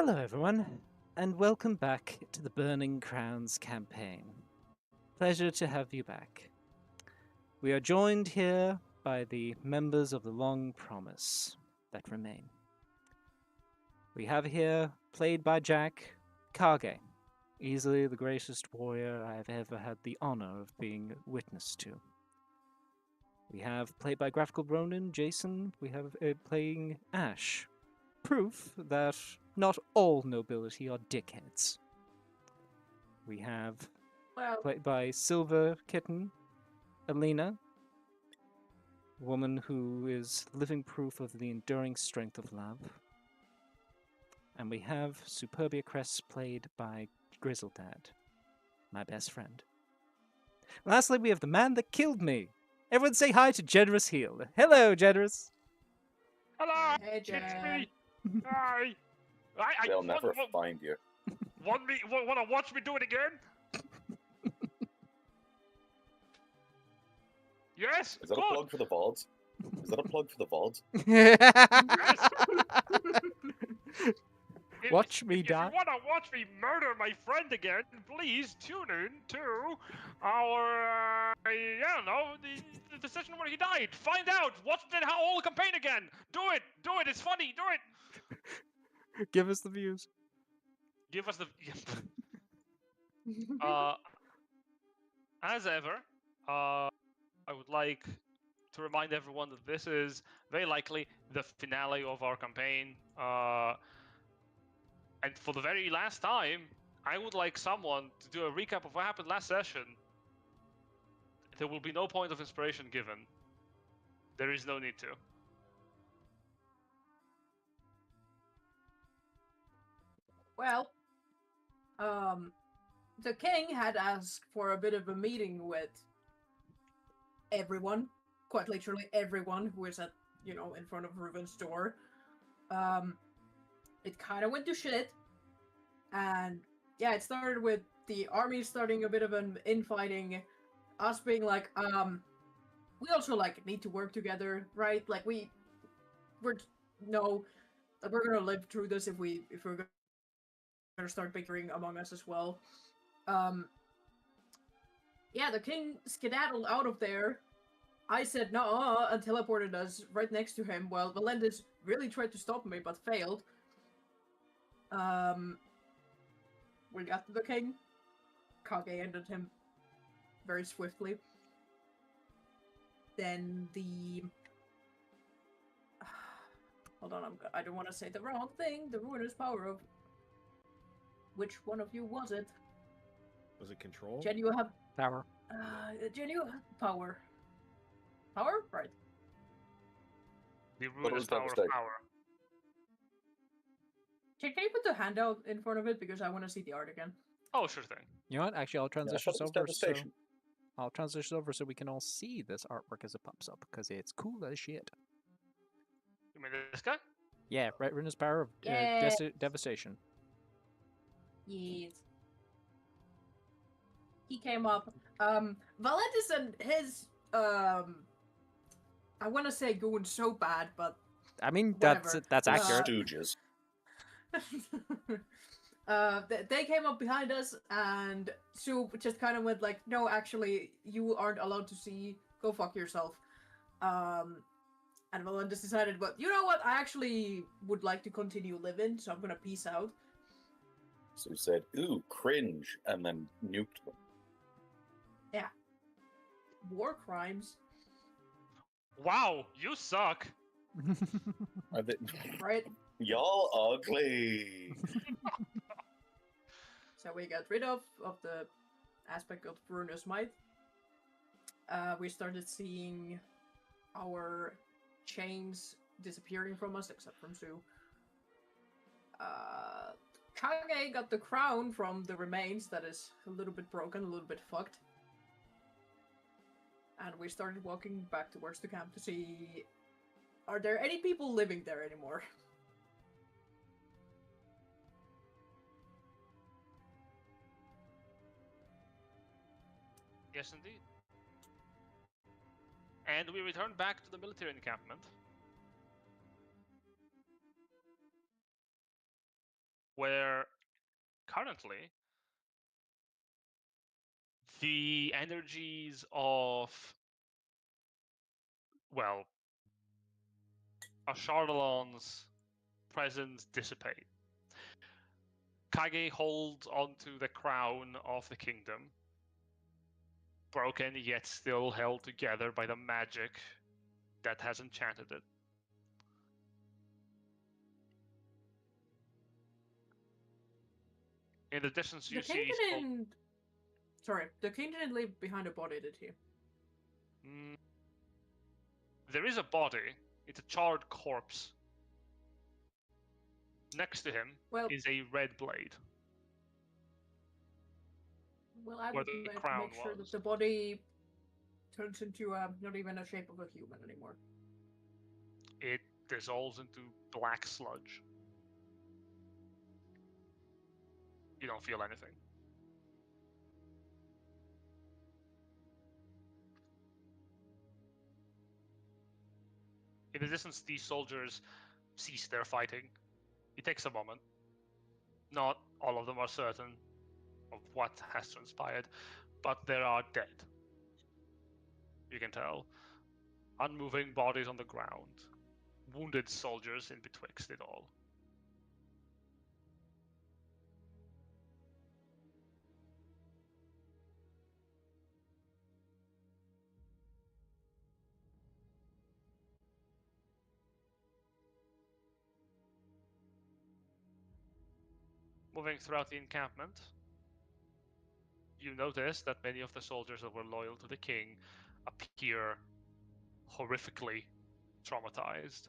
Hello, everyone, and welcome back to the Burning Crowns campaign. Pleasure to have you back. We are joined here by the members of the Long Promise that remain. We have here, played by Jack, Kage, easily the greatest warrior I have ever had the honor of being witness to. We have, played by Graphical Ronin, Jason. We have playing Ash. Proof that not all nobility are dickheads. We have, played by Silverr Kitten, Alina, woman who is living proof of the enduring strength of love. And we have Superbia Crest, played by Griseldad, my best friend. Lastly, we have the man that killed me. Everyone say hi to Generous Heel. Hello, Generous. Hello! Hey, It's Jack. me! Hi! They'll never find you. Want to watch me do it again? Yes? Is that Good! a plug for the VODs? Is that a plug for the VODs? Watch me die. If you want to watch me murder my friend again, please tune in to our, the session where he died. Find out! Watch the whole campaign again! Do it! Do it! It's funny! Do it! Give us the views. Give us the... as ever, I would like to remind everyone that this is very likely the finale of our campaign. And for the very last time, I would like someone to do a recap of what happened last session. There will be no point of inspiration given. There is no need to. Well, the king had asked for a bit of a meeting with everyone, quite literally everyone who is at, in front of Reuven's door. It kind of went to shit, and yeah, it started with the army starting a bit of an infighting, us being like, we also need to work together, right? Like we're gonna live through this if we're gonna start bickering among us as well. Yeah, the king skedaddled out of there. I said no and teleported us right next to him. Well, Valendis really tried to stop me but failed. We got to the king. Kage ended him very swiftly. Then the... Hold on, I don't want to say the wrong thing. The ruinous power of... Which one of you was it? Was it control? Jen, you have... Power. Jen, you have power. Power? Right. The ruinous power of power. Can you put the handout in front of it, because I want to see the art again? Oh, sure thing. You know what? Actually, I'll transition Yeah, over I'll transition over so we can all see this artwork as it pops up, because it's cool as shit. You mean this guy? Yeah, right. Ruinous power of Yeah. devastation. Yes. He came up. Valentis and his I want to say going so bad, but I mean, whatever. that's accurate. Stooges. They came up behind us, and Sue just kind of went like, "No, actually, you aren't allowed to see. Go fuck yourself." And Valentis decided, "But you know what? I actually would like to continue living, so I'm gonna peace out." So he said, ooh, cringe, and then nuked them. Yeah. War crimes. Wow, you suck. Are they... Right? Y'all ugly. So we got rid of the aspect of Bruno's might. We started seeing our chains disappearing from us, except from Sue. Kage got the crown from the remains that is a little bit broken, a little bit fucked. And we started walking back towards the camp to see, are there any people living there anymore? Yes, indeed. And we returned back to the military encampment. where currently the energies of, well, Ashardalon's presence dissipate. Kage holds onto the crown of the kingdom, broken yet still held together by the magic that has enchanted it. In the distance, you The king see. didn't. Sorry, the king didn't leave behind a body, did he? There is a body. It's a charred corpse. Next to him is a red blade. Well, I where would the crown make sure was. that the body turns into not even a shape of a human anymore. It dissolves into black sludge. You don't feel anything. In the distance, these soldiers cease their fighting. It takes a moment. Not all of them are certain of what has transpired, but they are dead. You can tell. Unmoving bodies on the ground. Wounded soldiers in betwixt it all. Moving throughout the encampment, you notice that many of the soldiers that were loyal to the king appear horrifically traumatized.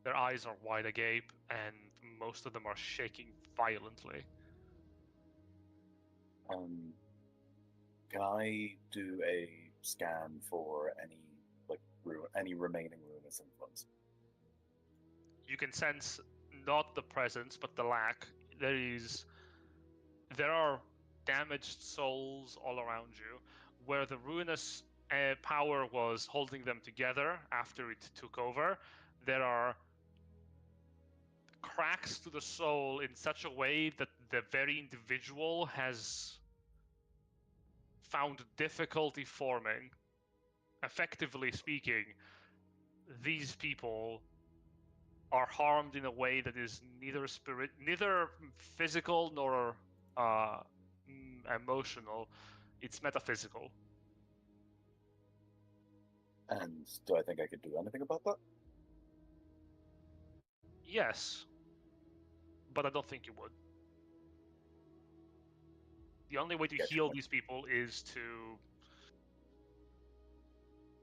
Their eyes are wide agape, and most of them are shaking violently. Can I do a scan for any remaining ruinous influence? You can sense not the presence, but the lack. There are damaged souls all around you, where the ruinous power was holding them together after it took over. There are cracks to the soul in such a way that the very individual has found difficulty forming. Effectively speaking, these people are harmed in a way that is neither physical nor emotional. It's metaphysical. And do I think I could do anything about that? Yes, but I don't think you would. The only way to heal these people is to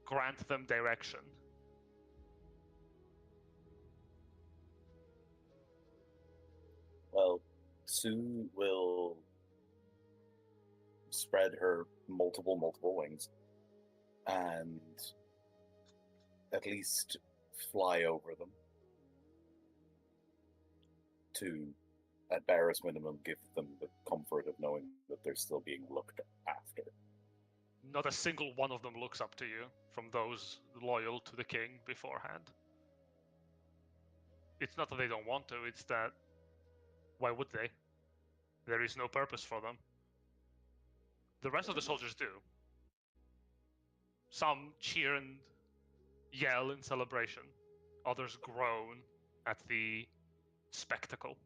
grant them direction. Well, Sue will spread her multiple wings and at least fly over them to, at barest minimum, give them the comfort of knowing that they're still being looked after. Not a single one of them looks up to you from those loyal to the king beforehand. It's not that they don't want to, it's that why would they? There is no purpose for them. The rest of the soldiers do. Some cheer and yell in celebration. Others groan at the spectacle.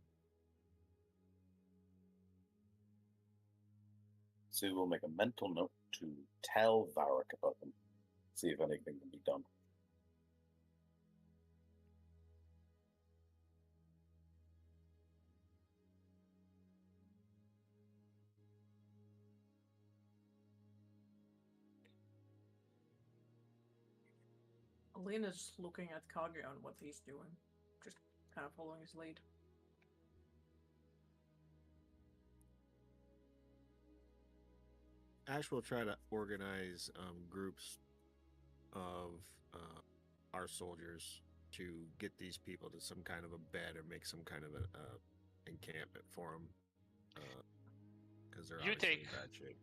Sue will make a mental note to tell Varric about them, see if anything can be done. Alina's looking at Kage on what he's doing, just kind of following his lead. Ash will try to organize groups of our soldiers to get these people to some kind of a bed or make some kind of an encampment for them, because they're obviously in bad shape.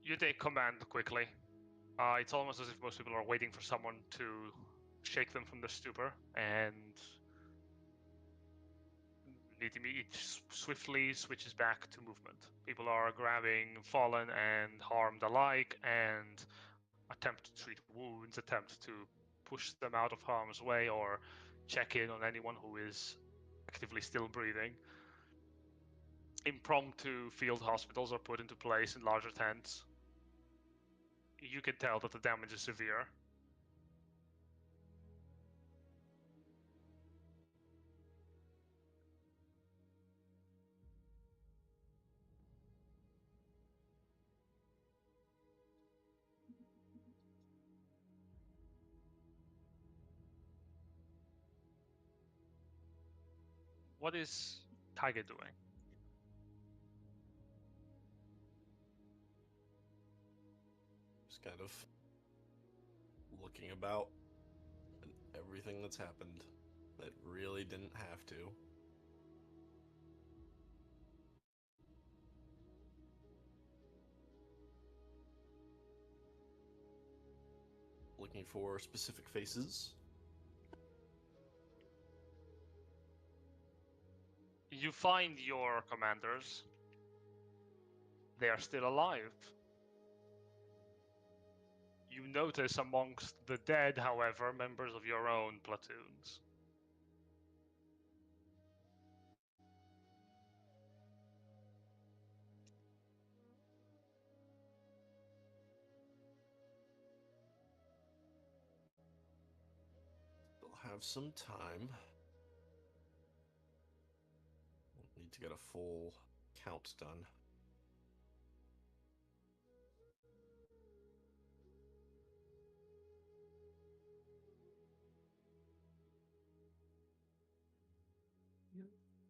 You take command quickly. It's almost as if most people are waiting for someone to shake them from the stupor, and it swiftly switches back to movement. People are grabbing fallen and harmed alike and attempt to treat wounds, attempt to push them out of harm's way, or check in on anyone who is actively still breathing. Impromptu field hospitals are put into place in larger tents. You can tell that the damage is severe. What is Kage doing? Just kind of looking about and everything that's happened that really didn't have to. Looking for specific faces. You find your commanders. They are still alive. You notice amongst the dead, however, members of your own platoons. They'll have some time. Need to get a full count done. You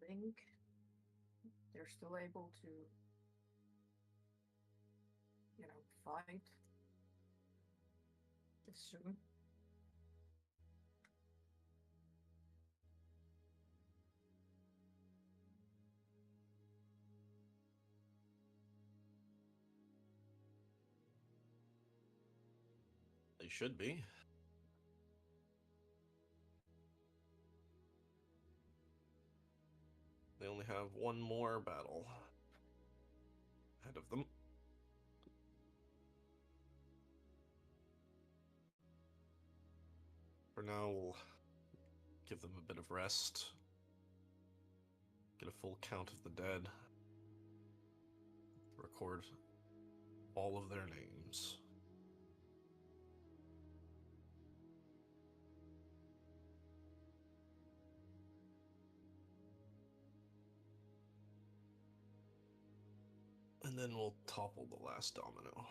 think they're still able to, fight this soon? They should be. They only have one more battle ahead of them. For now, we'll give them a bit of rest. Get a full count of the dead. Record all of their names. And then we'll topple the last domino.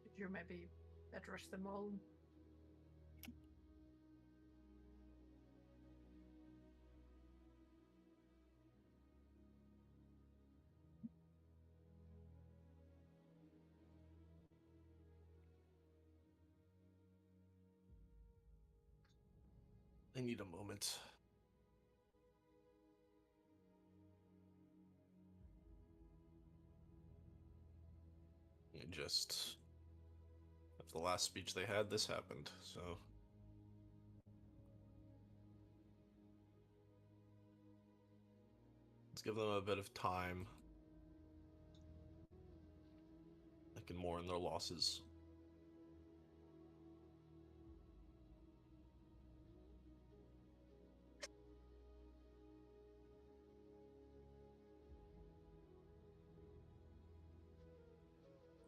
Did you maybe address them all? I need a moment. Just after the last speech they had, this happened, so let's give them a bit of time. They can mourn their losses.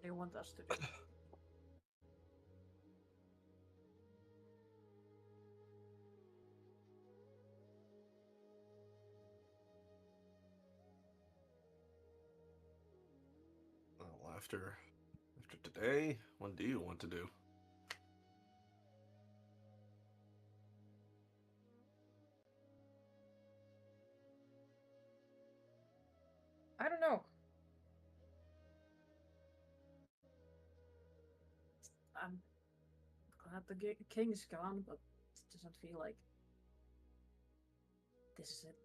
They want us to do. Well, after today, what do you want to do? I don't know. I'm glad the king's gone, but it doesn't feel like this is it.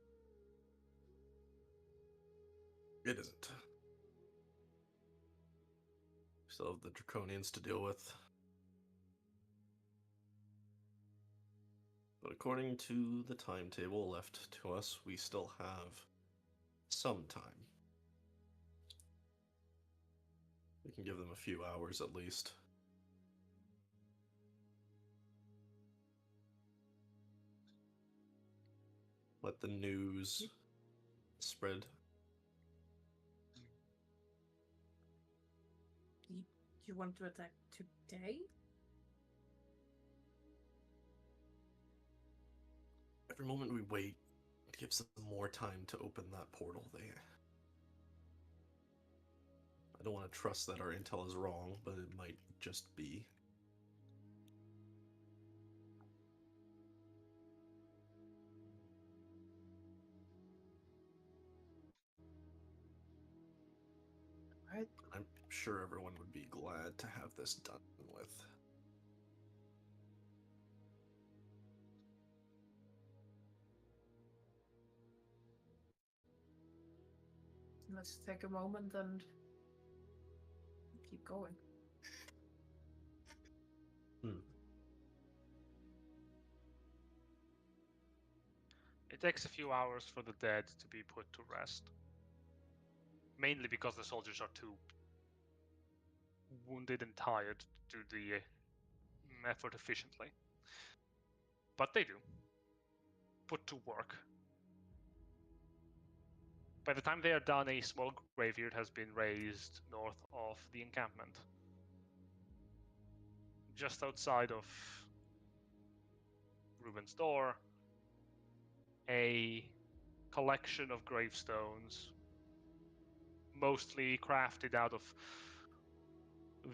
It isn't. Still have the Draconians to deal with. But according to the timetable left to us, we still have some time. We can give them a few hours at least. Let the news spread. You want to attack today? Every moment we wait, it gives them more time to open that portal there. I don't want to trust that our intel is wrong, but it might just be. Right. I'm sure everyone would be glad to have this done with. Let's take a moment and keep going. It takes a few hours for the dead to be put to rest. Mainly because the soldiers are too wounded and tired to do the effort efficiently. But they do. Put to work. By the time they are done, a small graveyard has been raised north of the encampment. Just outside of Ruben's door, a collection of gravestones, mostly crafted out of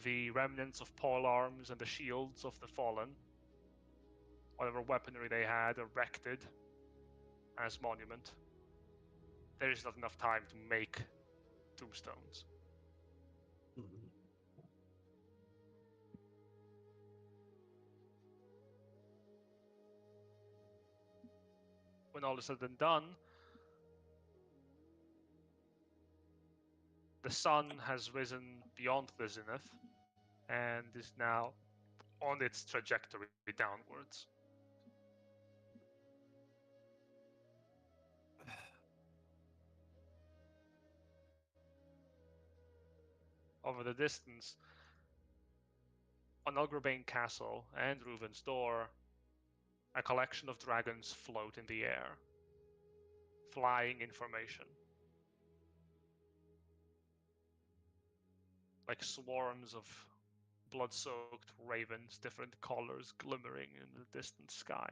the remnants of pole arms and the shields of the fallen. Whatever weaponry they had erected as monument. There is not enough time to make tombstones. When all is said and done, the sun has risen beyond the zenith and is now on its trajectory downwards. Over the distance, on Elgrabane Castle and Ruben's Door, a collection of dragons float in the air, flying information. Like swarms of blood-soaked ravens, different colors glimmering in the distant sky.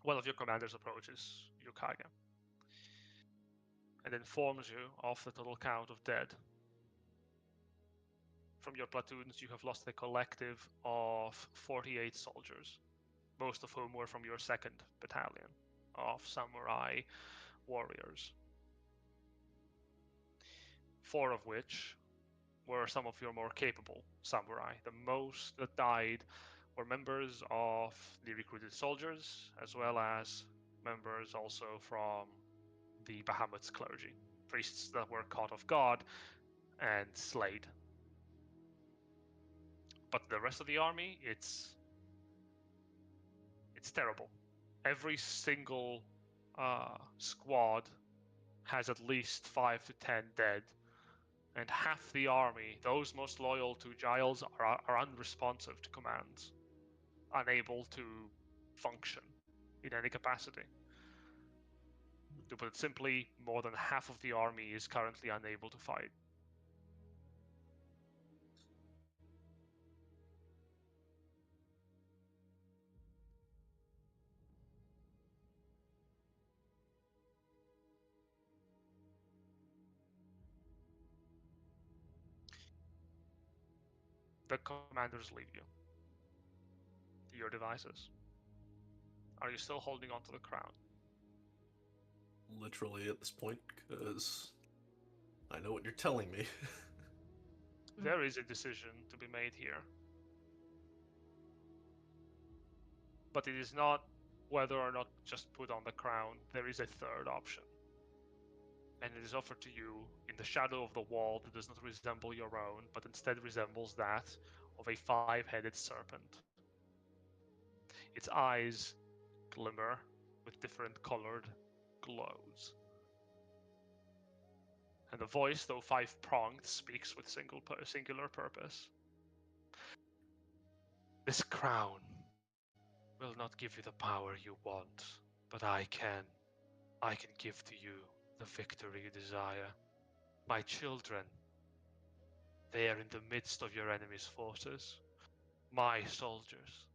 One of your commanders approaches you, Kage, and informs you of the total count of dead. From your platoons, you have lost a collective of 48 soldiers, most of whom were from your 2nd battalion of samurai warriors. 4 of which were some of your more capable samurai. The most that died were members of the recruited soldiers, as well as members also from the Bahamut's clergy, priests that were caught off guard and slayed. But the rest of the army, it's terrible. Every single squad has at least 5 to 10 dead, and half the army, those most loyal to Giles, are unresponsive to commands, unable to function in any capacity. To put it simply, more than half of the army is currently unable to fight. The commanders leave you to your devices. Are you still holding on to the crown? Literally at this point, because I know what you're telling me. There is a decision to be made here. But it is not whether or not just put on the crown. There is a third option. And it is offered to you in the shadow of the wall that does not resemble your own, but instead resembles that of a 5-headed serpent. Its eyes glimmer with different colored glows. And the voice, though 5-pronged, speaks with singular purpose. This crown will not give you the power you want, but I can. I can give to you the victory you desire. My children, they are in the midst of your enemy's forces. My soldiers.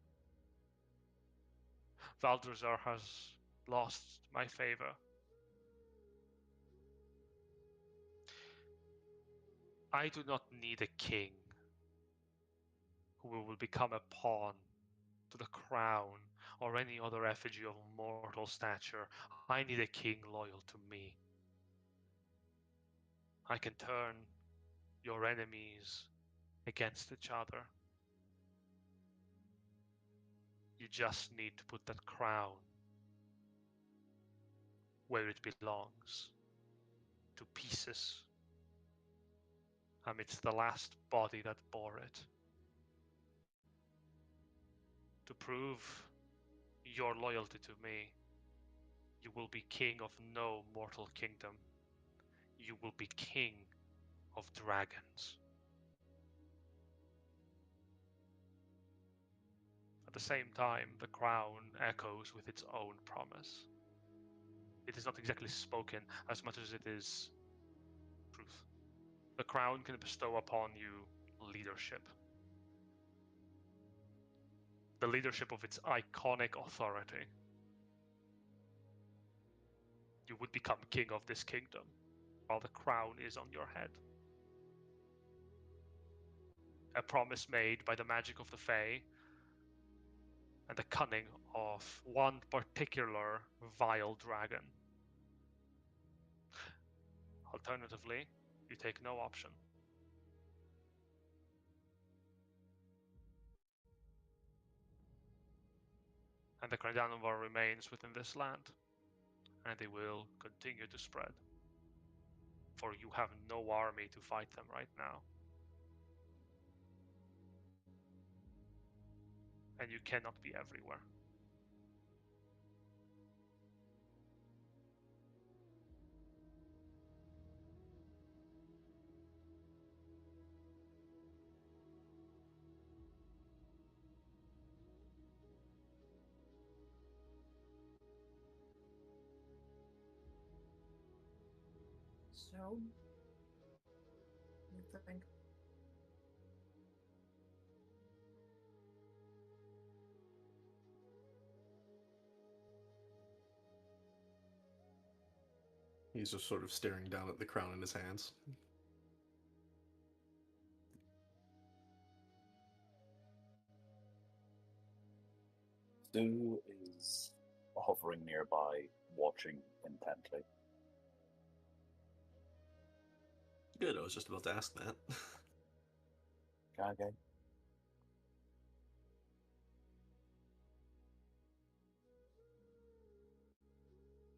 Valdrazar has lost my favor. I do not need a king who will become a pawn to the crown or any other effigy of mortal stature. I need a king loyal to me. I can turn your enemies against each other. You just need to put that crown where it belongs, to pieces, amidst the last body that bore it. To prove your loyalty to me, you will be king of no mortal kingdom. You will be king of dragons. At the same time, the crown echoes with its own promise. It is not exactly spoken as much as it is truth. The crown can bestow upon you leadership. The leadership of its iconic authority. You would become king of this kingdom while the crown is on your head. A promise made by the magic of the Fae and the cunning of one particular vile dragon. Alternatively, you take no option. And the Krandanovar remains within this land, and they will continue to spread. For you have no army to fight them right now. And you cannot be everywhere. So, you think? He's just sort of staring down at the crown in his hands. Stu is hovering nearby, watching intently. Good, I was just about to ask that. Kage?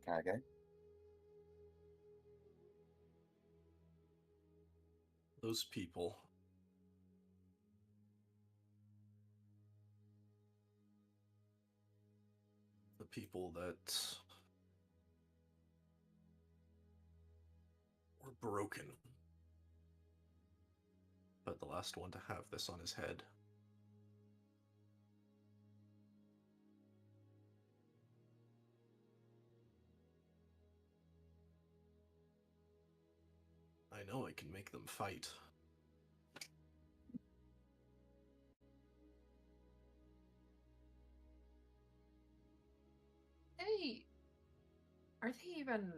Kage? Those people. The people that were broken. But the last one to have this on his head. I know I can make them fight. Are they even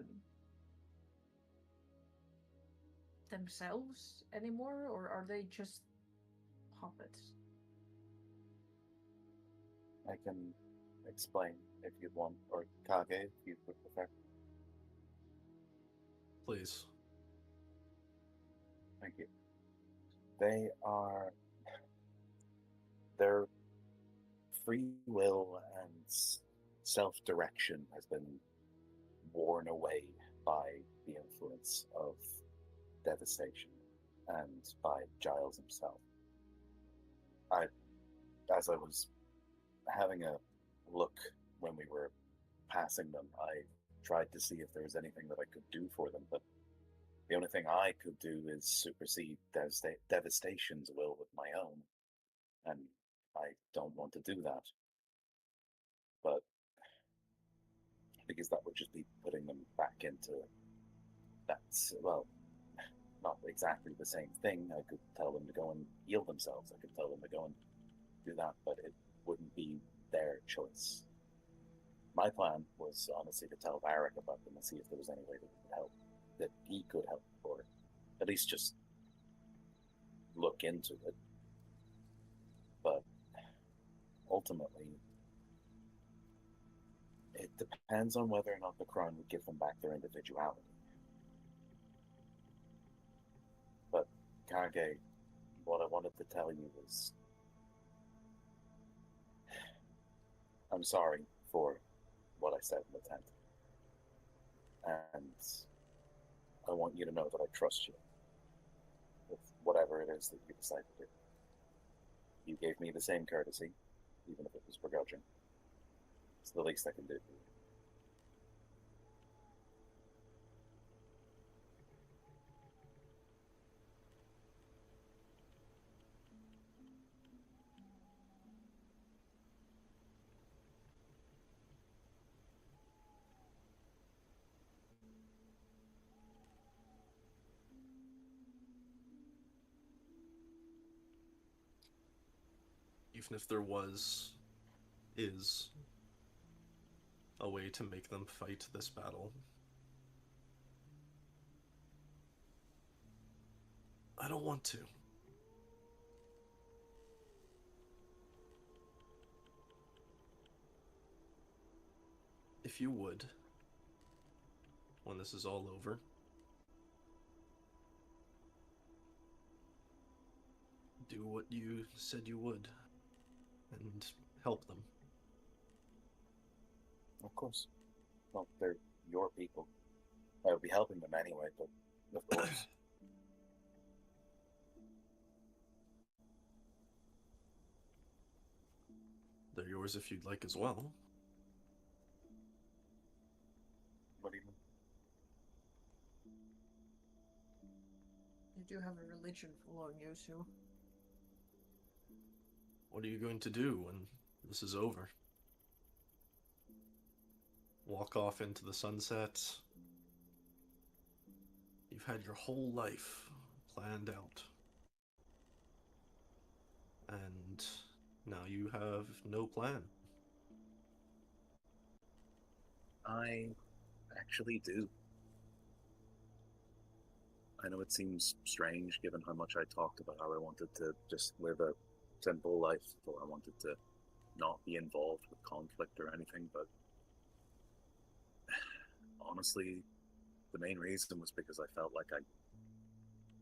themselves anymore, or are they just puppets? I can explain if you want, or Kage if you would prefer. Please. Thank you. Their free will and self-direction has been worn away by the influence of devastation, and by Giles himself. As I was having a look when we were passing them, I tried to see if there was anything that I could do for them, but the only thing I could do is supersede Devastation's will with my own, and I don't want to do that. But because that would just be putting them back into that's, well, not exactly the same thing. I could tell them to go and heal themselves. I could tell them to go and do that, but it wouldn't be their choice. My plan was honestly to tell Varric about them and see if there was any way that he could help, or at least just look into it. But ultimately, it depends on whether or not the crown would give them back their individuality. But Kage, what I wanted to tell you is, I'm sorry for what I said in the tent. And I want you to know that I trust you with whatever it is that you decide to do. You gave me the same courtesy, even if it was begrudging. It's the least I can do for you. Even if there is a way to make them fight this battle, I don't want to. If you would, when this is all over, do what you said you would, and help them. Of course. Well, they're your people. I would be helping them anyway, but of course. They're yours if you'd like as well. What do you mean? You do have a religion following you, so. What are you going to do when this is over? Walk off into the sunset? You've had your whole life planned out. And now you have no plan. I actually do. I know it seems strange given how much I talked about how I wanted to just live a simple life, or I wanted to not be involved with conflict or anything, but honestly, the main reason was because I felt like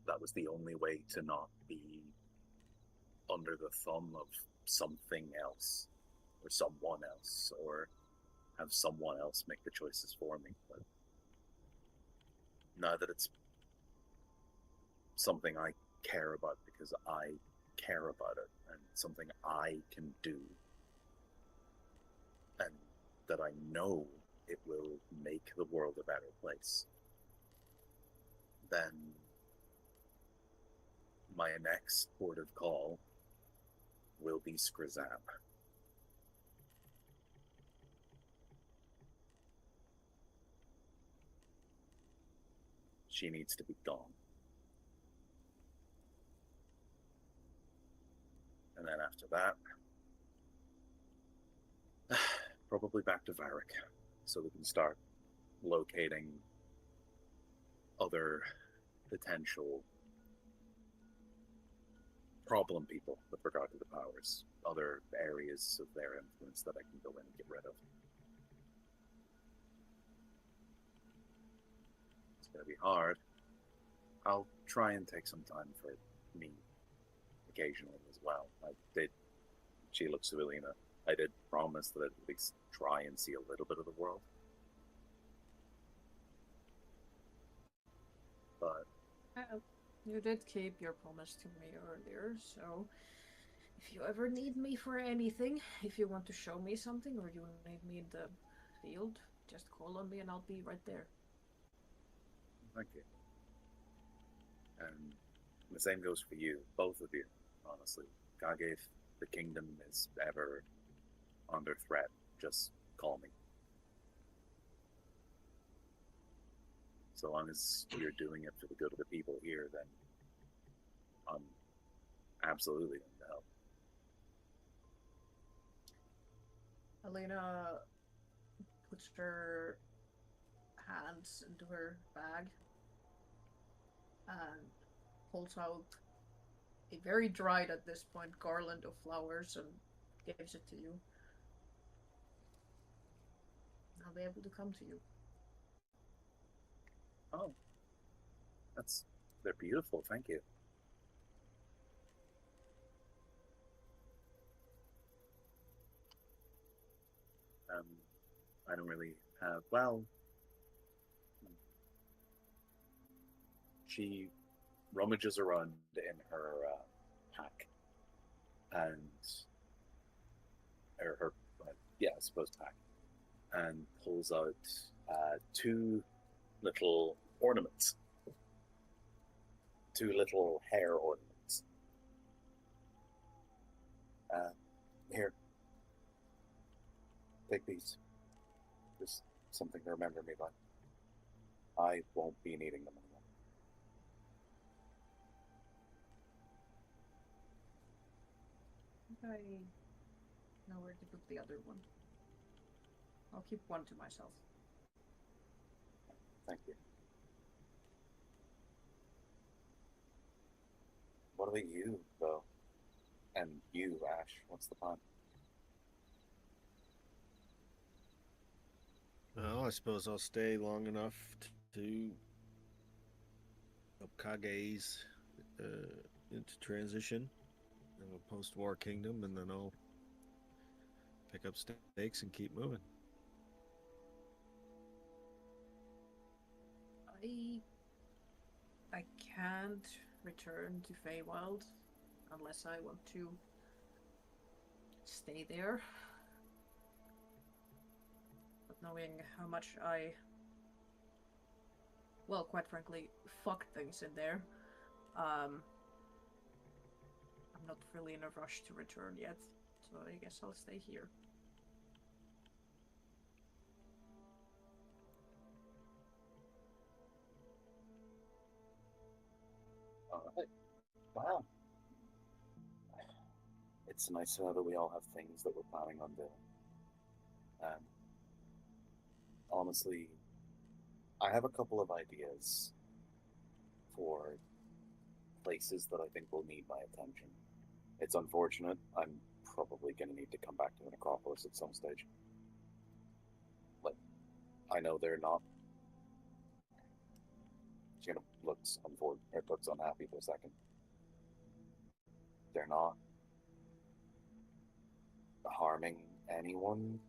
that was the only way to not be under the thumb of something else, or someone else, or have someone else make the choices for me. But now that it's something I care about because I care about it, and something I can do, and that I know it will make the world a better place, then my next port of call will be Skrizab. She needs to be gone. And then after that, probably back to Varric, so we can start locating other potential problem people with regard to the powers, other areas of their influence that I can go in and get rid of. It's going to be hard. I'll try and take some time for me occasionally as well. She looks to Alina. I did promise that I'd at least try and see a little bit of the world. But You did keep your promise to me earlier, so if you ever need me for anything, if you want to show me something or you need me in the field, just call on me and I'll be right there. Thank you. And the same goes for you, both of you, honestly. Kage, if the kingdom is ever under threat, just call me. So long as you're doing it for the good of the people here, then I'm absolutely going to help. Alina puts her hands into her bag and pulls out a very dried at this point garland of flowers and gives it to you. I'll be able to come to you. Oh, they're beautiful, thank you. I don't really have, well, she rummages around in her pack and her I suppose pack, and pulls out two little ornaments, two little hair ornaments. Here, take these. Just something to remember me by. I won't be needing them anymore. I know where to put the other one. I'll keep one to myself. Thank you. What about you, though? And you, Ash, what's the plan? Well, I suppose I'll stay long enough to help Kage's into transition in a post-war kingdom, and then I'll pick up stakes and keep moving. I can't return to Feywild unless I want to stay there. But knowing how much well, quite frankly, fucked things in there, I'm not really in a rush to return yet, so I guess I'll stay here. Alright. Wow. It's nice to know that we all have things that we're planning on doing. Honestly, I have a couple of ideas for places that I think will need my attention. It's unfortunate. I'm probably going to need to come back to the necropolis at some stage. Like, I know they're not. She's gonna looks unhappy for a second. They're not harming anyone,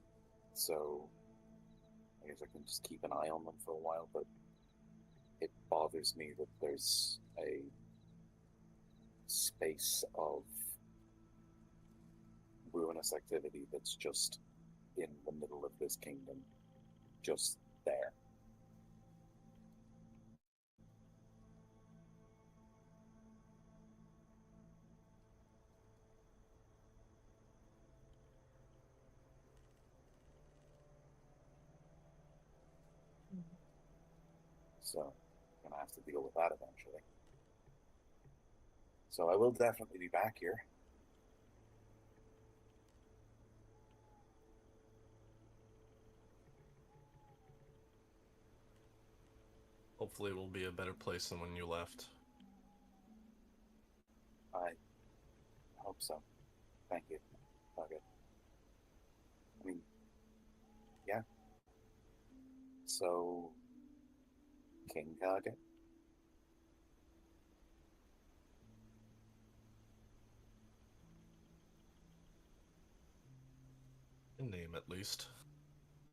so I guess I can just keep an eye on them for a while, but it bothers me that there's a space of ruinous activity that's just in the middle of this kingdom, just there. So I'm gonna have to deal with that eventually. So I will definitely be back here. Hopefully it will be a better place than when you left. I hope so. Thank you. Okay. I mean, yeah. So, King Kage? In name, at least.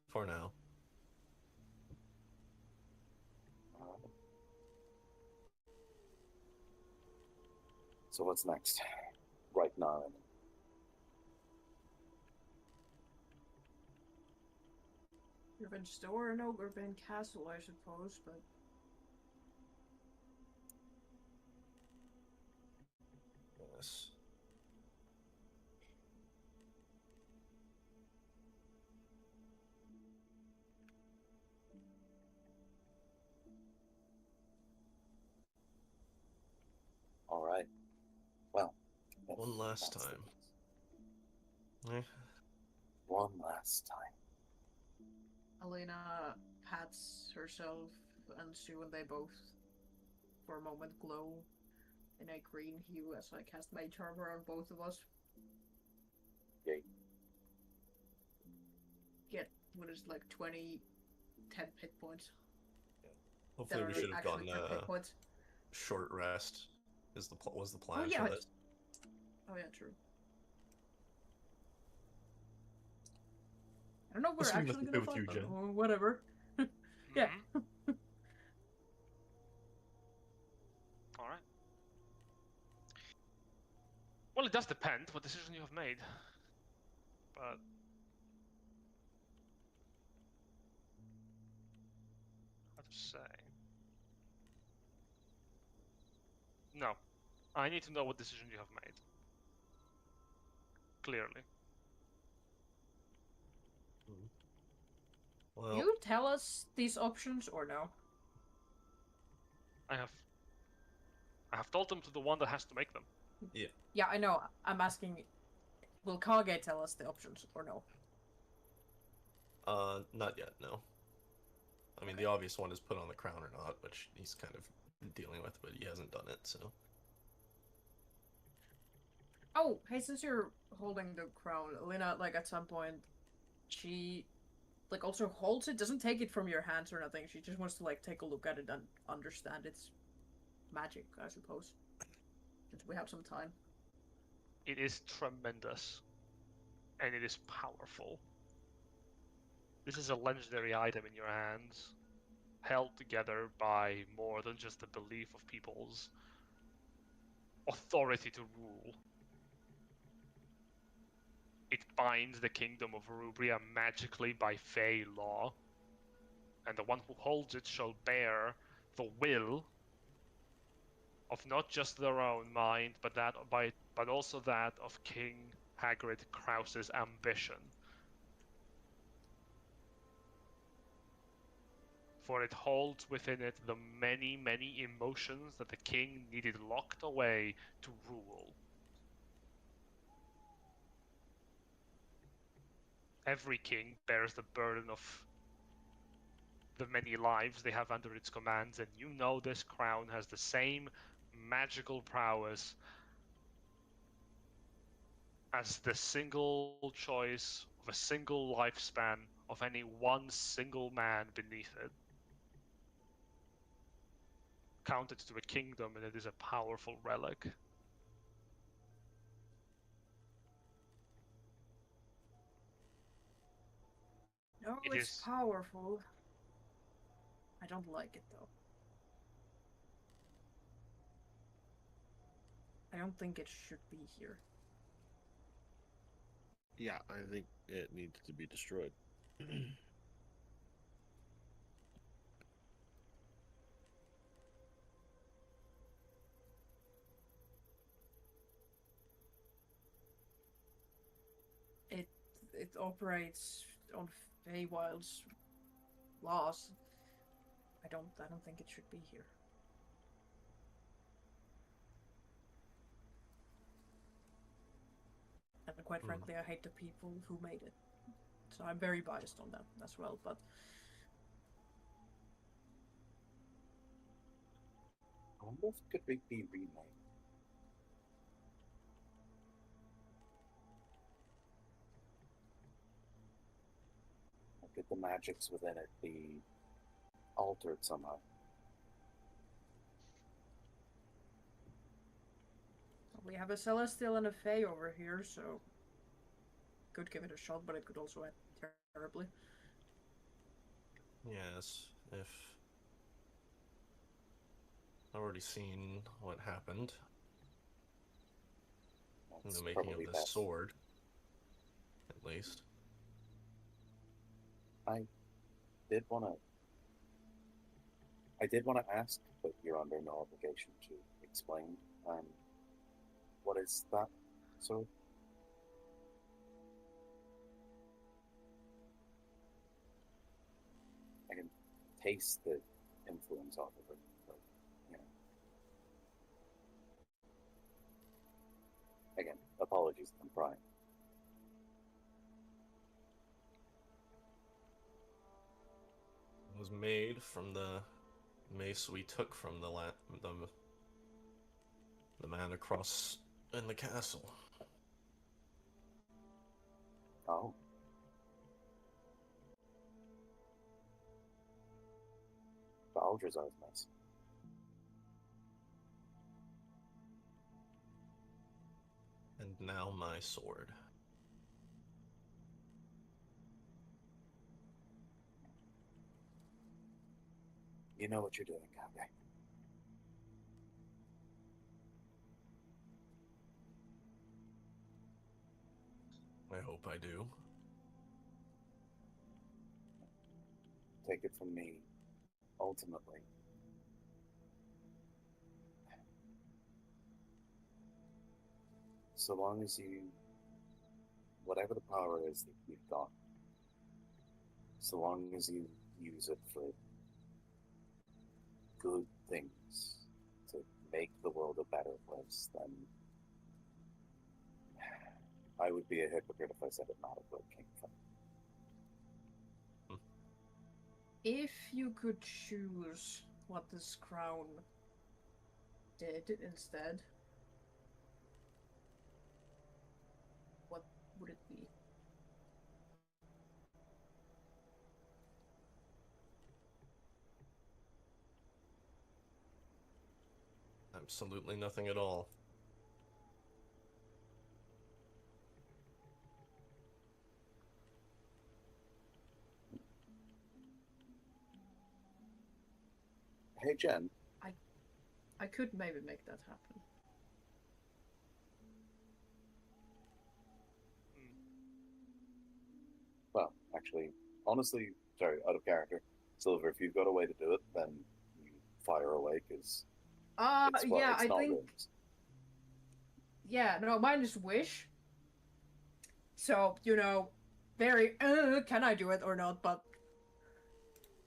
For now. So what's next? Right now. Revenge Store and Ogreban Castle, I suppose, but Yes. All right. Well, One last that's the time. case. Eh, One last time. Alina pats herself and Sue, and they both, for a moment, glow in a green hue as I cast Mage Armor on both of us. Yay. Get what is like 10 hit points. Hopefully, we That are should have actually gotten 10 hit a points. short rest. Was the plan Oh, yeah. for this? Oh yeah, true. I don't know if we're Assuming actually that's gonna okay with fight, you, but Jen. whatever. Yeah. Mhm. All right. Well, it does depend what decision you have made, but how to say? No, I need to know what decision you have made. Clearly. Well, You tell us these options or no? I have told them to the one that has to make them. Yeah, I know. I'm asking, will Kage tell us the options or no? not yet. No. I mean, the obvious one is put on the crown or not, which he's kind of dealing with, but he hasn't done it. So. Oh, hey, since you're holding the crown, Alina, like at some point, she like also holds it, doesn't take it from your hands or nothing. She just wants to like take a look at it and understand its magic, I suppose. Since we have some time. It is tremendous, and it is powerful. This is a legendary item in your hands, held together by more than just the belief of people's authority to rule. It binds the kingdom of Rubria magically by Fey law, and the one who holds it shall bear the will of not just their own mind, but also that of King Hagrid Krause's ambition. For it holds within it the many, many emotions that the king needed locked away to rule. Every king bears the burden of the many lives they have under its commands, and you know this crown has the same magical prowess as the single choice of a single lifespan of any one single man beneath it. Count it to a kingdom, and it is a powerful relic. No, It it's is powerful. I don't like it though. I don't think it should be here. Yeah, I think it needs to be destroyed. It operates on Feywild's laws. I don't think it should be here. And quite frankly, I hate the people who made it. So I'm very biased on them as well, but I wonder if it could be remade. Could the magics within it be altered somehow? we have a Celestial and a Fey over here, so could give it a shot, but it could also end terribly. Yes, if I've already seen what happened. In the It's making of probably this best. sword, at least. I did want to ask, but you're under no obligation to explain. What is that sword? I can taste the influence off of it, but you know. Again, apologies, I'm prying. It was made from the mace we took from the man across in the castle. Oh. Baldrazar's nice. And now my sword. You know what you're doing, Kage. I hope I do. Take it from me, ultimately. So long as you, whatever the power is that you've got, so long as you use it for good things, to make the world a better place, then I would be a hypocrite if I said it not a good king. If you could choose what this crown did instead, what would it be? Absolutely nothing at all. Hey, Jen. I could maybe make that happen. Well, actually, honestly, sorry, out of character. Silver, if you've got a way to do it, then you fire away, because Yeah, it's I not think. rooms. Yeah, no, mine is wish. So, you know, very, can I do it or not? But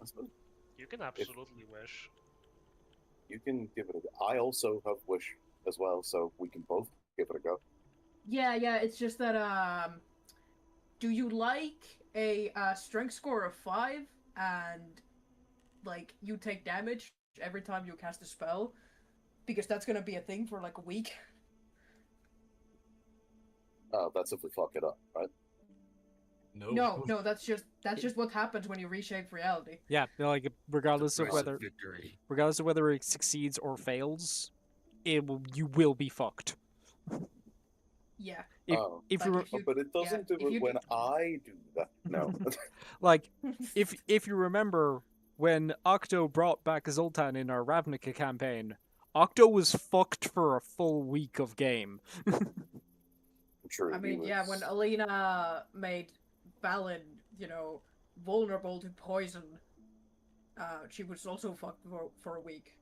I suppose You can absolutely wish. you can give it a go. I also have wish as well, so we can both give it a go. yeah, it's just that, do you like a strength score of 5 and, like, you take damage every time you cast a spell? Because that's gonna be a thing for, like, a week. That's if we fuck it up, right? No, that's just what happens when you reshape reality. Yeah, like regardless of whether victory. it succeeds or fails, you will be fucked. Yeah. If Like, you if you, But it doesn't yeah, do it when I do that. No. like if you remember when Octo brought back Zoltan in our Ravnica campaign, Octo was fucked for a full week of game. True. I mean, yeah, when Alina made Balin, you know, vulnerable to poison, she was also fucked for a week.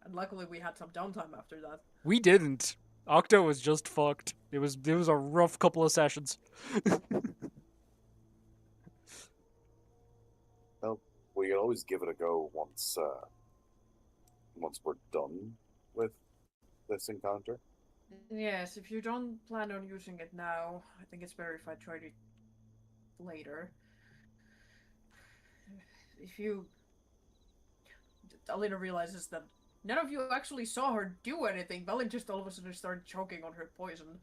And luckily we had some downtime after that. We didn't. Octo was just fucked. It was a rough couple of sessions. Well, we always give it a go once we're done with this encounter. Yes, if you don't plan on using it now, I think it's better if I try it later. If you... Alina realizes that none of you actually saw her do anything. Balin just all of a sudden started choking on her poison.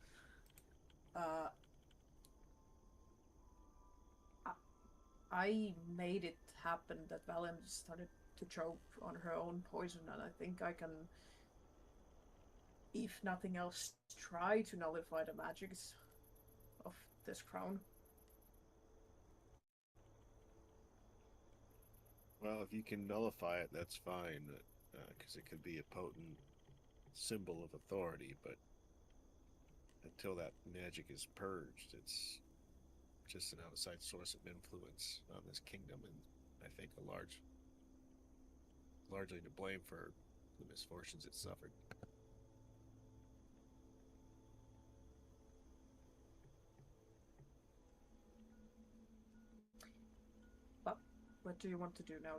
I made it happen that Balin started to choke on her own poison, and I think I can, if nothing else, try to nullify the magics of this crown. Well, if you can nullify it, that's fine, because it could be a potent symbol of authority, but until that magic is purged, it's just an outside source of influence on this kingdom, and I think largely to blame for the misfortunes it suffered. But what do you want to do now?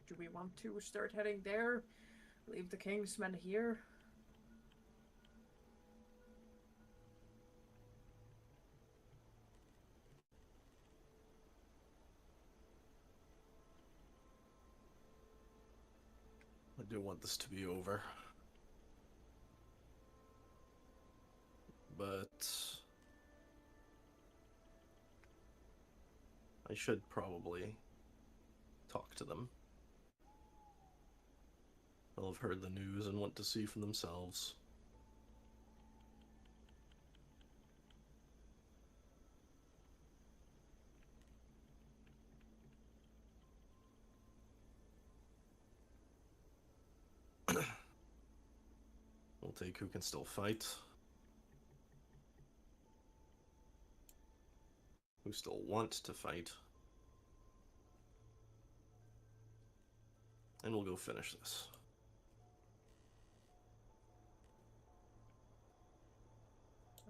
Do we want to start heading there? Leave the king's men here? I do want this to be over. But I should probably talk to them. They'll have heard the news and want to see for themselves. We'll take who can still fight. Who still want to fight. And we'll go finish this.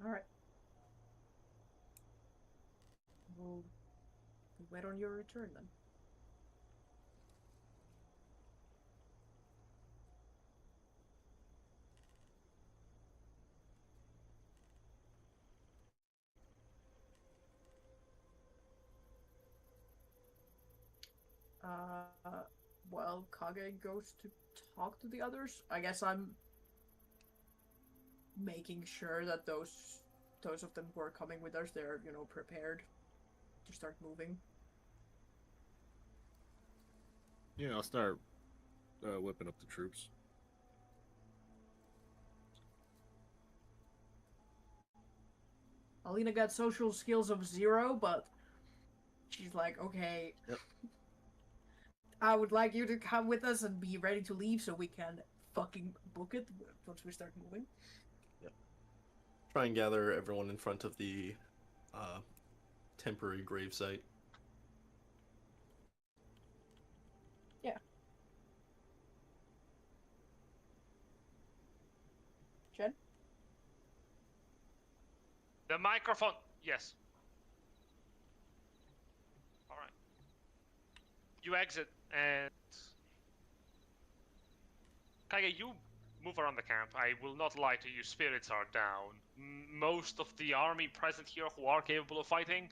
Alright. We'll wait on your return then. Well, Kage goes to talk to the others. I guess I'm making sure that those of them who are coming with us, they're, prepared to start moving. Yeah, I'll start whipping up the troops. Alina got social skills of 0, but she's like, okay, yep. I would like you to come with us and be ready to leave so we can fucking book it once we start moving. Yep. Try and gather everyone in front of the temporary gravesite. Yeah. Jen? The microphone. Yes. All right. You exit and Kage, you move around the camp. I will not lie to you, spirits are down. Most of the army present here who are capable of fighting,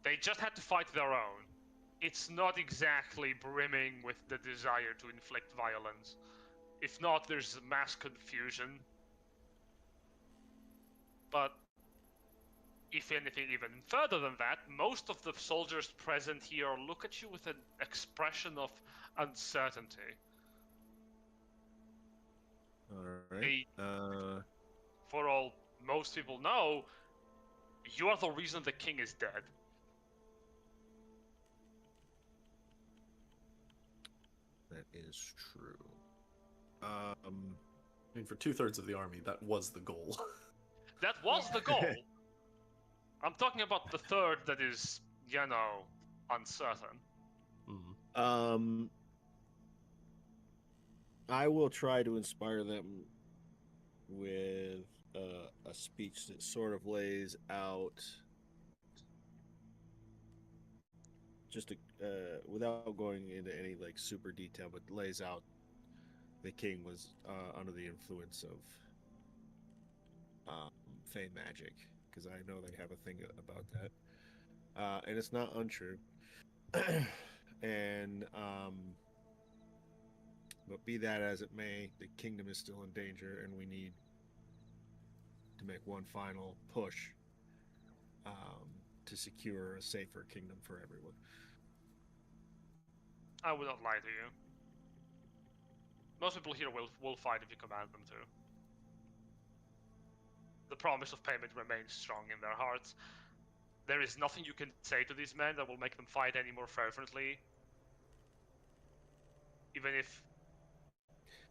they just had to fight their own. It's not exactly brimming with the desire to inflict violence. If not, there's mass confusion. But if anything even further than that, most of the soldiers present here look at you with an expression of uncertainty. Alright. For all most people know, you are the reason the king is dead. That is true. I mean, for 2/3 of the army, that was the goal. That was the goal. I'm talking about the third that is, uncertain. I will try to inspire them with a speech that sort of lays out, just without going into any super detail, but lays out the king was under the influence of Fey magic, because I know they have a thing about that, and it's not untrue. And but be that as it may, the kingdom is still in danger, and we need to make one final push to secure a safer kingdom for everyone. I will not lie to you. Most people here will fight if you command them to. The promise of payment remains strong in their hearts. There is nothing you can say to these men that will make them fight any more fervently. Even if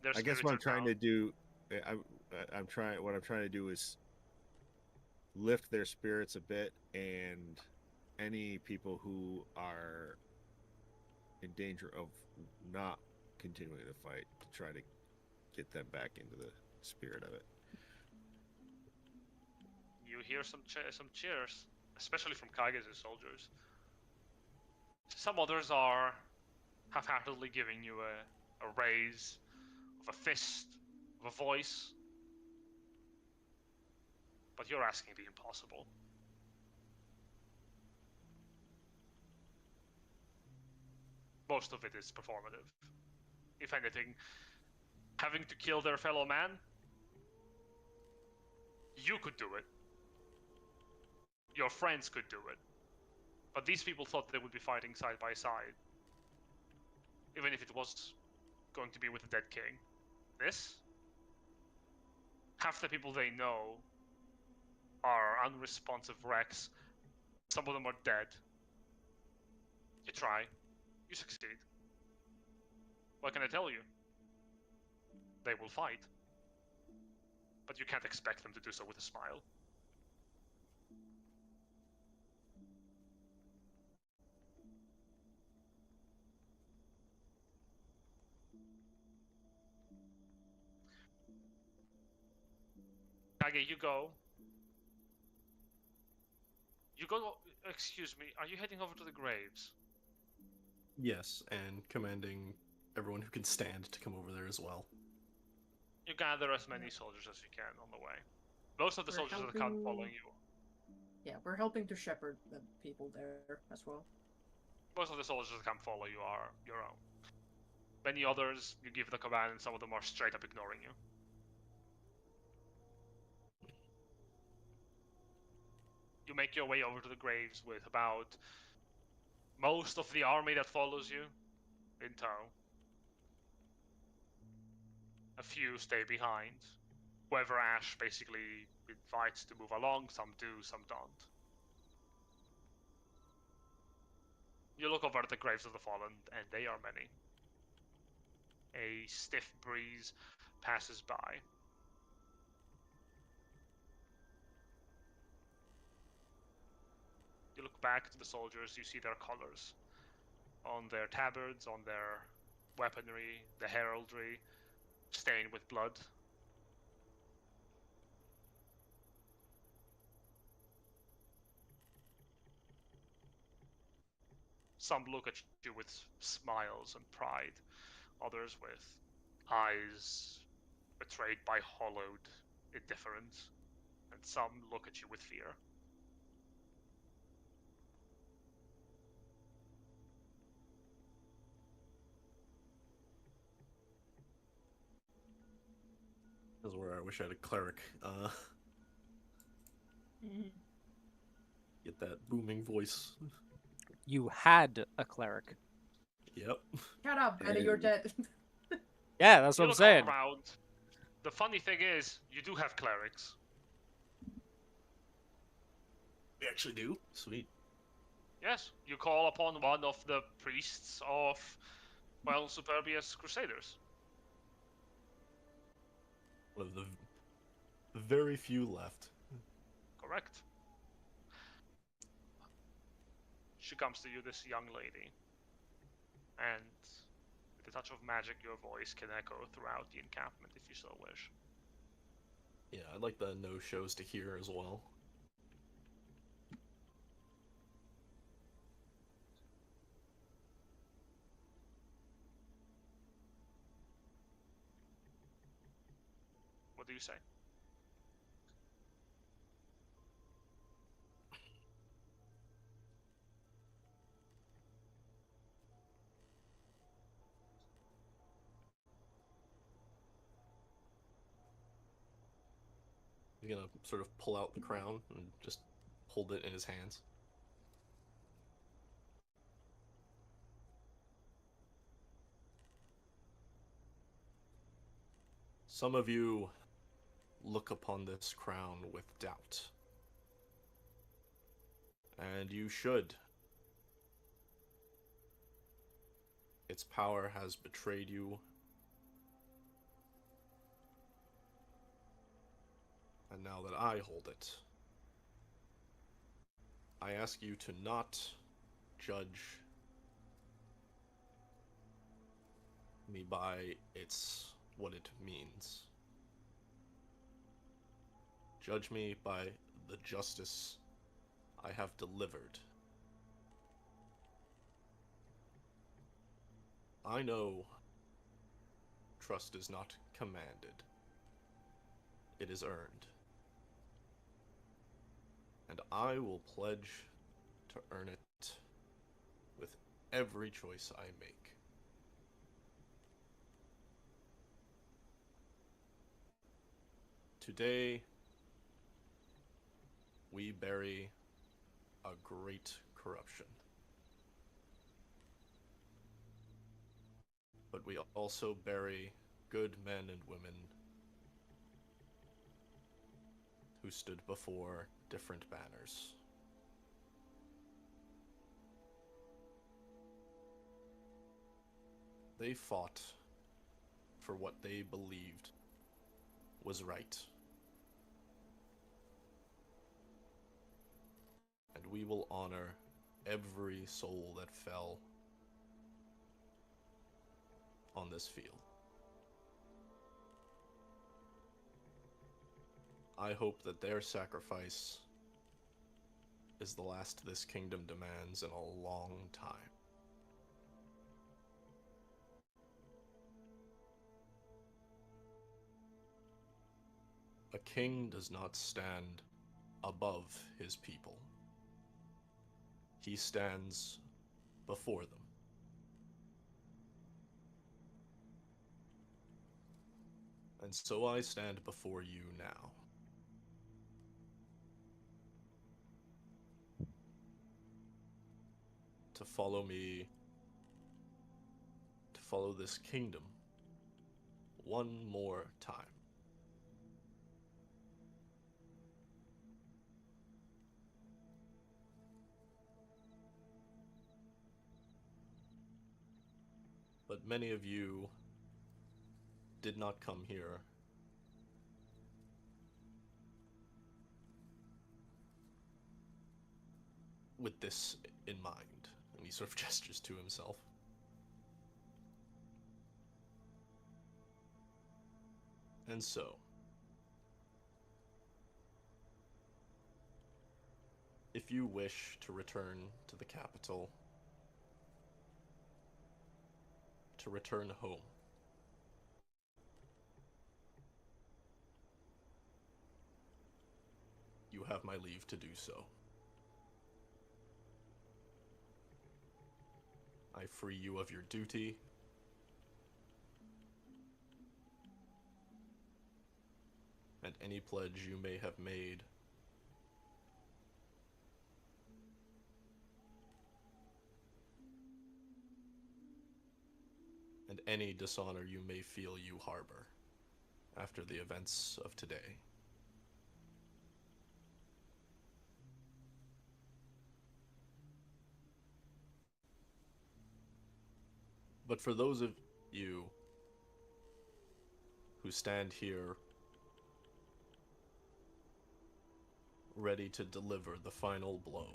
their I guess spirits what I'm are trying down. to do I'm trying. What I'm trying to do is lift their spirits a bit, and any people who are in danger of not continuing the fight, to try to get them back into the spirit of it. You hear some cheers, especially from Kage's soldiers. Some others are half-heartedly giving you a raise of a fist, of a voice. But you're asking the impossible. Most of it is performative. If anything, having to kill their fellow man, you could do it. Your friends could do it. But these people thought they would be fighting side by side. Even if it was going to be with a dead king. This? Half the people they know are unresponsive wrecks. Some of them are dead. You try. You succeed. What can I tell you? They will fight. But you can't expect them to do so with a smile. Kage, you go. You go. Excuse me, are you heading over to the graves? Yes, and commanding everyone who can stand to come over there as well. You gather as many soldiers as you can on the way. Most of the soldiers of the camp following you. Yeah, we're helping to shepherd the people there as well. Most of the soldiers of the camp follow you are your own. Many others, you give the command and some of them are straight up ignoring you. You make your way over to the graves with about most of the army that follows you in tow. A few stay behind. Whoever Ash basically invites to move along, some do, some don't. You look over at the graves of the fallen, and they are many. A stiff breeze passes by. You look back to the soldiers, you see their colors. On their tabards, on their weaponry, the heraldry, stained with blood. Some look at you with smiles and pride, others with eyes betrayed by hollowed indifference, and some look at you with fear. This is where I wish I had a cleric. Get that booming voice. You had a cleric. Yep. Shut up, Benny, you're dead. Yeah, that's You what I'm look saying. all around. The funny thing is, you do have clerics. We actually do? Sweet. Yes, you call upon one of the priests of, well, Superbia's Crusaders. One of the very few left. Correct. She comes to you, this young lady, and with a touch of magic, your voice can echo throughout the encampment if you so wish. Yeah, I'd like the no-shows to hear as well. What do you say? He's gonna sort of pull out the crown and just hold it in his hands. Some of you look upon this crown with doubt. And you should. Its power has betrayed you. now that I hold it. I ask you to not judge me by what it means. Judge me by the justice I have delivered. I know trust is not commanded. It is earned. And I will pledge to earn it with every choice I make. Today, we bury a great corruption. But we also bury good men and women who stood before different banners. They fought for what they believed was right. And we will honor every soul that fell on this field. I hope that their sacrifice is the last this kingdom demands in a long time. A king does not stand above his people. He stands before them. And so I stand before you now. To follow me, to follow this kingdom one more time. But many of you did not come here with this in mind. And he sort of gestures to himself. And so, if you wish to return to the capital, to return home, you have my leave to do so. I free you of your duty. And any pledge you may have made. And any dishonor you may feel you harbor after the events of today. But for those of you who stand here ready to deliver the final blow,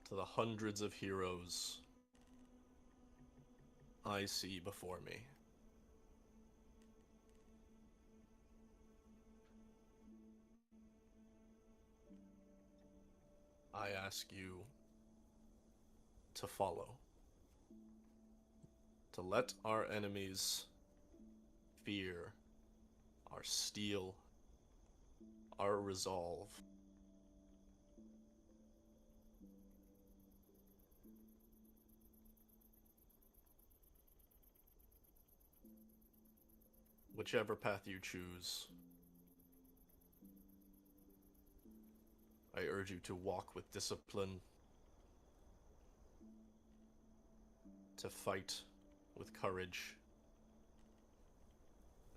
to the hundreds of heroes I see before me, I ask you to follow, to let our enemies fear our steel, our resolve, whichever path you choose. I urge you to walk with discipline, to fight with courage,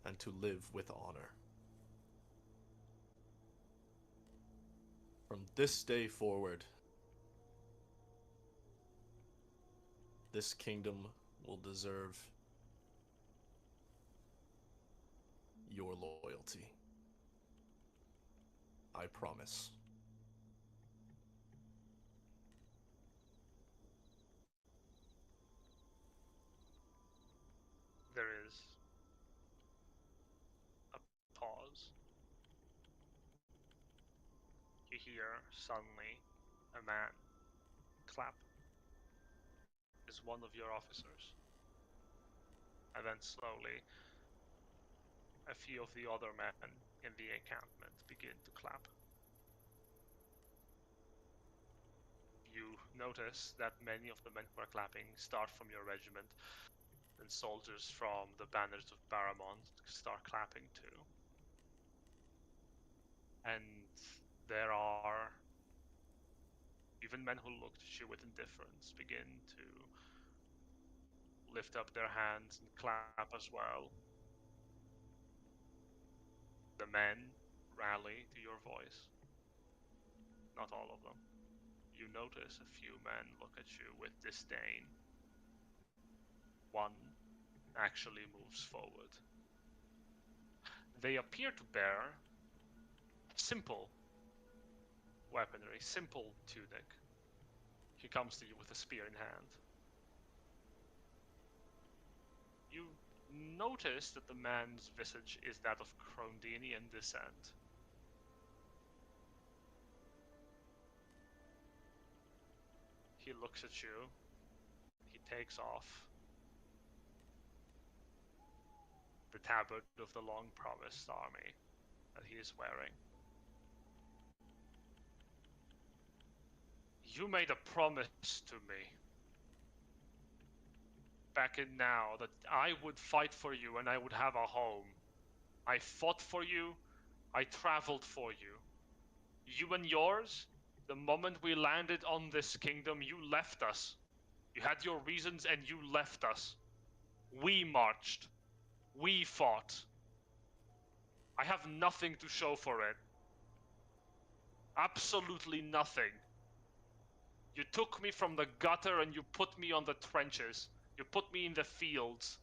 and to live with honor. From this day forward, this kingdom will deserve your loyalty. I promise. There is a pause. You hear suddenly a man clap. Is one of your officers. And then slowly, a few of the other men in the encampment begin to clap. You notice that many of the men who are clapping start from your regiment, and soldiers from the banners of Baramond start clapping too. And there are even men who looked at you with indifference begin to lift up their hands and clap as well. The men rally to your voice. Not all of them. You notice a few men look at you with disdain. One actually moves forward. They appear to bear simple weaponry, simple tunic. He comes to you with a spear in hand. You notice that the man's visage is that of Crondinian descent. He looks at you. He takes off the tabard of the long promised army that he is wearing. You made a promise to me back in now that I would fight for you and I would have a home. I fought for you. I traveled for you. You and yours, the moment we landed on this kingdom, you left us. You had your reasons and you left us. We marched. We fought. I have nothing to show for it. Absolutely nothing. You took me from the gutter and you put me on the trenches. You put me in the fields.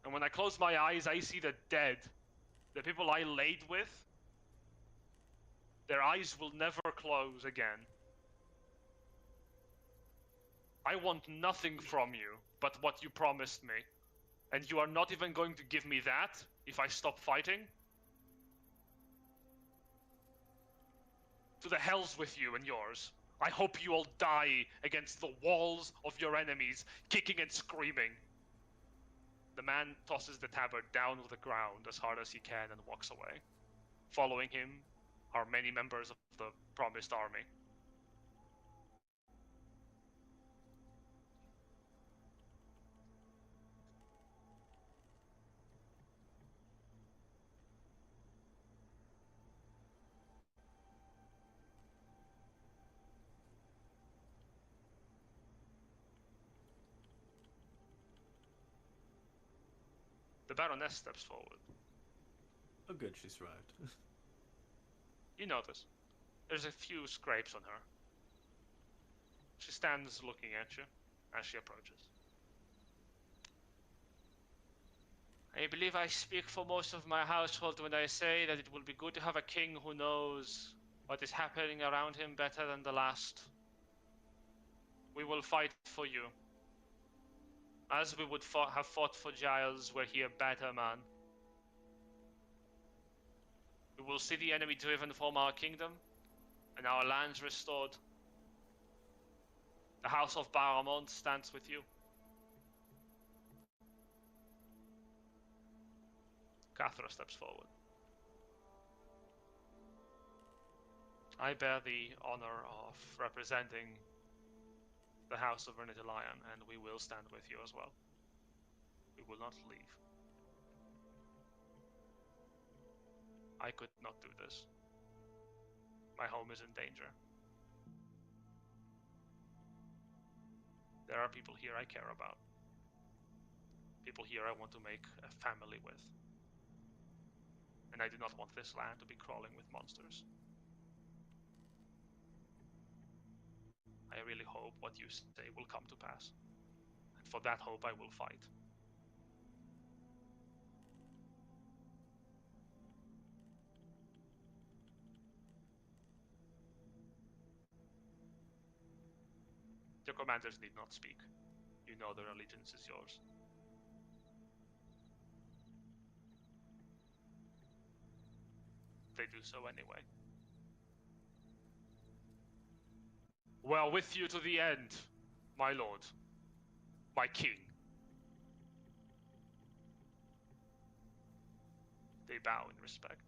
And when I close my eyes, I see the dead. The people I laid with. Their eyes will never close again. I want nothing from you but what you promised me. And you are not even going to give me that if I stop fighting? To the hells with you and yours. I hope you all die against the walls of your enemies, kicking and screaming. The man tosses the tabard down to the ground as hard as he can and walks away. Following him are many members of the promised army. The Baroness steps forward. Oh good, she survived. You notice. There's a few scrapes on her. She stands looking at you as she approaches. I believe I speak for most of my household when I say that it will be good to have a king who knows what is happening around him better than the last. We will fight for you. As we would have fought for Giles were he a better man. We will see the enemy driven from our kingdom, and our lands restored. The House of Baramond stands with you. Cathra steps forward. I bear the honor of representing the House of Vernitilion, and we will stand with you as well. We will not leave. I could not do this. My home is in danger. There are people here I care about. People here I want to make a family with. And I do not want this land to be crawling with monsters. I really hope what you say will come to pass. And for that hope I will fight. commanders need not speak. You know their allegiance is yours. They do so anyway. Well, with you to the end, my lord, my king. They bow in respect.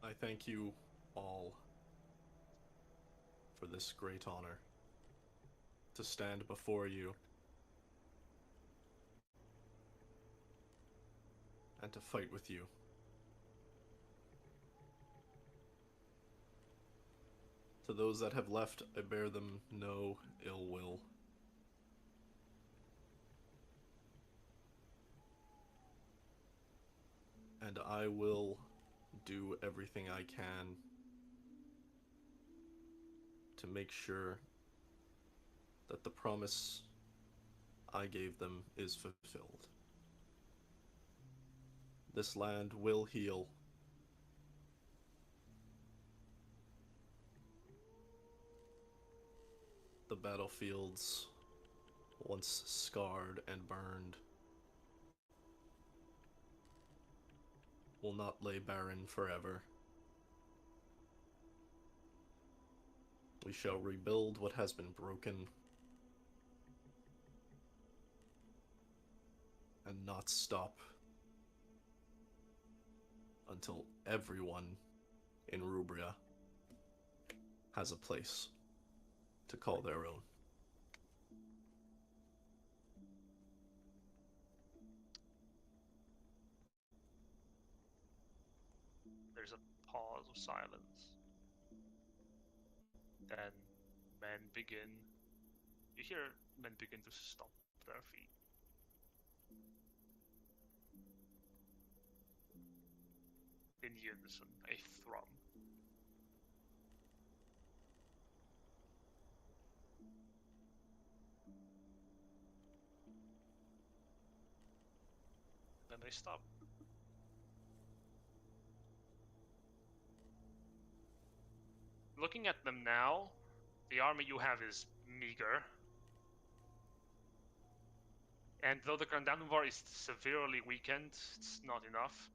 I thank you all for this great honor to stand before you and to fight with you. To those that have left, I bear them no ill will. And I will do everything I can to make sure that the promise I gave them is fulfilled. This land will heal. The battlefields, once scarred and burned, will not lay barren forever. We shall rebuild what has been broken and not stop until everyone in Rubria has a place to call their own. There's a pause of silence. Then men begin. You hear men begin to stomp their feet. In unison, a thrum. Then they stop. Looking at them now, the army you have is meager. And though the Grandamvar is severely weakened, it's not enough.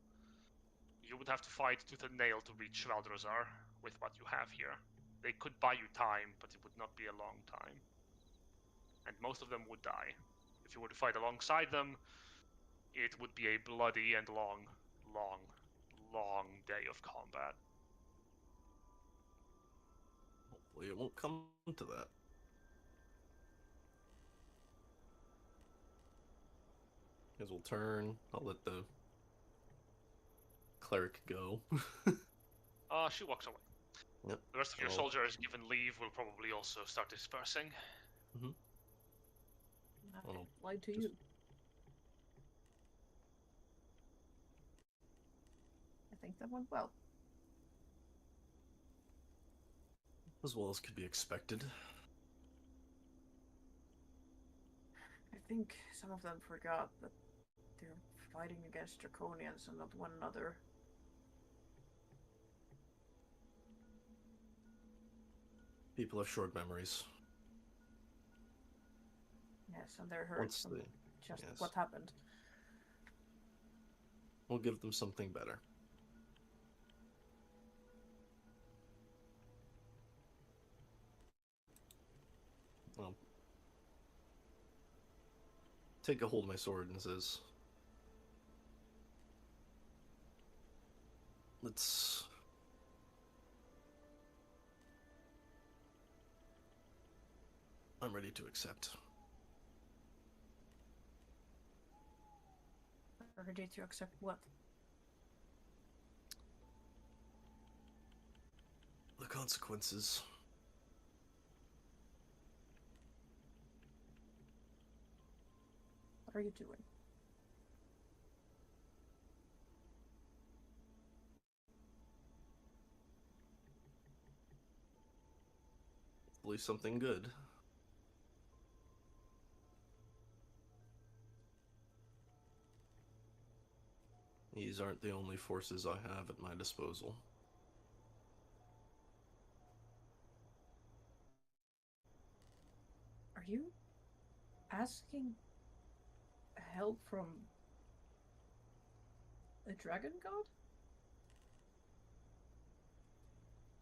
You would have to fight tooth and nail to reach Valdrozar with what you have here. They could buy you time, but it would not be a long time. And most of them would die. If you were to fight alongside them, it would be a bloody and long, long, long day of combat. Hopefully it won't come to that. Guys will turn. I'll let the cleric go. She walks away. Yep. The rest of your Oh. soldiers, given leave, will probably also start dispersing. Well, Lied to just- you. I think that went well. As well as could be expected. I think some of them forgot that they're fighting against draconians and not one another. People have short memories. Yes, and they're hurt Once from they, just yes. what happened. We'll give them something better. Well, take a hold of my sword and says, let's I'm ready to accept. Ready to accept what? The consequences. What are you doing? Hopefully something good. These aren't the only forces I have at my disposal. Are you asking help from a dragon god?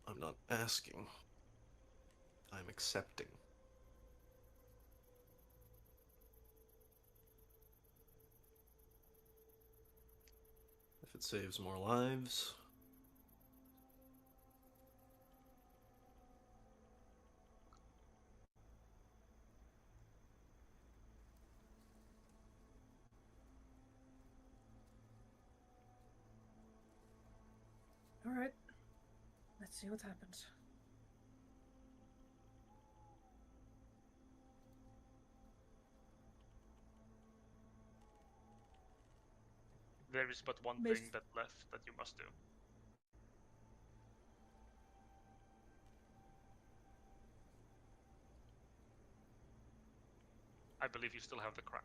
I'm not asking. I'm accepting. If it saves more lives, Alright. Let's see what happens. There is but one Miss- thing that left that you must do. I believe you still have the crown.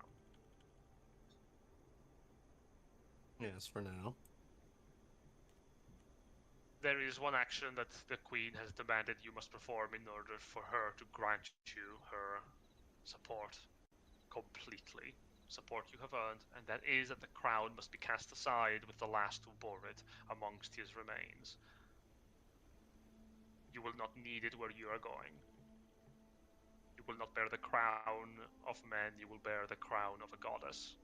yes, for now. There is one action that the Queen has demanded you must perform in order for her to grant you her support completely. Support you have earned, and that is that the crown must be cast aside with the last who bore it amongst his remains. You will not need it where you are going. You will not bear the crown of men, you will bear the crown of a goddess.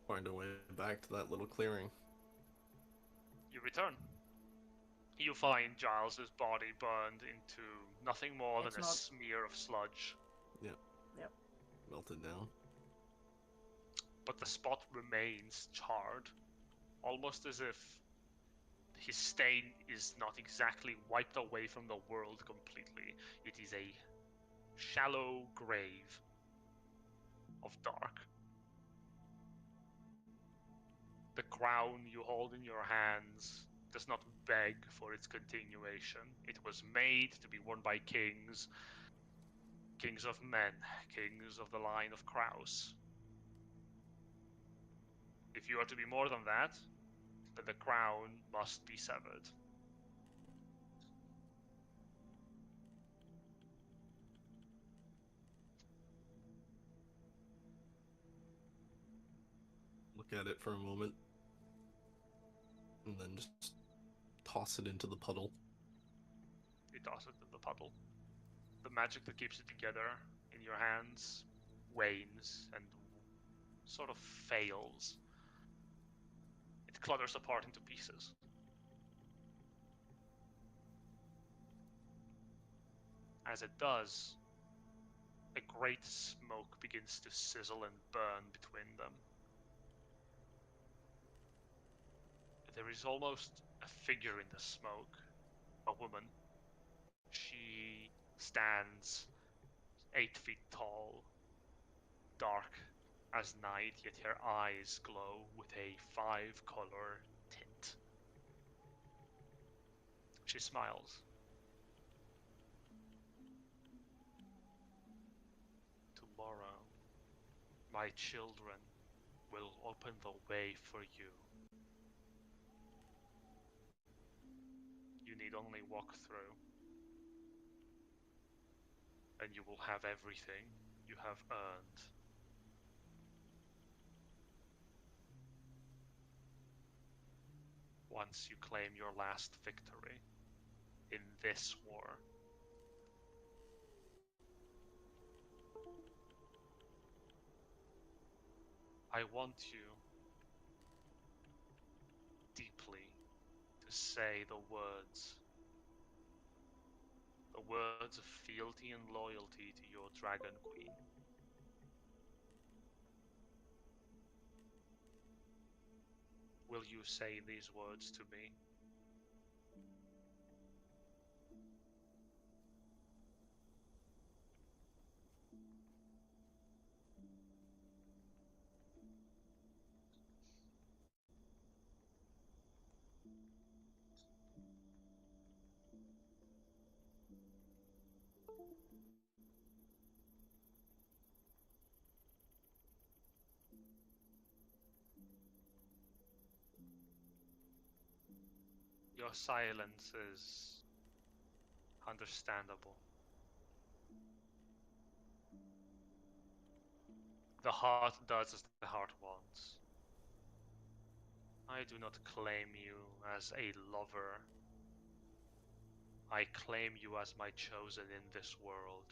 Find a way back to that little clearing. You return. You find Giles's body burned into nothing more than a smear of sludge. Melted down. But the spot remains charred, almost as if his stain is not exactly wiped away from the world completely. It is a shallow grave of dark. The crown you hold in your hands does not beg for its continuation. It was made to be worn by kings, kings of men, kings of the line of Kraus. If you are to be more than that, then the crown must be severed. Look at it for a moment. And then just toss it into the puddle. You toss it in the puddle. The magic that keeps it together in your hands wanes and sort of fails. It clutters apart into pieces. As it does, a great smoke begins to sizzle and burn between them. There is almost a figure in the smoke, a woman. She stands 8 feet tall, dark as night, yet her eyes glow with a 5-color tint. She smiles. Tomorrow, my children will open the way for you. You need only walk through, and you will have everything you have earned. Once you claim your last victory in this war. I want you deeply to say the words of fealty and loyalty to your Dragon Queen. Will you say these words to me? Your silence is understandable. The heart does as the heart wants. I do not claim you as a lover. I claim you as my chosen in this world.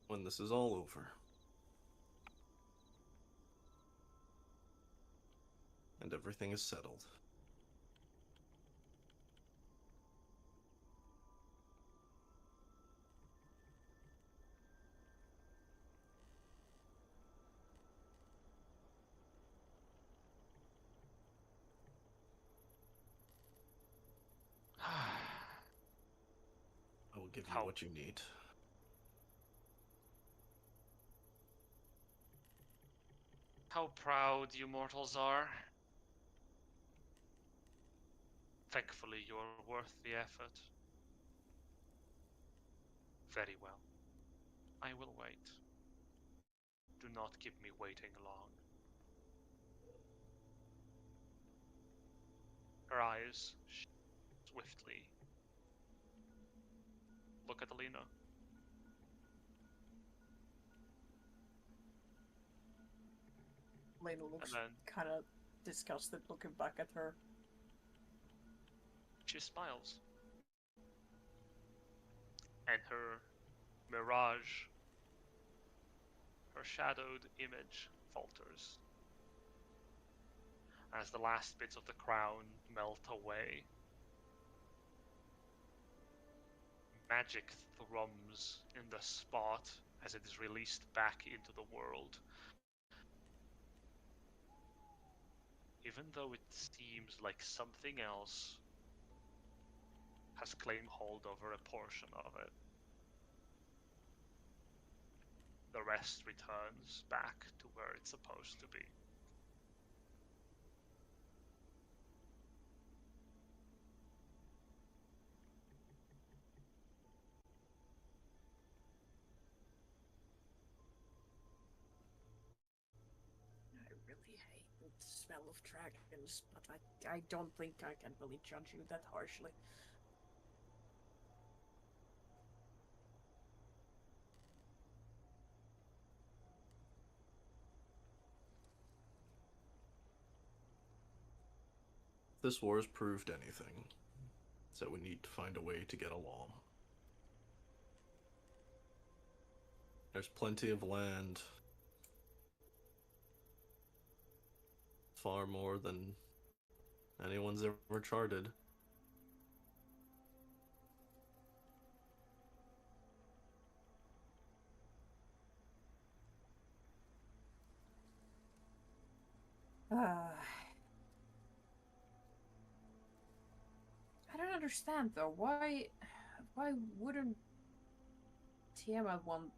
When this is all over, and everything is settled, I will give you How- what you need. How proud you mortals are. Thankfully, you are worth the effort. Very well. I will wait. Do not keep me waiting long. Her eyes swiftly look at Alina. Lena looks And then kind of disgusted looking back at her. she smiles. And her mirage, her shadowed image, falters as the last bits of the crown melt away. Magic thrums in the spot as it is released back into the world. Even though it seems like something else has claimed hold over a portion of it, the rest returns back to where it's supposed to be. I really hate the smell of dragons, but I don't think I can really judge you that harshly. If this war has proved anything, it's that we need to find a way to get along. There's plenty of land. Far more than anyone's ever charted. I don't understand though. Why wouldn't Tiamat want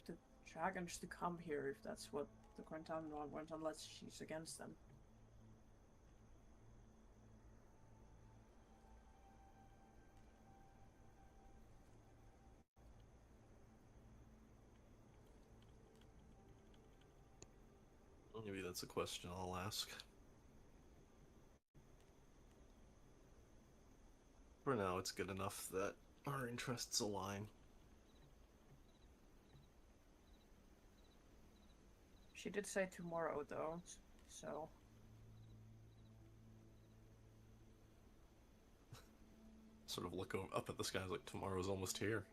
the dragons to come here if that's what the Quentin wants, unless she's against them? Maybe that's a question I'll ask. For now, it's good enough that our interests align. She did say tomorrow though, so... Sort of look up at the skies like tomorrow's almost here.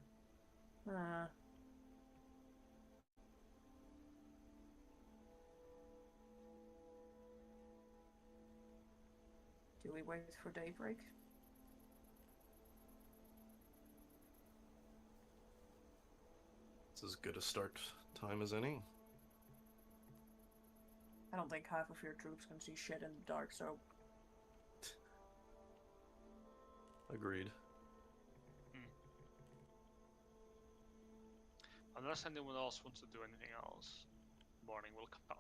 Do we wait for daybreak? It's as good a start time as any. I don't think half of your troops can see shit in the dark, so... Agreed. Unless anyone else wants to do anything else, morning will come.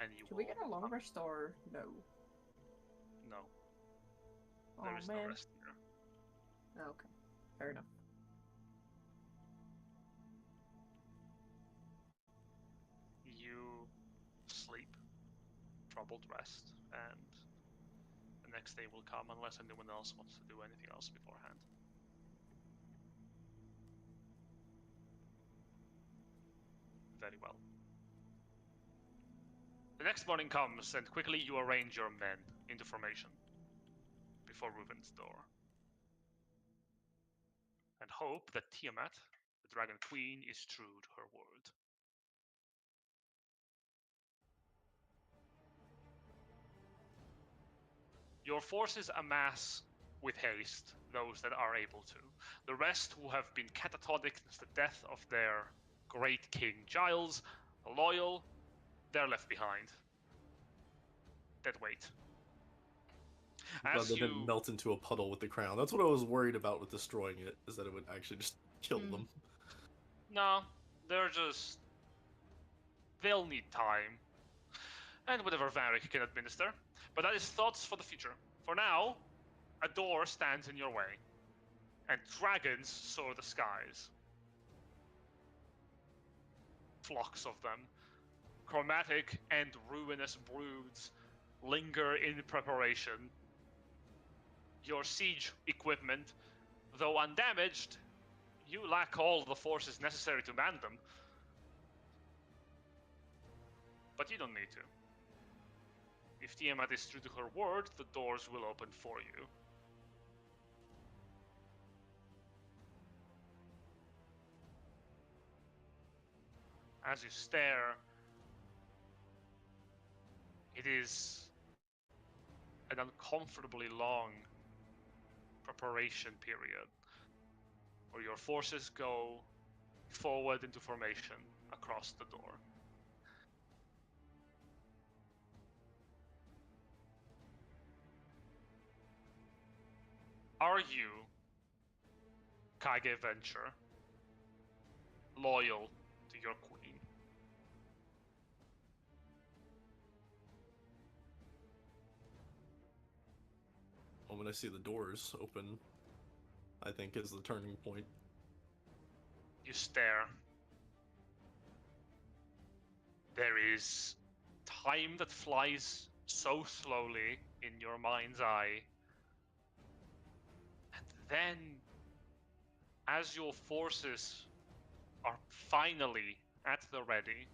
And you Do will... we get a long rest or no? No. There is no man. rest here. Okay, fair enough. You sleep, troubled rest, and the next day will come unless anyone else wants to do anything else beforehand. Very well. The next morning comes, and quickly you arrange your men into formation before Reuven's door. And hope that Tiamat, the Dragon Queen, is true to her word. Your forces amass with haste, those that are able to. The rest who have been catatonic since the death of their great king Giles, loyal, they're left behind. Dead weight. Glad As they didn't melt into a puddle with the crown. That's what I was worried about with destroying it, is that it would actually just kill them. No, they're just... they'll need time. And whatever Varric can administer. But that is thoughts for the future. For now, a door stands in your way. And dragons soar the skies. Flocks of them. Chromatic and ruinous broods linger in preparation. Your siege equipment, though undamaged, you lack all the forces necessary to man them. But you don't need to. If Tiamat is true to her word, the doors will open for you. As you stare, it is an uncomfortably long preparation period where your forces go forward into formation across the door. Are you, Kage Venture, loyal to your queen? Well, when I see the doors open, I think is the turning point. You stare. There is time that flies so slowly in your mind's eye. And then, as your forces are finally at the ready,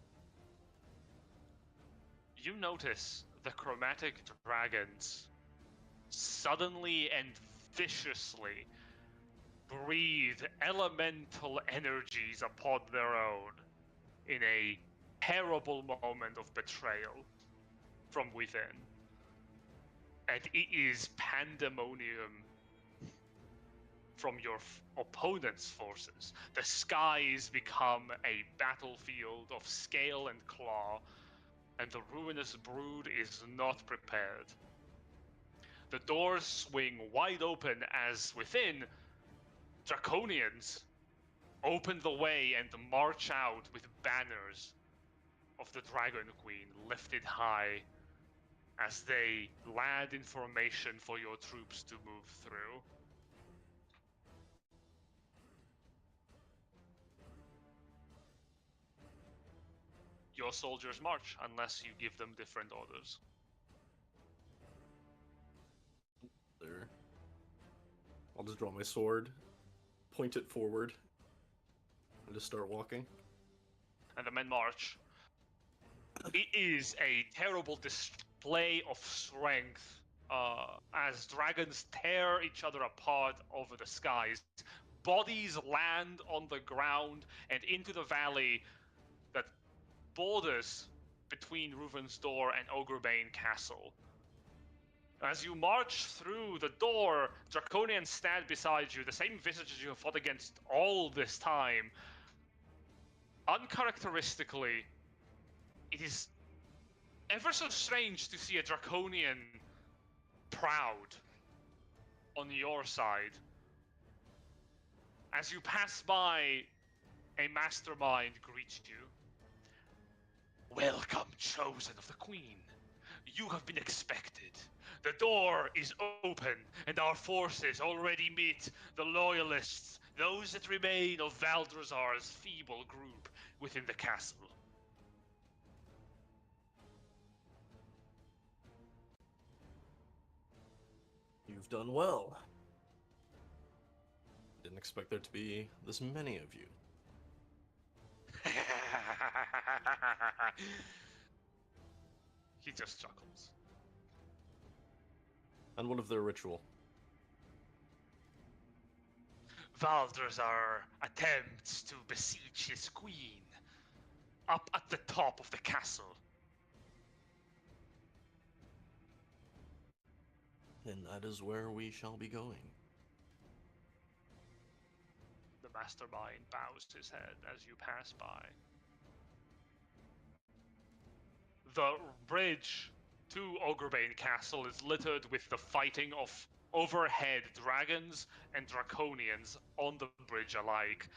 you notice the chromatic dragons suddenly and viciously breathe elemental energies upon their own in a terrible moment of betrayal from within. And it is pandemonium from your opponent's forces. The skies become a battlefield of scale and claw, and the ruinous brood is not prepared. The doors swing wide open as within, Draconians open the way and march out with banners of the Dragon Queen lifted high as they land in formation for your troops to move through. Your soldiers march unless you give them different orders. There. I'll just draw my sword, point it forward, and just start walking. And the men march. It is a terrible display of strength as dragons tear each other apart over the skies. Bodies land on the ground and into the valley that borders between Reuven's Door and Ogrebane Castle. As you march through the door, Draconians stand beside you, the same visages you have fought against all this time. Uncharacteristically, it is ever so strange to see a Draconian proud on your side. As you pass by, a mastermind greets you. Welcome, chosen of the Queen. You have been expected. The door is open, and our forces already meet the loyalists, those that remain of Valdrazar's feeble group within the castle. You've done well. Didn't expect there to be this many of you. He just chuckles. And what of their ritual? Valdrazar attempts to beseech his queen up at the top of the castle. Then that is where we shall be going. The mastermind bows his head as you pass by. The bridge to Ogrebane Castle is littered with the fighting of overhead dragons and draconians on the bridge alike.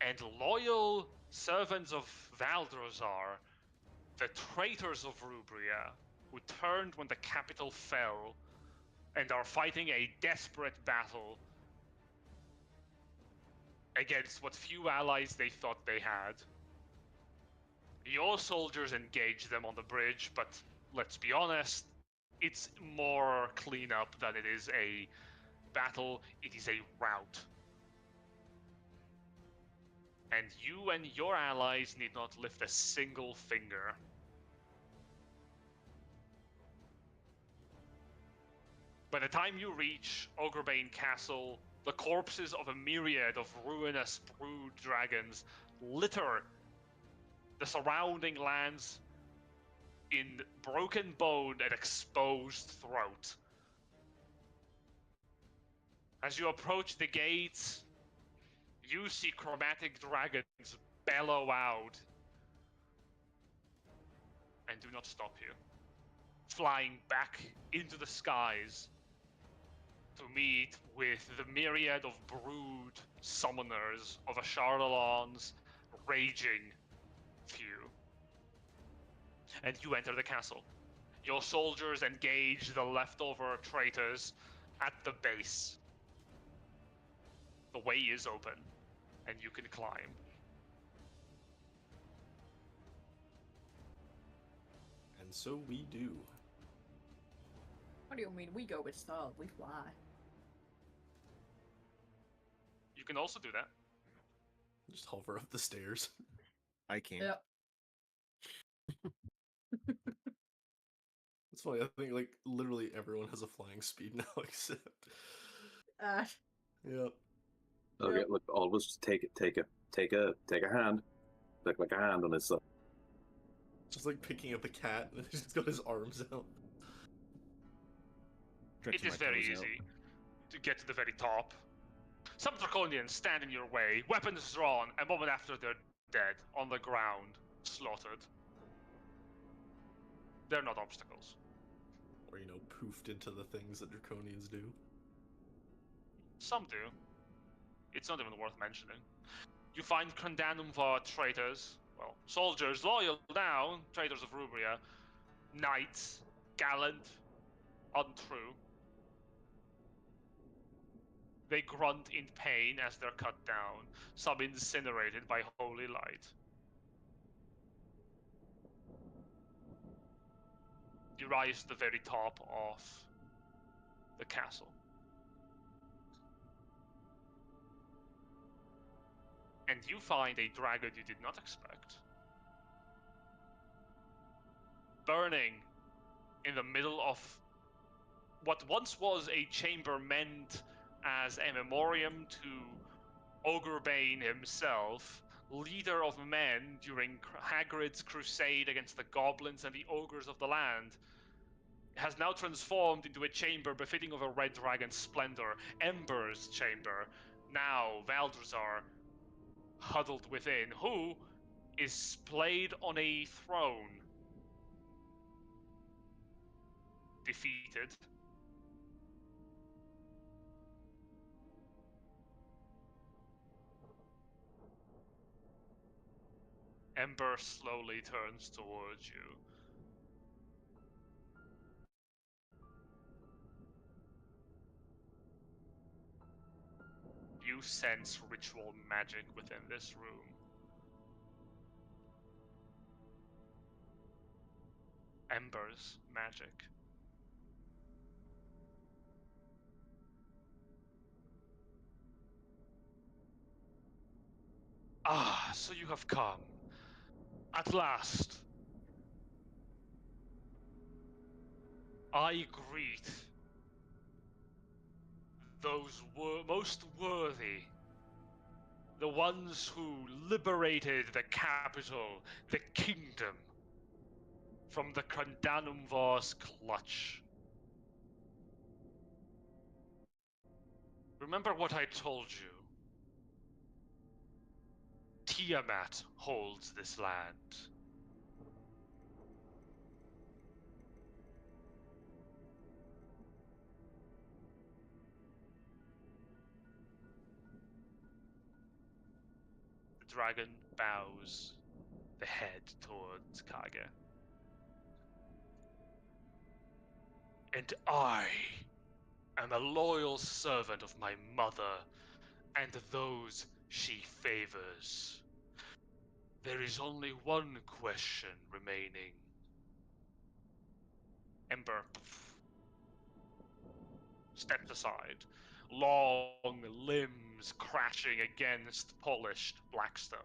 And loyal servants of Valdrazar, the traitors of Rubria, who turned when the capital fell and are fighting a desperate battle against what few allies they thought they had. Your soldiers engage them on the bridge, but let's be honest, it's more cleanup than it is a battle. It is a rout. And you and your allies need not lift a single finger. By the time you reach Ogrebane Castle, the corpses of a myriad of ruinous brood dragons litter the surrounding lands in broken bone and exposed throat. As you approach the gates, you see chromatic dragons bellow out and do not stop you, flying back into the skies to meet with the myriad of brood summoners of Asharlalon's raging few. And you enter the castle. Your soldiers engage the leftover traitors at the base. The way is open, and you can climb. And so we do. What do you mean we go with style? We fly. You can also do that. Just hover up the stairs. I can't. Yep. It's funny, I think like literally everyone has a flying speed now except. Yep. Okay, Yep. look, always just take a hand, like a hand on his. Just like picking up a cat and he's just got his arms out. It is very easy to get to the very top. Some draconians stand in your way, weapons drawn, a moment after they're dead, on the ground, slaughtered. They're not obstacles. Or, poofed into the things that draconians do. Some do. It's not even worth mentioning. You find Crendanumva traitors, well, soldiers, loyal now, traitors of Rubria, knights, gallant, untrue. They grunt in pain as they're cut down, some incinerated by holy light. You rise to the very top of the castle. And you find a dragon you did not expect. Burning in the middle of what once was a chamber meant as a memoriam to Ogrebane himself, leader of men during Hagrid's crusade against the goblins and the ogres of the land, has now transformed into a chamber befitting of a red dragon's splendor, Ember's chamber. Now Valdrazar huddled within, who is splayed on a throne, defeated. Ember slowly turns towards you. You sense ritual magic within this room. Embers magic. Ah, so you have come. At last. I greet those most worthy. The ones who liberated the capital, the kingdom, from the Crandanumvar's clutch. Remember what I told you. Tiamat holds this land. The dragon bows the head towards Kage. And I am a loyal servant of my mother and those she favors. There is only one question remaining. Ember steps aside, long limbs crashing against polished blackstone,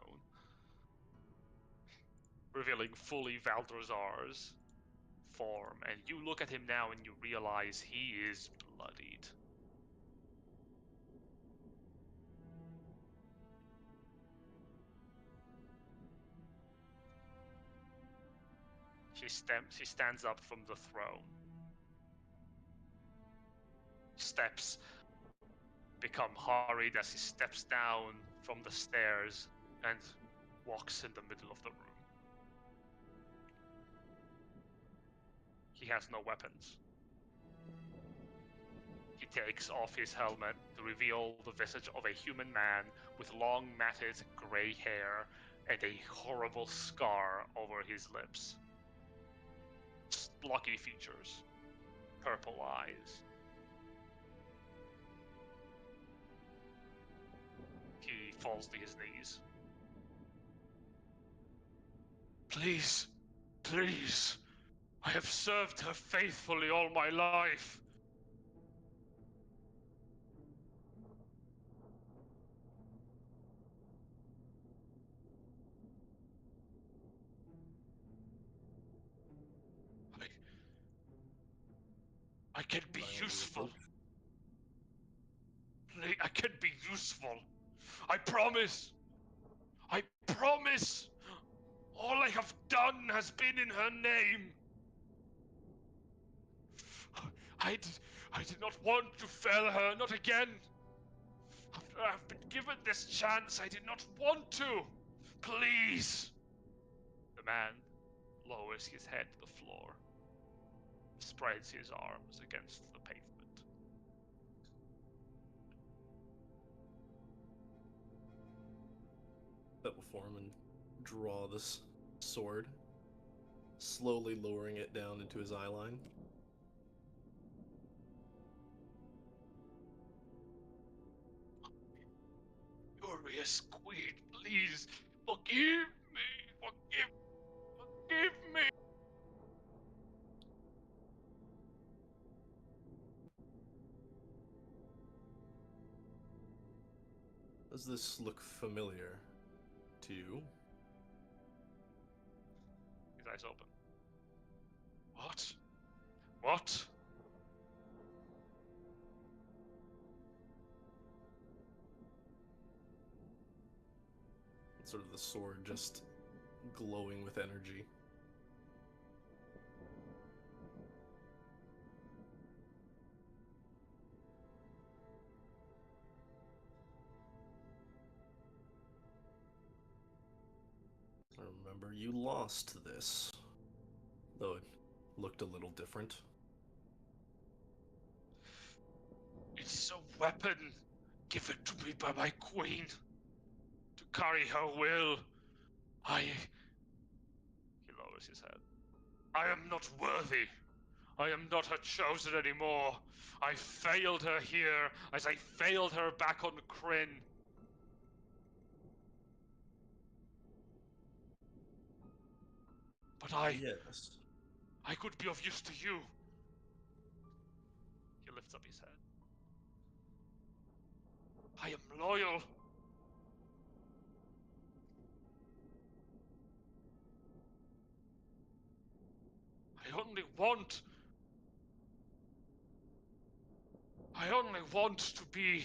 revealing fully Valdrazar's form. And you look at him now and you realize he is bloodied. He stands up from the throne. Steps become hurried as he steps down from the stairs and walks in the middle of the room. He has no weapons. He takes off his helmet to reveal the visage of a human man with long matted grey hair and a horrible scar over his lips. Blocky features, purple eyes. He falls to his knees. Please, please, I have served her faithfully all my life. I can be useful. I can be useful. I promise. I promise. All I have done has been in her name. I did not want to fail her, not again. After I've been given this chance, I did not want to. Please. The man lowers his head to the floor, spreads his arms against the pavement. Step before him and draw this sword, slowly lowering it down into his eye line. Glorious Queen, please forgive me, forgive me. Does this look familiar to you? His eyes open. What? What? Sort of the sword just glowing with energy. I remember you lost this, though it looked a little different. It's a weapon given to me by my queen. To carry her will. He lowers his head. I am not worthy. I am not her chosen anymore. I failed her here as I failed her back on Kryn. But Yes. I could be of use to you. He lifts up his head. I am loyal. I only want to be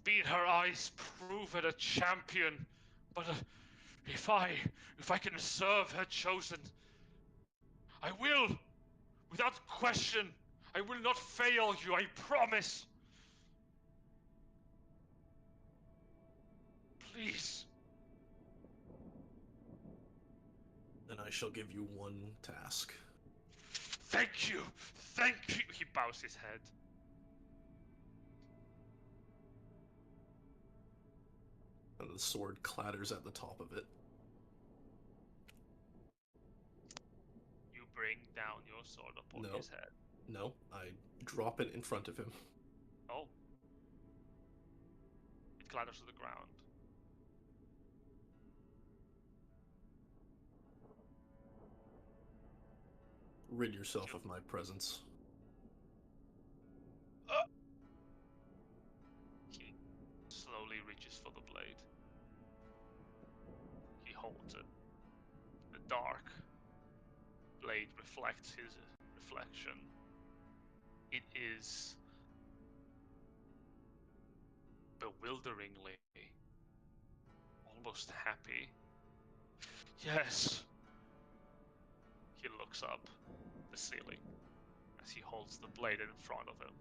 in her eyes, proven a champion. But if I can serve her chosen, I will, without question. I will not fail you, I promise. Please. Then I shall give you one task. Thank you. Thank you. He bows his head. And the sword clatters at the top of it. You bring down your sword upon his head. No, I drop it in front of him. Oh. It clatters to the ground. Rid yourself of my presence. He slowly reaches for the blade. He holds it. The dark blade reflects his reflection. It is bewilderingly, almost happy. Yes. He looks up the ceiling as he holds the blade in front of him.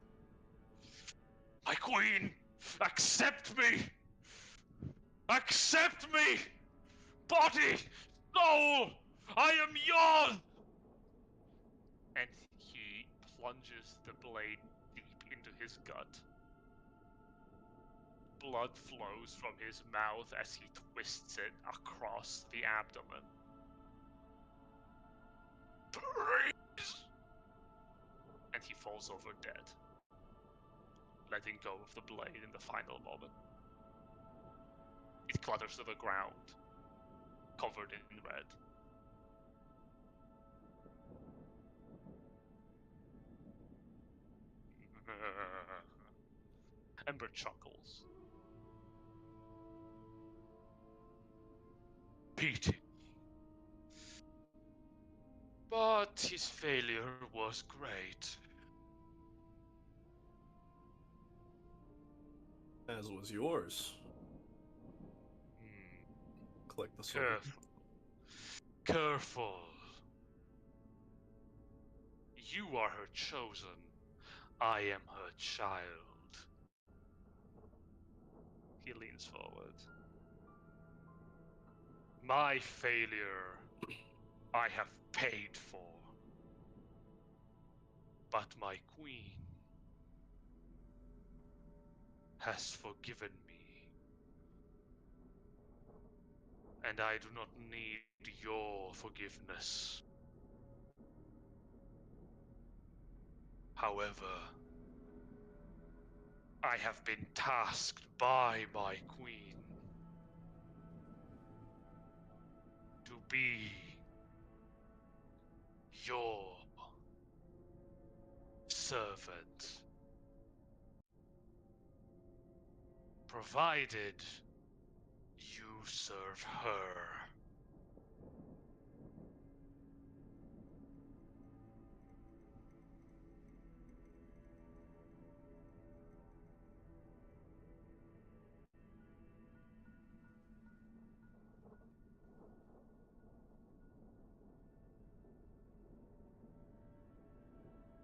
My queen, accept me! Accept me! Body, soul, I am yours! And he plunges the blade deep into his gut. Blood flows from his mouth as he twists it across the abdomen. Please! And he falls over dead, letting go of the blade in the final moment. It clatters to the ground, covered in red. Ember chuckles. Pity. But his failure was great. As was yours. Collect the sword. Careful. You are her chosen. I am her child. He leans forward. My failure, I have paid for. But my queen has forgiven me. And I do not need your forgiveness. However, I have been tasked by my queen to be your servant, provided you serve her.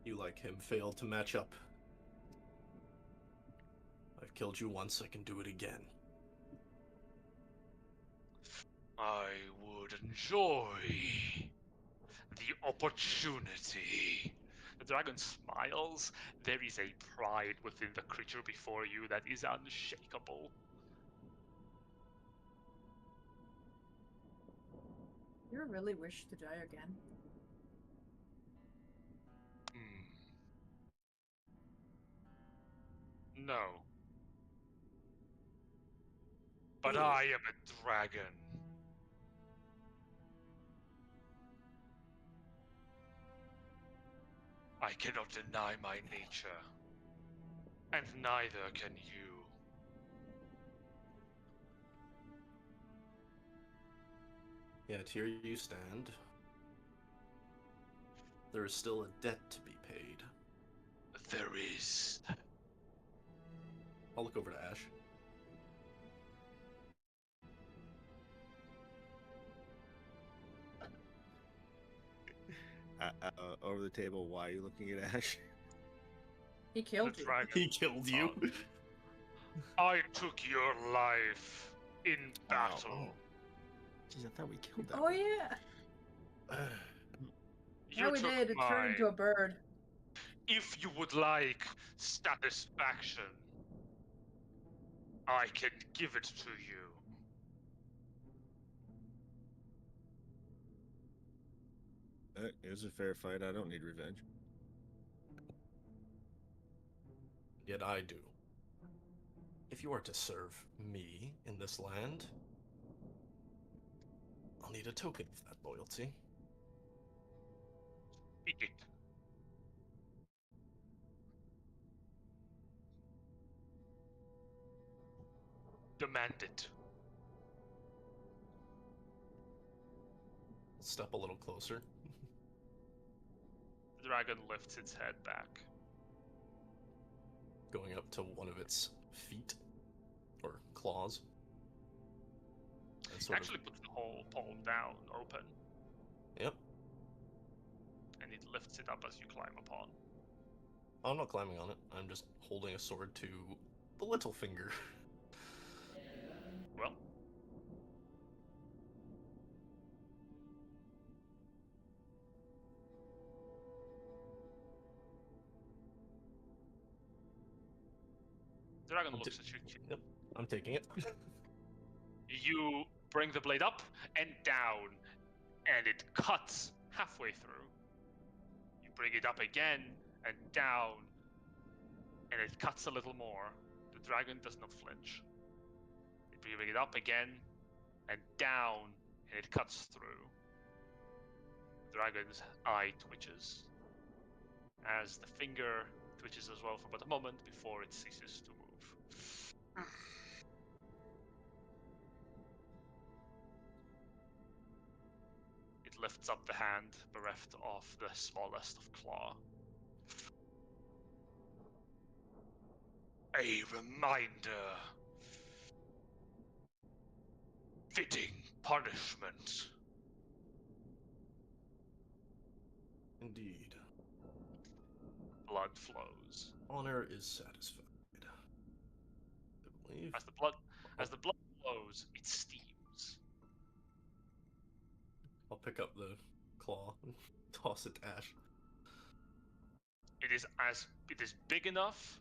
You, like him, failed to match up. I've killed you once, I can do it again. I would enjoy the opportunity. The dragon smiles. There is a pride within the creature before you that is unshakable. You really wish to die again? No. But I am a dragon. I cannot deny my nature. And neither can you. Yet here you stand. There is still a debt to be paid. There is. I'll look over to Ash. Over the table, why are you looking at Ash? He The killed you. dragon. He killed you. I took your life in battle. Oh. Jeez, I thought we killed that Oh one. yeah. You Yeah, we took did. It turned mine. into a bird. If you would like satisfaction, I can give it to you. It was a fair fight. I don't need revenge. Yet I do. If you are to serve me in this land, I'll need a token of that loyalty. Speak it. Demand it. I'll step a little closer. The dragon lifts its head back. Going up to one of its feet or claws. And sort Actually puts the whole palm down, open, Yep. and it lifts it up as you climb upon. I'm not climbing on it. I'm just holding a sword to the little finger. Well, the dragon I'm looks at you. Yep, I'm taking it. You bring the blade up and down, and it cuts halfway through. You bring it up again and down, and it cuts a little more. The dragon does not flinch. You bring it up again and down, and it cuts through. The dragon's eye twitches, as the finger twitches as well for but a moment before it ceases to move. It lifts up the hand, bereft of the smallest of claw. A reminder. Fitting punishment. Indeed. Blood flows. Honor is satisfied. I believe. As the blood flows, it steams. I'll pick up the claw and toss it to Ash. It is big enough.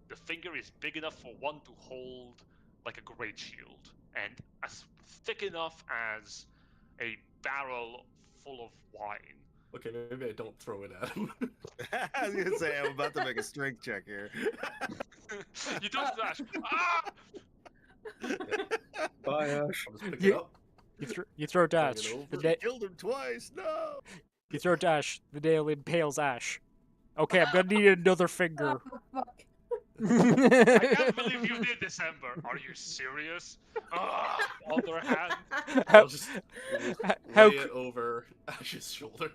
The finger is big enough for one to hold like a great shield, and as thick enough as a barrel full of wine. Okay, maybe I don't throw it at him. I was gonna say I'm about to make a strength check here. You don't dash. Ah! Bye, Ash. I'll just pick You- it up. You throw bring it dash. over. Killed him twice. No. You throw dash. The nail impales Ash. Okay, I'm gonna need another finger. Oh, fuck. I can't believe you did this, Ember. Are you serious? Other hand. I'll just How lay it over Ash's shoulder.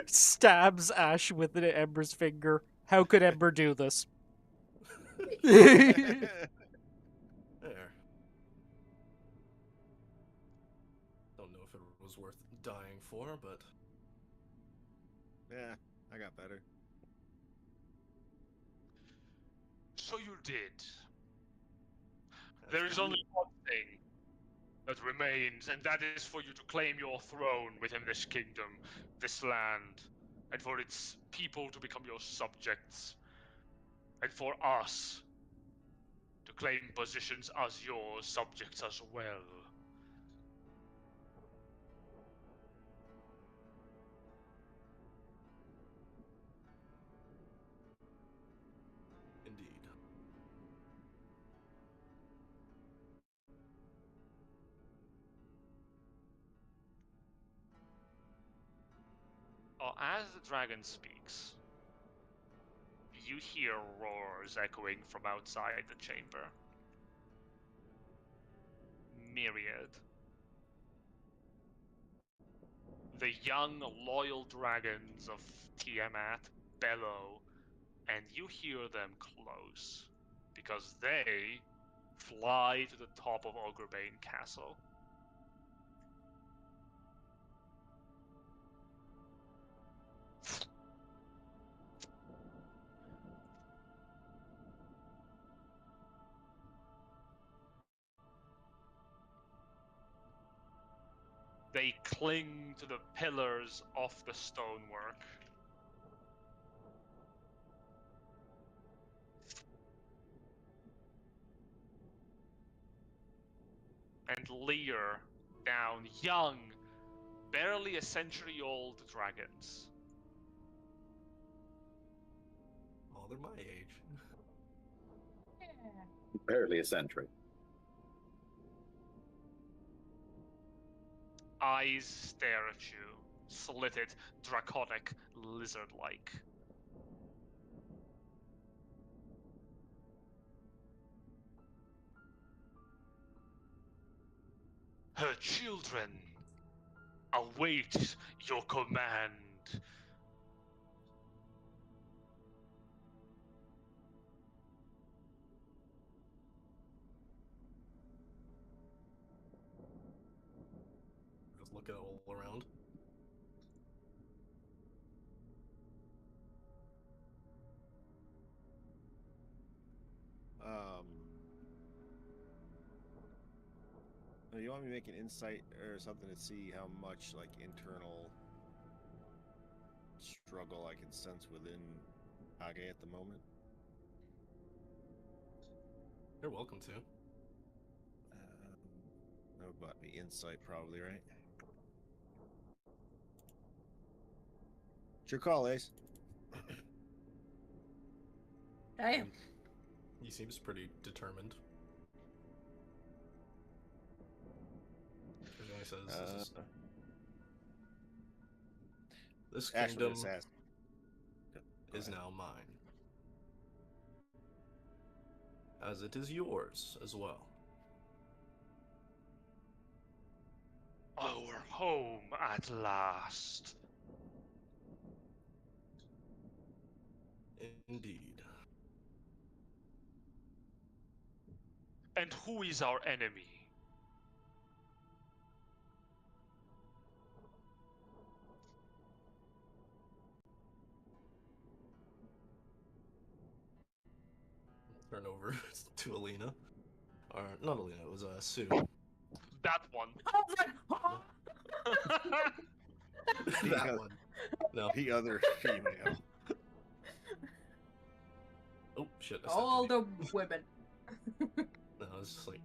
stabs Ash with an Ember's finger. How could Ember do this? There. Don't know if it was worth dying for, but Yeah, I got better. So you did. that's There is good. only one thing that remains, and that is for you to claim your throne within this kingdom, this land, and for its people to become your subjects, and for us to claim positions as your subjects as well. Indeed. Now, as the dragon speaks, you hear roars echoing from outside the chamber. Myriad. The young, loyal dragons of Tiamat bellow, and you hear them close, because they fly to the top of Ogrebane Castle. They cling to the pillars of the stonework. And leer down young, barely a century-old dragons. Oh, they're my age. Barely a century. Eyes stare at you, slitted, draconic, lizard-like. Her children await your command. Just look at it all around. You want me to make an insight or something to see how much like internal struggle I can sense within Kage at the moment? You're welcome to. That would be insight, probably, right? It's your call, Ace. Damn. He seems pretty determined. He says, this kingdom is now mine, as it is yours as well. Our home at last. Indeed. And who is our enemy? Turn over to Alina. Or, not Alina, it was Sue. That one. That one. No. The other female. Oh, shit. I stepped All in the women. No, it's just like...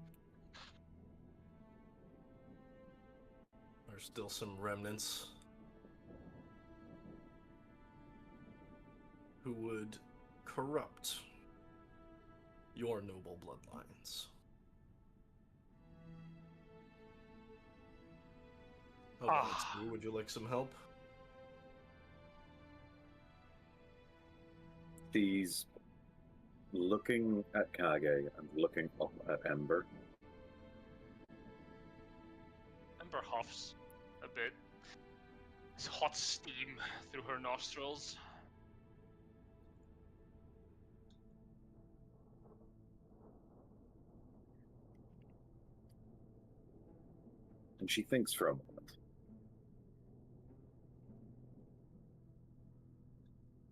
There's still some remnants who would corrupt your noble bloodlines. How about it, Sue? Would you like some help? She's looking at Kage and looking up at Ember. Ember huffs a bit. It's hot steam through her nostrils. And she thinks for a moment.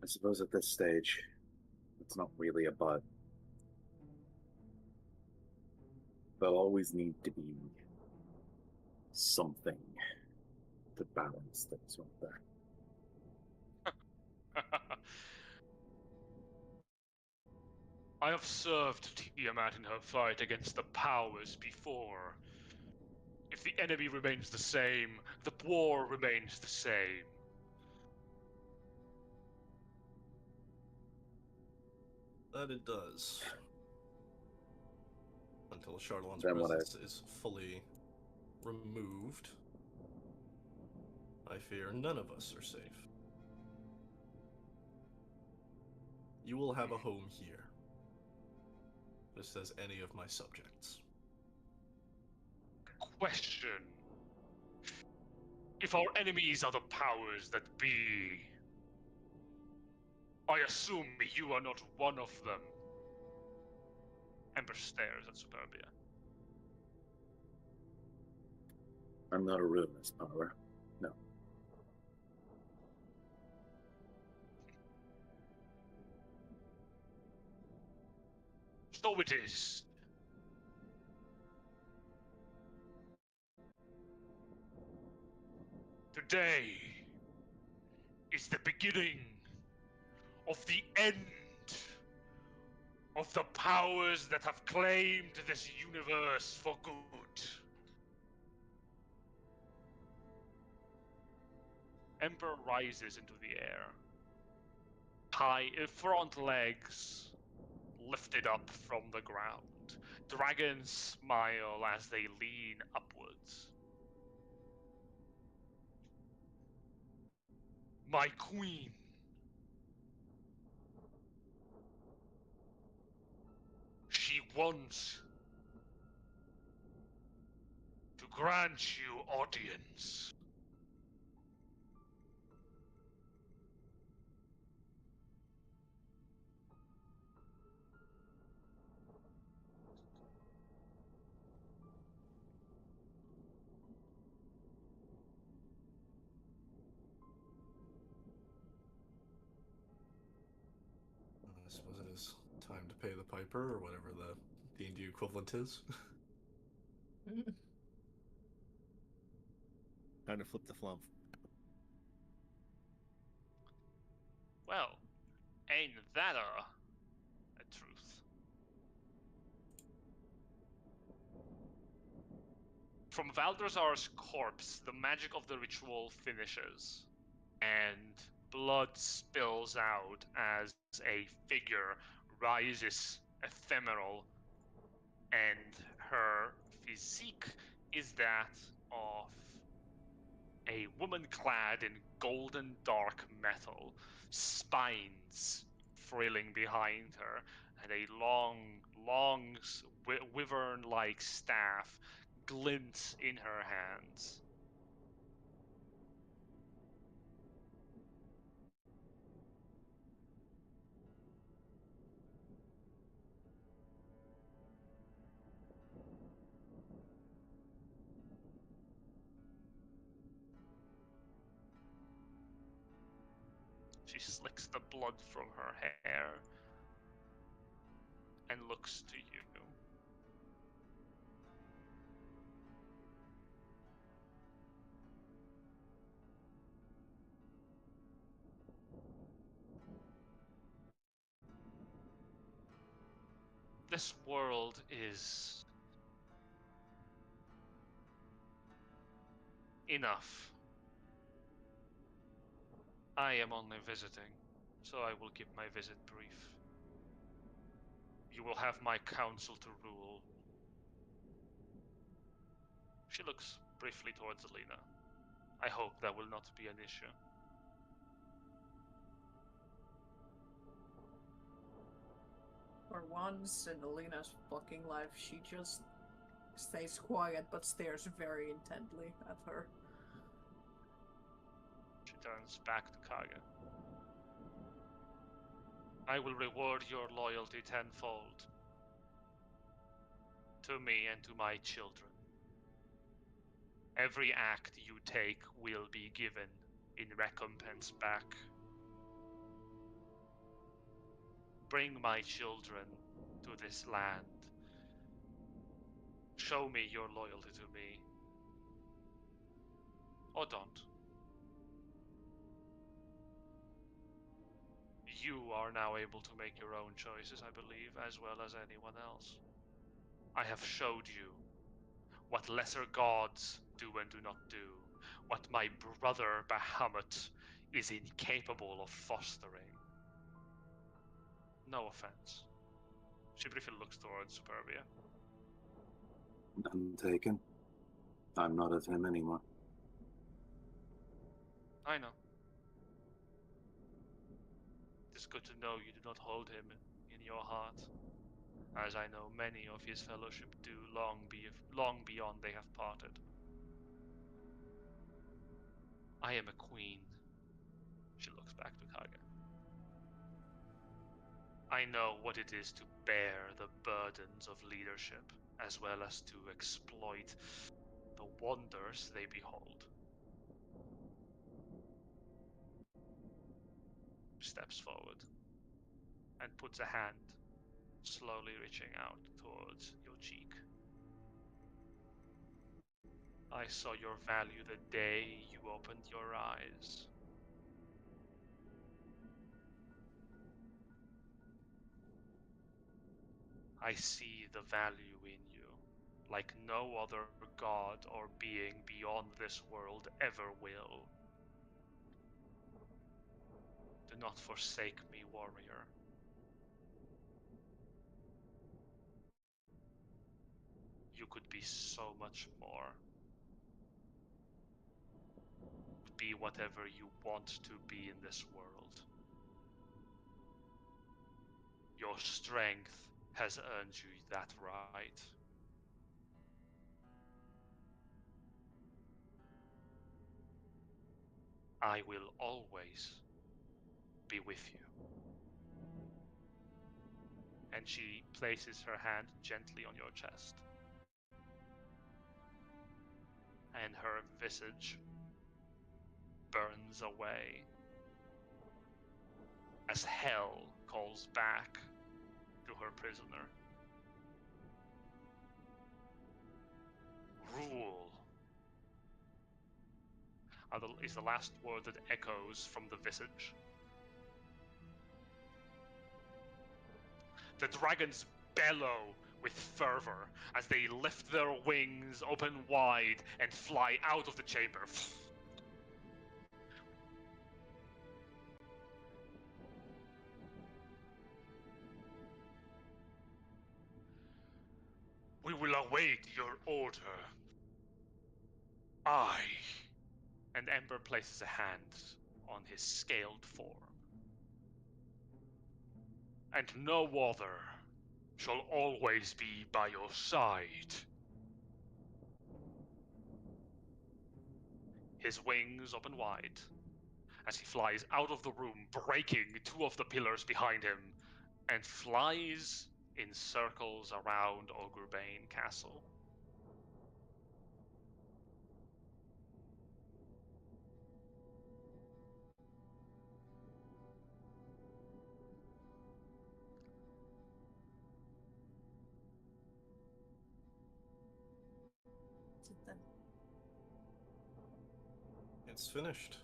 I suppose at this stage, it's not really about. There'll always need to be something to balance things, won't there? I have served Tiamat in her fight against the powers before. If the enemy remains the same, the war remains the same. That it does. Until Charlott's Then what presence is fully removed, I fear none of us are safe. You will have a home here, just as any of my subjects. Question. If our enemies are the powers that be, I assume you are not one of them. Ember stares at Superbia. I'm not a ruinous power. No. So it is. Today is the beginning of the end of the powers that have claimed this universe for good. Emperor rises into the air. Front legs lifted up from the ground. Dragons smile as they lean upwards. My queen. She wants to grant you audience. I suppose it is time to pay the piper, or whatever the D&D equivalent is. Time to flip the flump. Well, ain't that a truth? From Valdrazar's corpse, the magic of the ritual finishes, and blood spills out as a figure rises ephemeral, and her physique is that of a woman clad in golden dark metal, spines frailing behind her, and a long wyvern-like staff glints in her hands. She slicks the blood from her hair and looks to you. This world is enough. I am only visiting, so I will keep my visit brief. You will have my counsel to rule. She looks briefly towards Alina. I hope that will not be an issue. For once in Alina's fucking life, she just stays quiet but stares very intently at her. She turns back to Kage. I will reward your loyalty tenfold. To me and to my children. Every act you take will be given in recompense back. Bring my children to this land. Show me your loyalty to me. Or don't. You are now able to make your own choices, I believe, as well as anyone else. I have showed you what lesser gods do and do not do, what my brother Bahamut is incapable of fostering. No offense. She briefly looks towards Superbia. None taken. I'm not of him anymore. I know. It is good to know you do not hold him in your heart, as I know many of his fellowship do long beyond they have parted. I am a queen. She looks back to Kage. I know what it is to bear the burdens of leadership, as well as to exploit the wonders they behold. Steps forward and puts a hand slowly reaching out towards your cheek. I saw your value the day you opened your eyes. I see the value in you, like no other god or being beyond this world ever will. Do not forsake me, warrior. You could be so much more. Be whatever you want to be in this world. Your strength has earned you that right. I will always be with you. And she places her hand gently on your chest. And her visage burns away as hell calls back to her prisoner. Rule is the last word that echoes from the visage. The dragons bellow with fervor as they lift their wings open wide and fly out of the chamber. We will await your order. And Ember places a hand on his scaled form. And no other shall always be by your side. His wings open wide as he flies out of the room, breaking two of the pillars behind him, and flies in circles around Ogrebane Castle. Is it then? It's finished.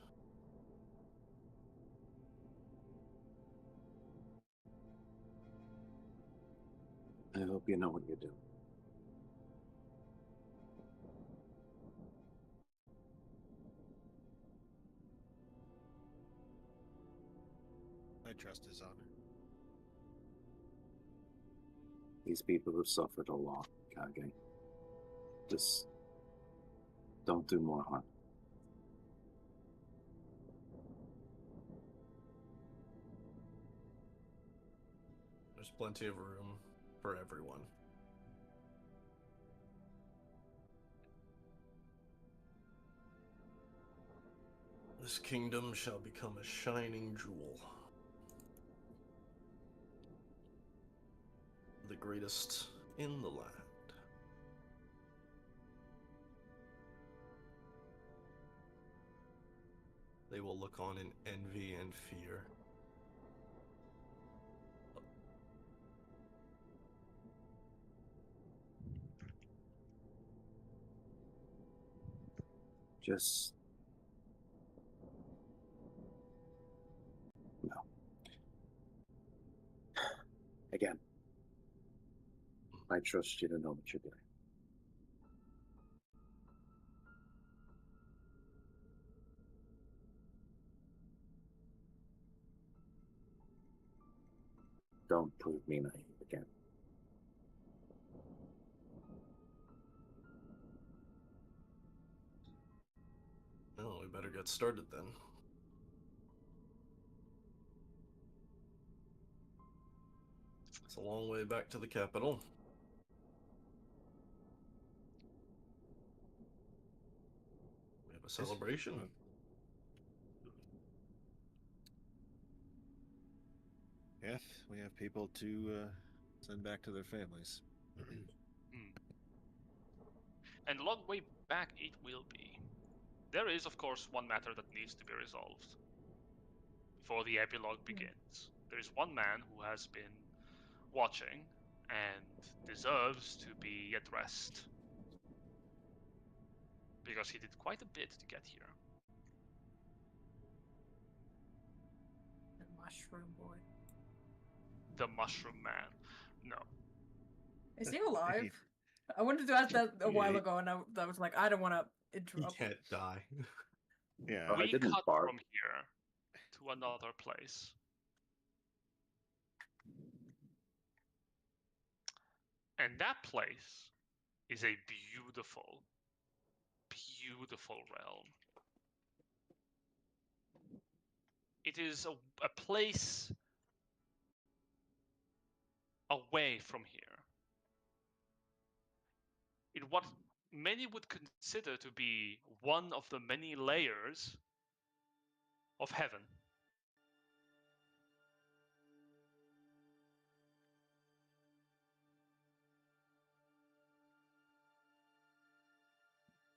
I hope you know what you're doing. I trust his honor. These people have suffered a lot, Kage. Just don't do more harm. There's plenty of room for everyone. This kingdom shall become a shining jewel. The greatest in the land. They will look on in envy and fear. Just... no. Again, I trust you to know what you're doing. Don't prove me naive again. Well, we better get started then. It's a long way back to the capital. We have a celebration. Yeah, we have people to send back to their families. And a long way back it will be. There is, of course, one matter that needs to be resolved before the epilogue begins. There is one man who has been watching and deserves to be addressed because he did quite a bit to get here. The mushroom boy. The Mushroom Man. No. Is he alive? I wanted to ask that a while ago, and I was like, I don't want to He interrupt. can't die. Yeah. We didn't cut bark. from here to another place. And that place is a beautiful, beautiful realm. It is a place away from here. In what many would consider to be one of the many layers of heaven.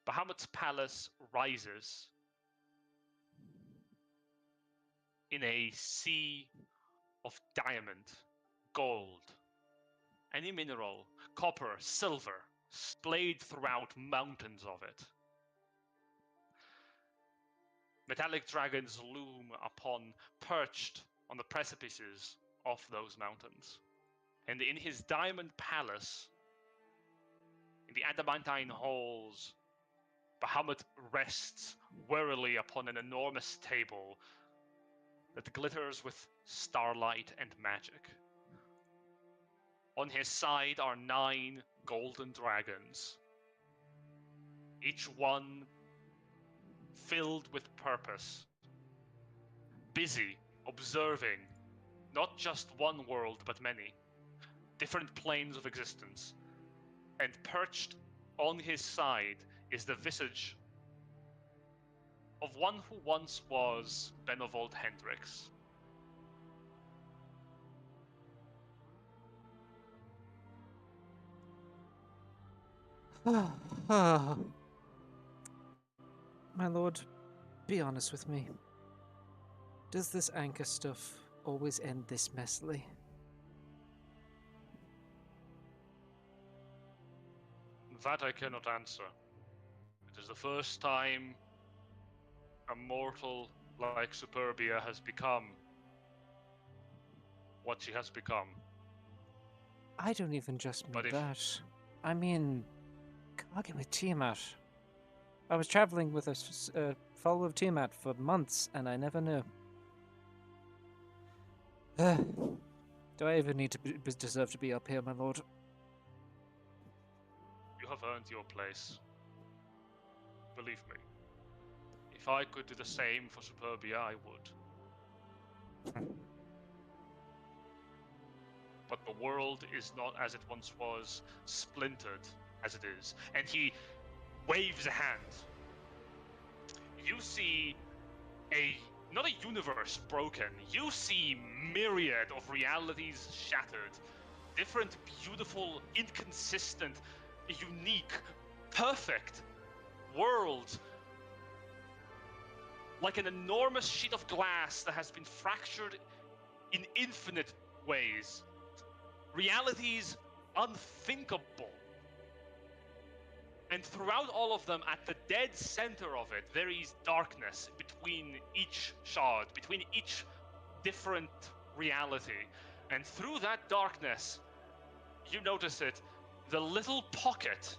Bahamut's palace rises in a sea of diamond, gold, any mineral, copper, silver, splayed throughout mountains of it. Metallic dragons loom perched on the precipices of those mountains. And in his diamond palace, in the adamantine halls, Bahamut rests wearily upon an enormous table that glitters with starlight and magic. On his side are 9 golden dragons, each one filled with purpose, busy observing not just one world but many, different planes of existence, and perched on his side is the visage of one who once was Benevolt Hendrix. My lord, be honest with me. Does this anchor stuff always end this messily? That I cannot answer. It is the first time a mortal like Superbia has become what she has become. I don't even just mean But if- that. I mean, Kage with Tiamat. I was traveling with a follower of Tiamat for months, and I never knew. Do I even need to deserve to be up here, my lord? You have earned your place. Believe me. If I could do the same for Superbia, I would. But the world is not as it once was, splintered as it is. And he waves a hand. You see not a universe broken. You see myriad of realities shattered. Different, beautiful, inconsistent, unique, perfect worlds. Like an enormous sheet of glass that has been fractured in infinite ways. Realities unthinkable. And throughout all of them, at the dead center of it, there is darkness between each shard, between each different reality. And through that darkness, you notice it, the little pocket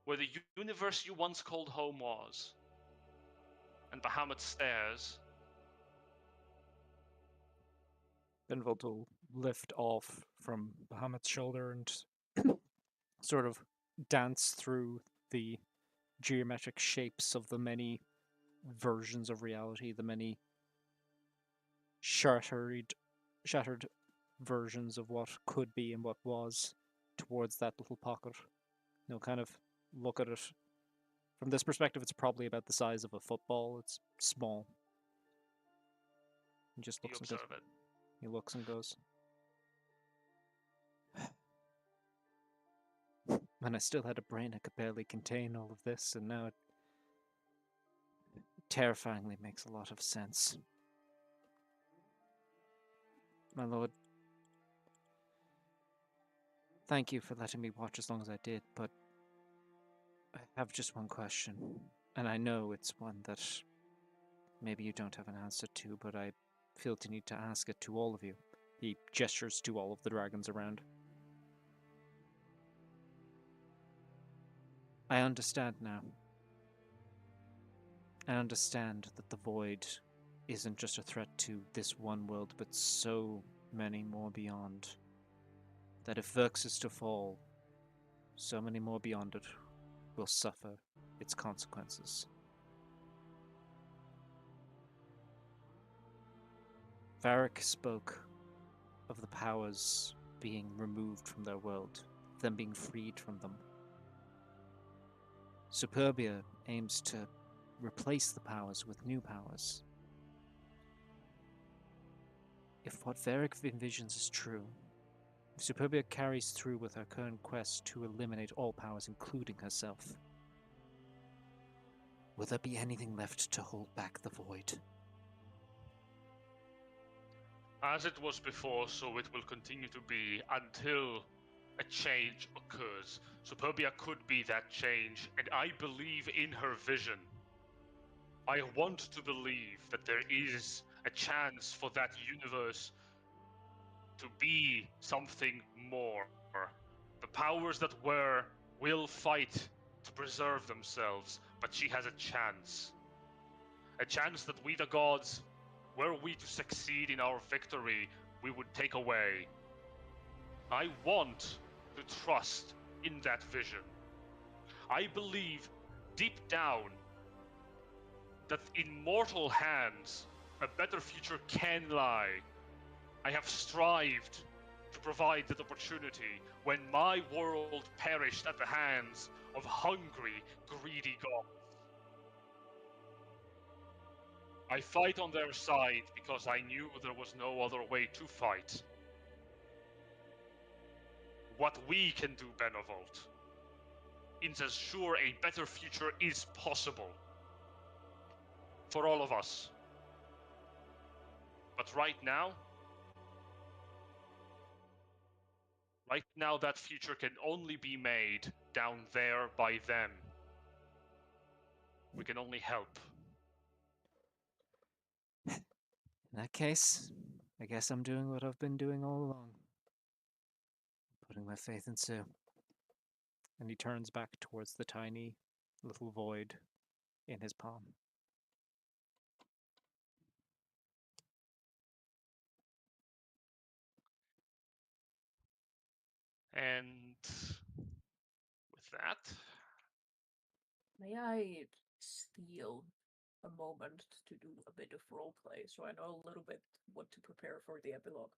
where the universe you once called home was. And Bahamut stares. Benevolt will lift off from Bahamut's shoulder and sort of dance through the geometric shapes of the many versions of reality, the many shattered versions of what could be and what was towards that little pocket. Kind of look at it. From this perspective, it's probably about the size of a football. It's small. He just You looks and goes. observe it. He looks and goes. When I still had a brain, I could barely contain all of this, and now it terrifyingly makes a lot of sense. My lord, thank you for letting me watch as long as I did, but I have just one question, and I know it's one that maybe you don't have an answer to, but I feel the need to ask it to all of you. He gestures to all of the dragons around. I understand now. I understand that the void isn't just a threat to this one world, but so many more beyond. That if Verx is to fall, so many more beyond it will suffer its consequences. Varric spoke of the powers being removed from their world, them being freed from them. Superbia aims to replace the powers with new powers. If what Varric envisions is true, if Superbia carries through with her current quest to eliminate all powers, including herself, will there be anything left to hold back the void? As it was before, so it will continue to be until a change occurs. Superbia could be that change, and I believe in her vision. I want to believe that there is a chance for that universe to be something more. The powers that were will fight to preserve themselves, but she has a chance. A chance that we, the gods, were we to succeed in our victory, we would take away. I want to trust in that vision. I believe deep down that in mortal hands a better future can lie. I have strived to provide that opportunity when my world perished at the hands of hungry, greedy gods. I fight on their side because I knew there was no other way to fight. What we can do, Benevolt, is ensure a better future is possible for all of us. But right now that future can only be made down there by them. We can only help. In that case, I guess I'm doing what I've been doing all along. Putting my faith in Sue. And he turns back towards the tiny little void in his palm. And with that, May I steal a moment to do a bit of roleplay so I know a little bit what to prepare for the epilogue?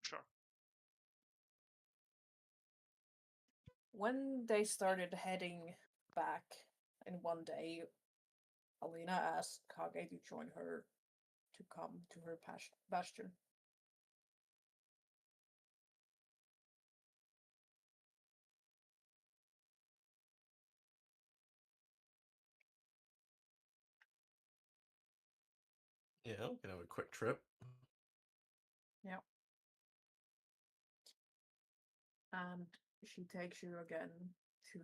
sure. When they started heading back in one day, Alina asked Kage to join her to come to her bastion. Yeah, we can have a quick trip. Yeah. And she takes you again to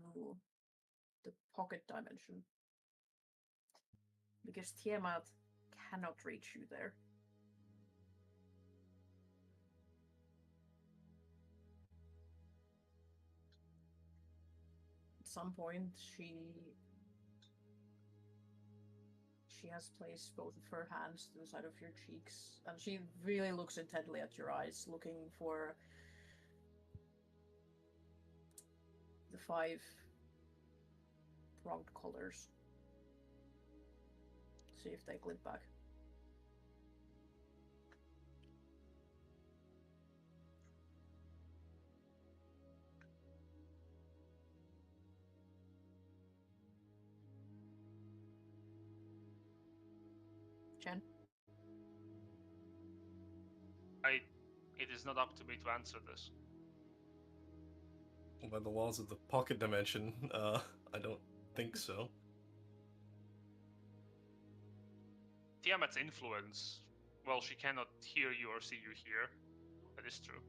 the pocket dimension. Because Tiamat cannot reach you there. At some point, she has placed both of her hands to the side of your cheeks, and she really looks intently at your eyes, looking for the 5 pronged colors. See if they glint back. Jen? It is not up to me to answer this. By the laws of the pocket dimension, I don't think so. Tiamat's influence. Well, she cannot hear you or see you here. That is true.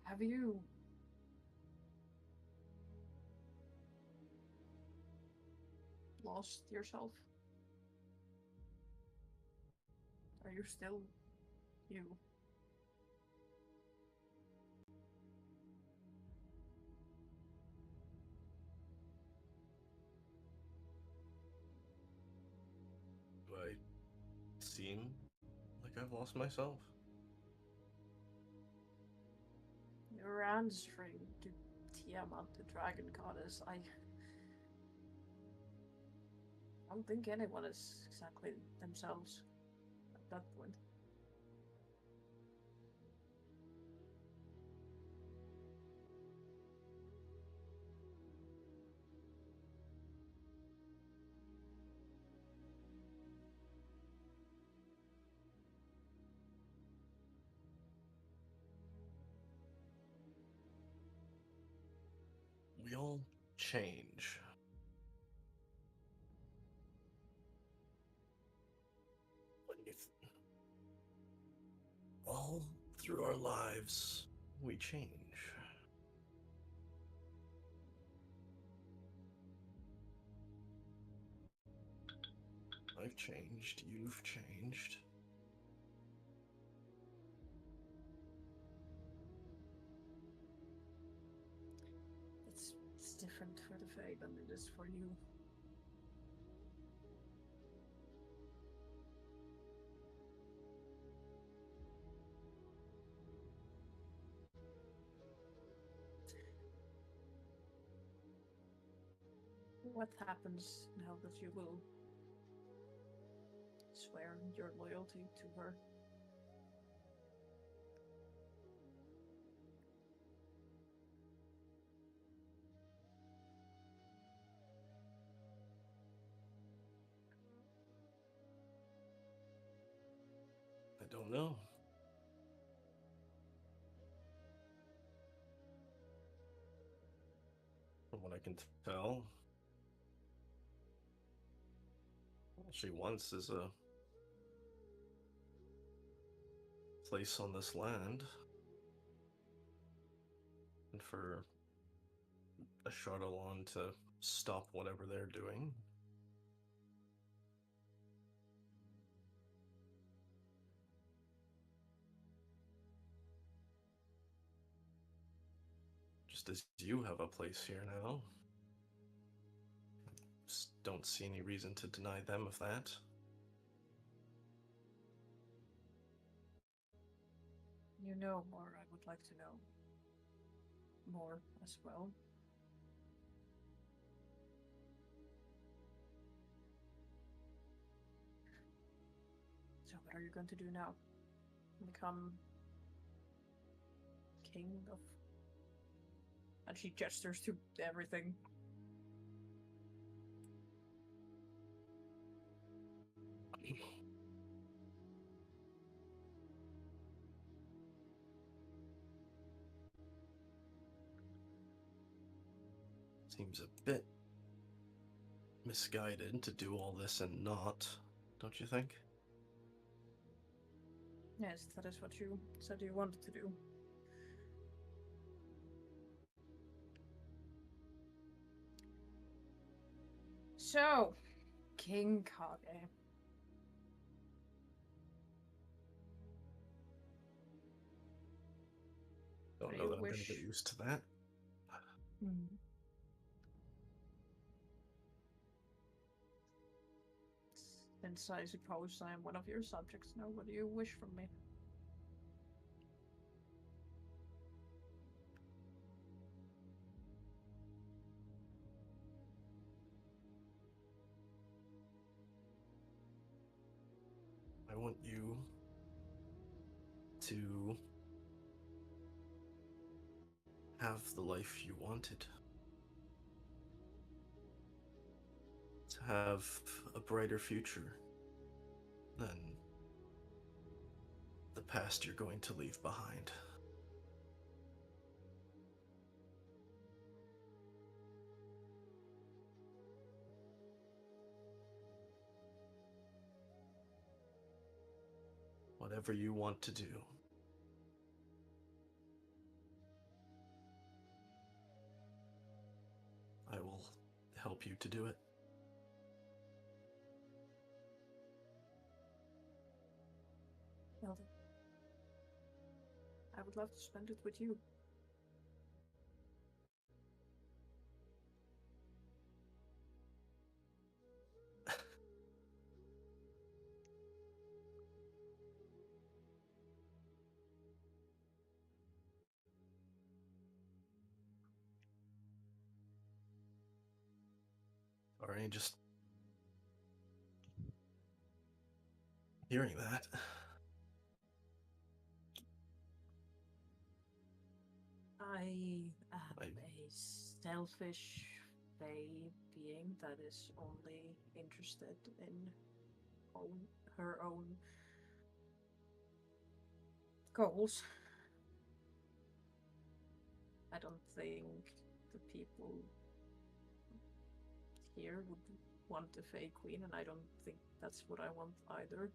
Have you lost yourself? Are you still you? Do I seem like I've lost myself? You're answering to Tiamat, the dragon goddess. I don't think anyone is exactly themselves at that point. We all change. When you all through our lives, we change. I've changed, you've changed. It's different for the Fae than it is for you. What happens now that you will swear your loyalty to her? I don't know. From what I can tell, all she wants is a place on this land, and for a Shadowlan to stop whatever they're doing. Just as you have a place here now. Just don't see any reason to deny them of that. You know more, I would like to know more as well. So what are you going to do now? Become king of... And she gestures to everything. Seems a bit misguided to do all this and not, don't you think? Yes, that is what you said you wanted to do. So, King Kage. Don't Do know you that I'm gonna wish- get used to that. Since I suppose I am one of your subjects now, what do you wish from me? I want you to have the life you wanted. To have a brighter future than the past you're going to leave behind. Whatever you want to do, I will help you to do it. Elder, I would love to spend it with you. Sorry, just hearing that. I am I- a selfish Fae being that is only interested in her own goals. I don't think the people here would want a Fae Queen, and I don't think that's what I want either.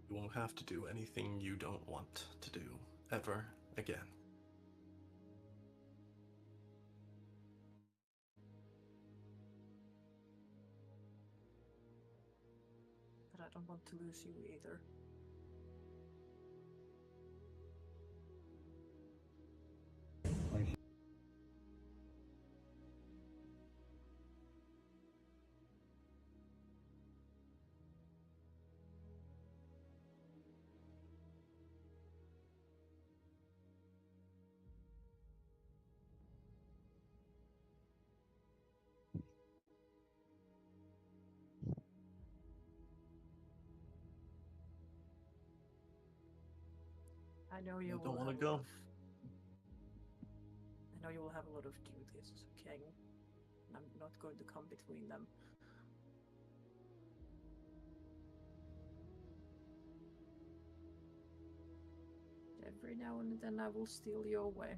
You won't have to do anything you don't want to do, ever again. But I don't want to lose you either. I know you I will don't want have to a lot go. of- I know you will have a lot of duties as a king. I'm not going to come between them. Every now and then I will steal your way.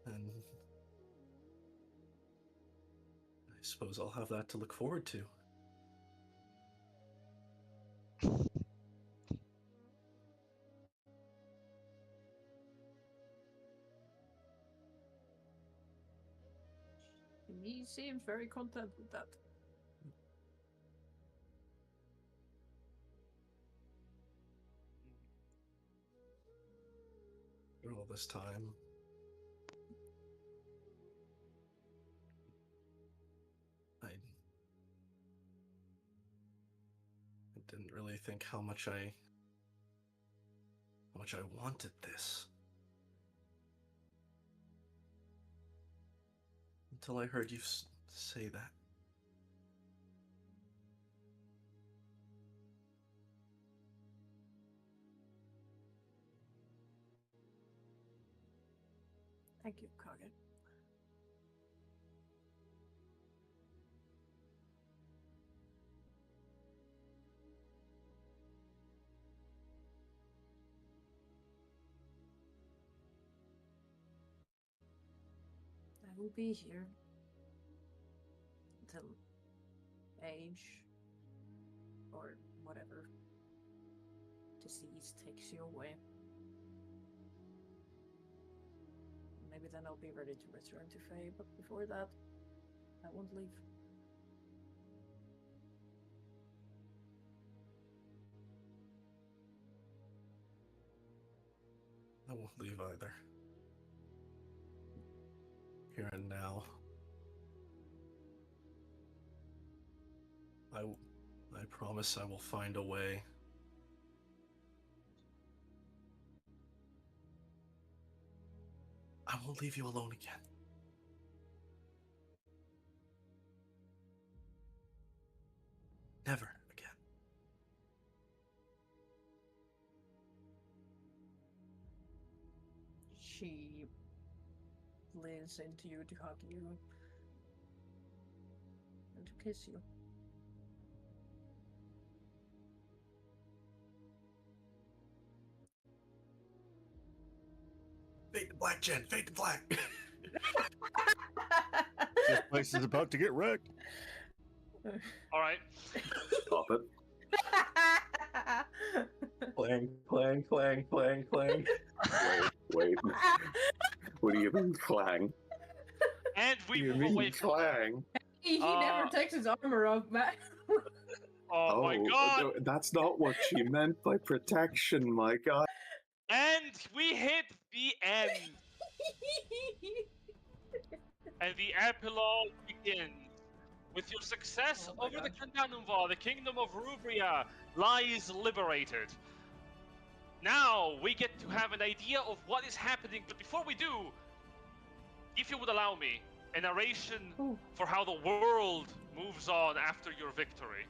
And I suppose I'll have that to look forward to. He seems very content with that. For all this time, I didn't really think how much I wanted this. Until I heard you say that. Thank you, Kage. I will be here until age or whatever disease takes you away. Maybe then I'll be ready to return to Fae, but before that, I won't leave. I won't leave either. Here and now. I promise I will find a way. I won't leave you alone again. Never again. She leans into you to hug you and to kiss you. Fade to black, Jen. Fade to black. This place is about to get wrecked. All right. Stop it. Clang, clang, clang, clang, clang. Wait. What do you mean clang? And we You move away mean from. clang? He never takes his armor off, man. Oh my god! no, that's not what she meant by protection, my god. And we hit the end, and the epilogue begins. With your success Oh my over the God. Kandanumvar, the kingdom of Rubria lies liberated. Now we get to have an idea of what is happening, but before we do, if you would allow me, a narration Ooh. for how the world moves on after your victory.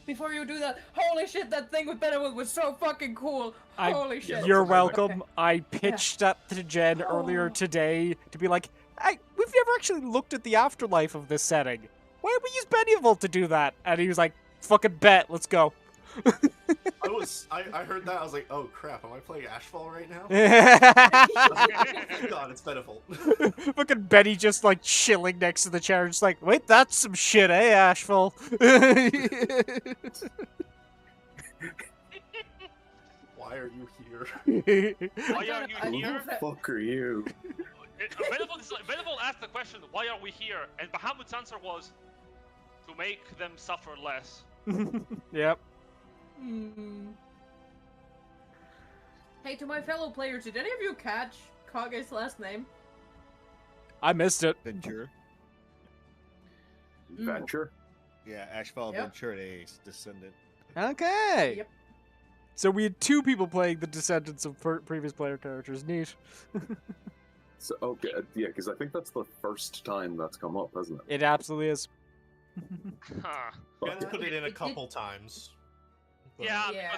Before you do that, holy shit, that thing with Benevolt was so fucking cool. Holy shit. You're Okay. welcome. I pitched that to Jen earlier Oh. today to be like, hey, we've never actually looked at the afterlife of this setting. Why don't we use Benevolt to do that? And he was like, fucking bet, let's go. I heard that, I was like, oh crap, am I playing Ashfall right now? Oh god, it's Benevolt. Fucking Betty just like chilling next to the chair, just like, wait, that's some shit, eh, Ashfall? Why are you here? Why are you Who here? the fuck are you? Benevolt asked the question, why are we here? And Bahamut's answer was, to make them suffer less. Yep. Hmm. Hey, to my fellow players, did any of you catch Kage's last name? I missed it. Ventura. Venture? Yeah, Ashfall Yep. Ventura, a descendant. Okay. Yep. So we had two people playing the descendants of previous player characters. Neat. So, okay, yeah, because I think that's the first time that's come up, hasn't it? It absolutely is. Huh. Ben's Fuck put it in a It- couple times. but- Yeah, Yeah.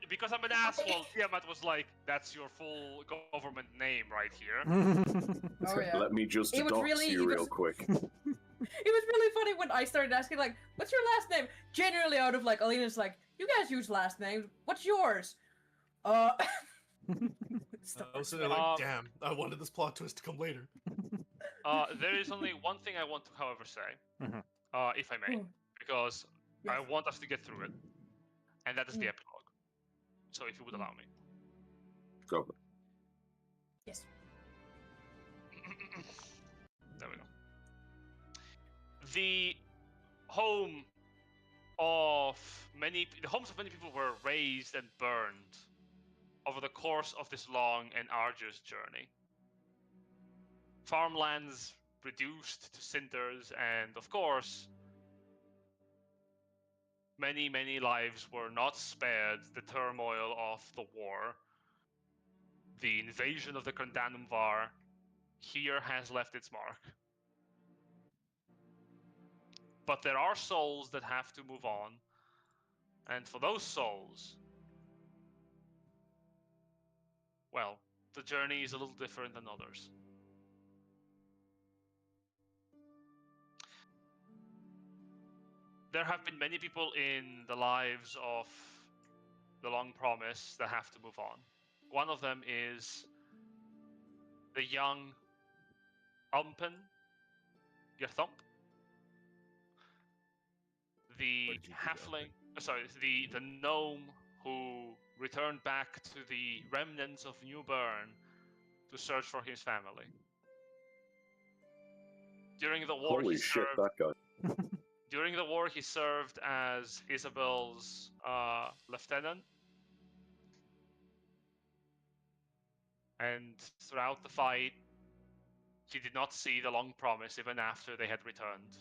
because I'm an asshole. Tiamat was like, "That's your full government name right here." Oh, yeah. Let me just It was dox really- you it real was- quick. It was really funny when I started asking, like, what's your last name? Genuinely out of, like, Alina's like, you guys use last names. What's yours? I was sitting there like, Um, damn, I wanted this plot twist to come later. There is only one thing I want to, however, say, Mhm. if I may, Hmm. because I Yes. want us to get through it, and that is the Mm. epilogue. So, if you would allow me. Go. Yes. There we go. The home of the homes of many people were razed and burned over the course of this long and arduous journey. Farmlands reduced to cinders, and of course, many, many lives were not spared the turmoil of the war. The invasion of the Kandanumvar here has left its mark. But there are souls that have to move on, and for those souls, well, the journey is a little different than others. There have been many people in the lives of the Long Promise that have to move on. One of them is the young Umpen Gerthump, the Where did you do that halfling, thing? the gnome who returned back to the remnants of New Bern to search for his family. During the war, Holy he shit, served. that guy. During the war, he served as Isabel's lieutenant. And throughout the fight, he did not see the long promise even after they had returned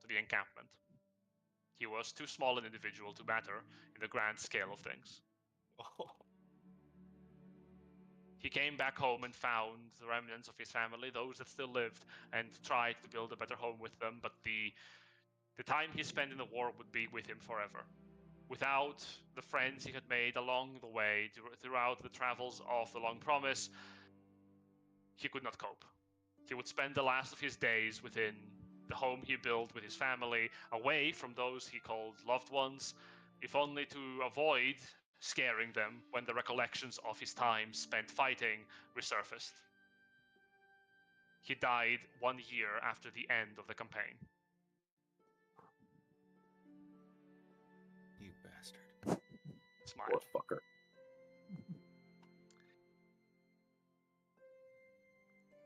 to the encampment. He was too small an individual to matter in the grand scale of things. He came back home and found the remnants of his family, those that still lived, and tried to build a better home with them, but the time he spent in the war would be with him forever. Without the friends he had made along the way, throughout the travels of the Long Promise, he could not cope. He would spend the last of his days within the home he built with his family, away from those he called loved ones, if only to avoid scaring them when the recollections of his time spent fighting resurfaced. He died 1 year after the end of the campaign. You bastard. Smile. Poor fucker.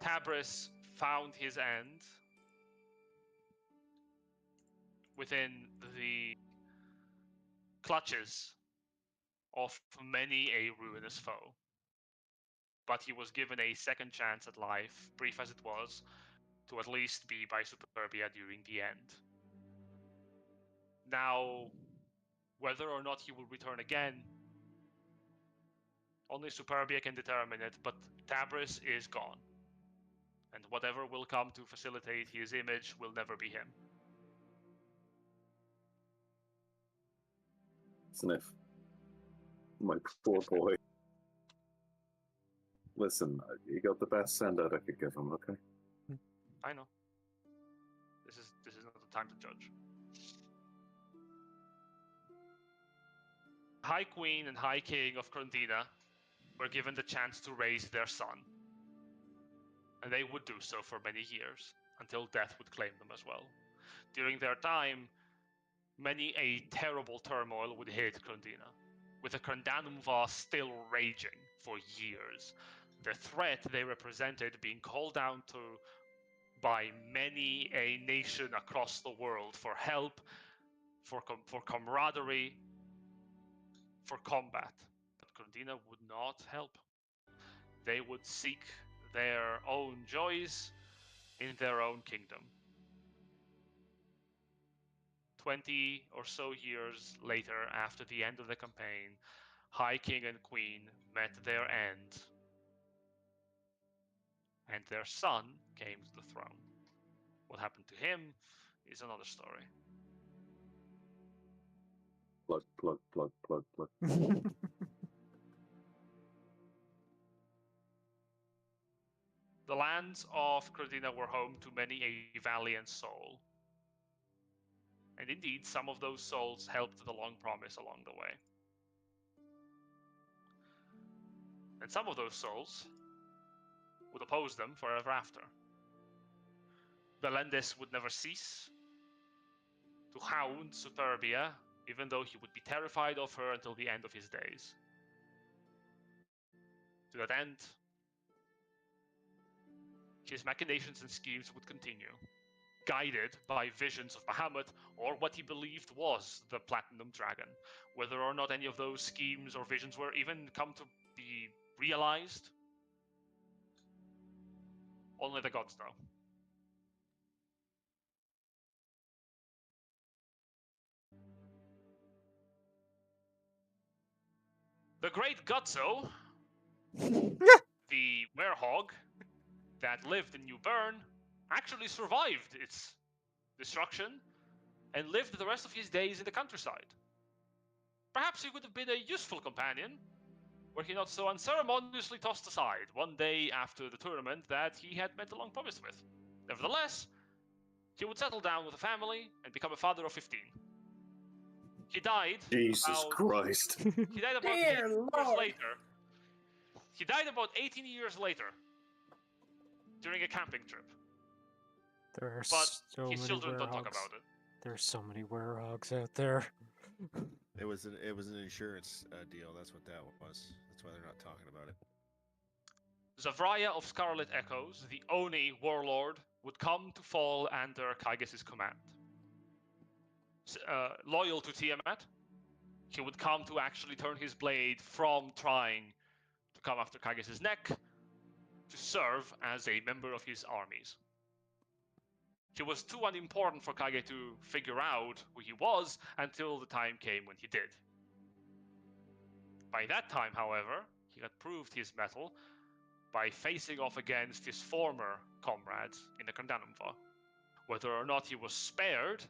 Tabris found his end within the clutches of many a ruinous foe. But he was given a second chance at life, brief as it was, to at least be by Superbia during the end. Now, whether or not he will return again, only Superbia can determine it, but Tabris is gone. And whatever will come to facilitate his image will never be him. Sniff. My poor boy. Listen, you got the best send out I could give him, okay? I know. This is not the time to judge. High Queen and High King of Krondina were given the chance to raise their son. And they would do so for many years, until death would claim them as well. During their time, many a terrible turmoil would hit Krondina, with the Krondanumva still raging for years. The threat they represented being called down to by many a nation across the world for help, for camaraderie, for combat. But Krondina would not help. They would seek their own joys in their own kingdom. 20 or so years later, after the end of the campaign, High King and Queen met their end, and their son came to the throne. What happened to him is another story. Plug, plug, plug, plug, plug. The lands of Krondina were home to many a valiant soul. And indeed, some of those souls helped the Long Promise along the way. And some of those souls would oppose them forever after. Belendis would never cease to hound Superbia, even though he would be terrified of her until the end of his days. To that end, his machinations and schemes would continue, guided by visions of Bahamut or what he believed was the Platinum Dragon. Whether or not any of those schemes or visions were even come to be realized, only the gods know. The Great Gutso, the werehog that lived in New Bern, actually survived its destruction and lived the rest of his days in the countryside. Perhaps he would have been a useful companion, were he not so unceremoniously tossed aside one day after the tournament that he had made a long promise with. Nevertheless, he would settle down with a family and become a father of 15. He died Jesus Christ. He died about 18 Dear years Lord. later. He died about 18 years later during a camping trip. There are But so his many children don't talk werehogs. about it. There are so many werehogs out there. It was an insurance deal. That's what that was. That's why they're not talking about it. Zavraya of Scarlet Echoes, the Oni warlord, would come to fall under Kage's command. Loyal to Tiamat, he would come to actually turn his blade from trying to come after Kage's neck to serve as a member of his armies. He was too unimportant for Kage to figure out who he was until the time came when he did. By that time, however, he had proved his mettle by facing off against his former comrades in the Kandanumva. Whether or not he was spared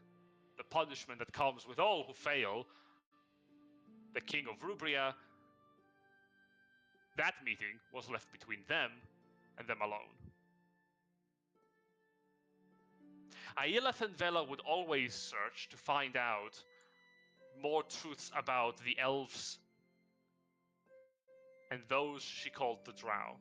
the punishment that comes with all who fail the King of Rubria, that meeting was left between them and them alone. Aileth and Vela would always search to find out more truths about the elves and those she called the Drow.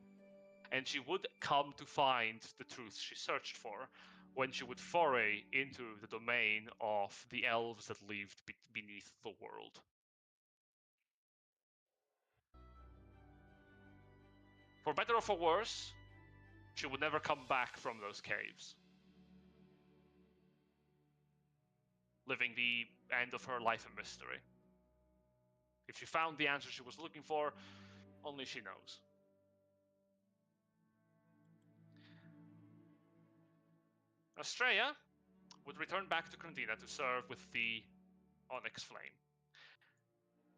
And she would come to find the truths she searched for when she would foray into the domain of the elves that lived beneath the world. For better or for worse, she would never come back from those caves, living the end of her life in mystery. If she found the answer she was looking for, only she knows. Estrella would return back to Krondina to serve with the Onyx Flame,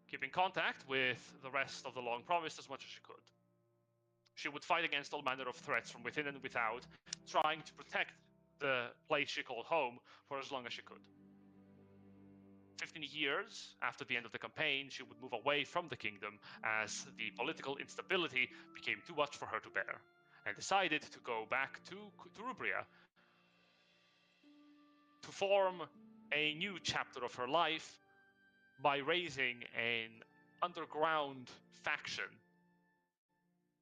keeping contact with the rest of the Long Promised as much as she could. She would fight against all manner of threats from within and without, trying to protect the place she called home for as long as she could. 15 years after the end of the campaign, she would move away from the kingdom as the political instability became too much for her to bear, and decided to go back to Rubria to form a new chapter of her life by raising an underground faction.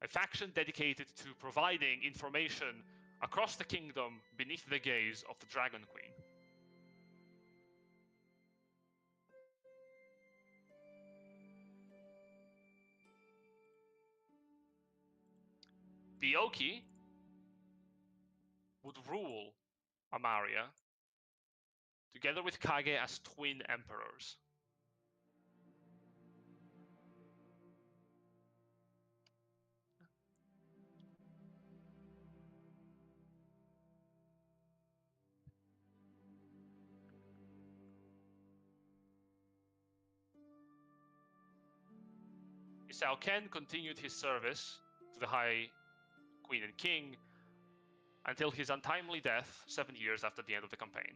A faction dedicated to providing information across the kingdom beneath the gaze of the Dragon Queen. Bioki would rule Amaria together with Kage as twin emperors. Isao Ken continued his service to the High Queen and King until his untimely death 7 years after the end of the campaign.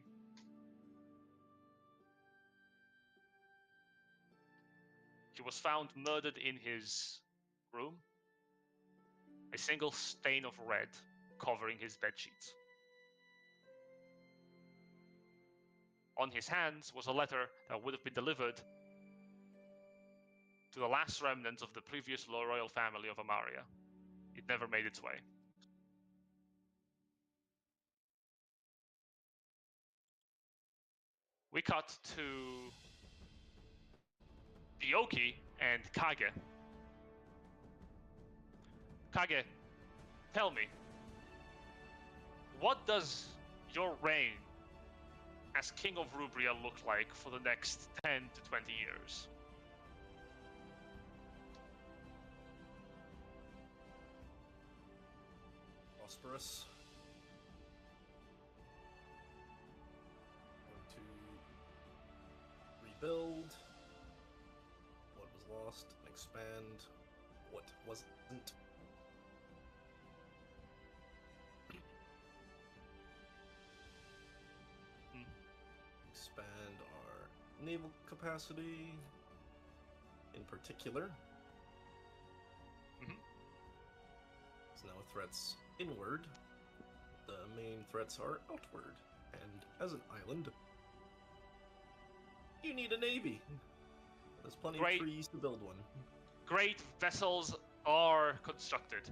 He was found murdered in his room, a single stain of red covering his bedsheets. On his hands was a letter that would have been delivered to the last remnants of the previous royal family of Amaria. It never made its way. We cut to Bioki and Kage. Kage, tell me, what does your reign as King of Rubria look like for the next 10 to 20 years? Prosperous. Going to rebuild what was lost, expand what wasn't. Expand our naval capacity in particular. So now threats inward, the main threats are outward, and as an island, you need a navy. There's plenty of trees to build one. Great vessels are constructed.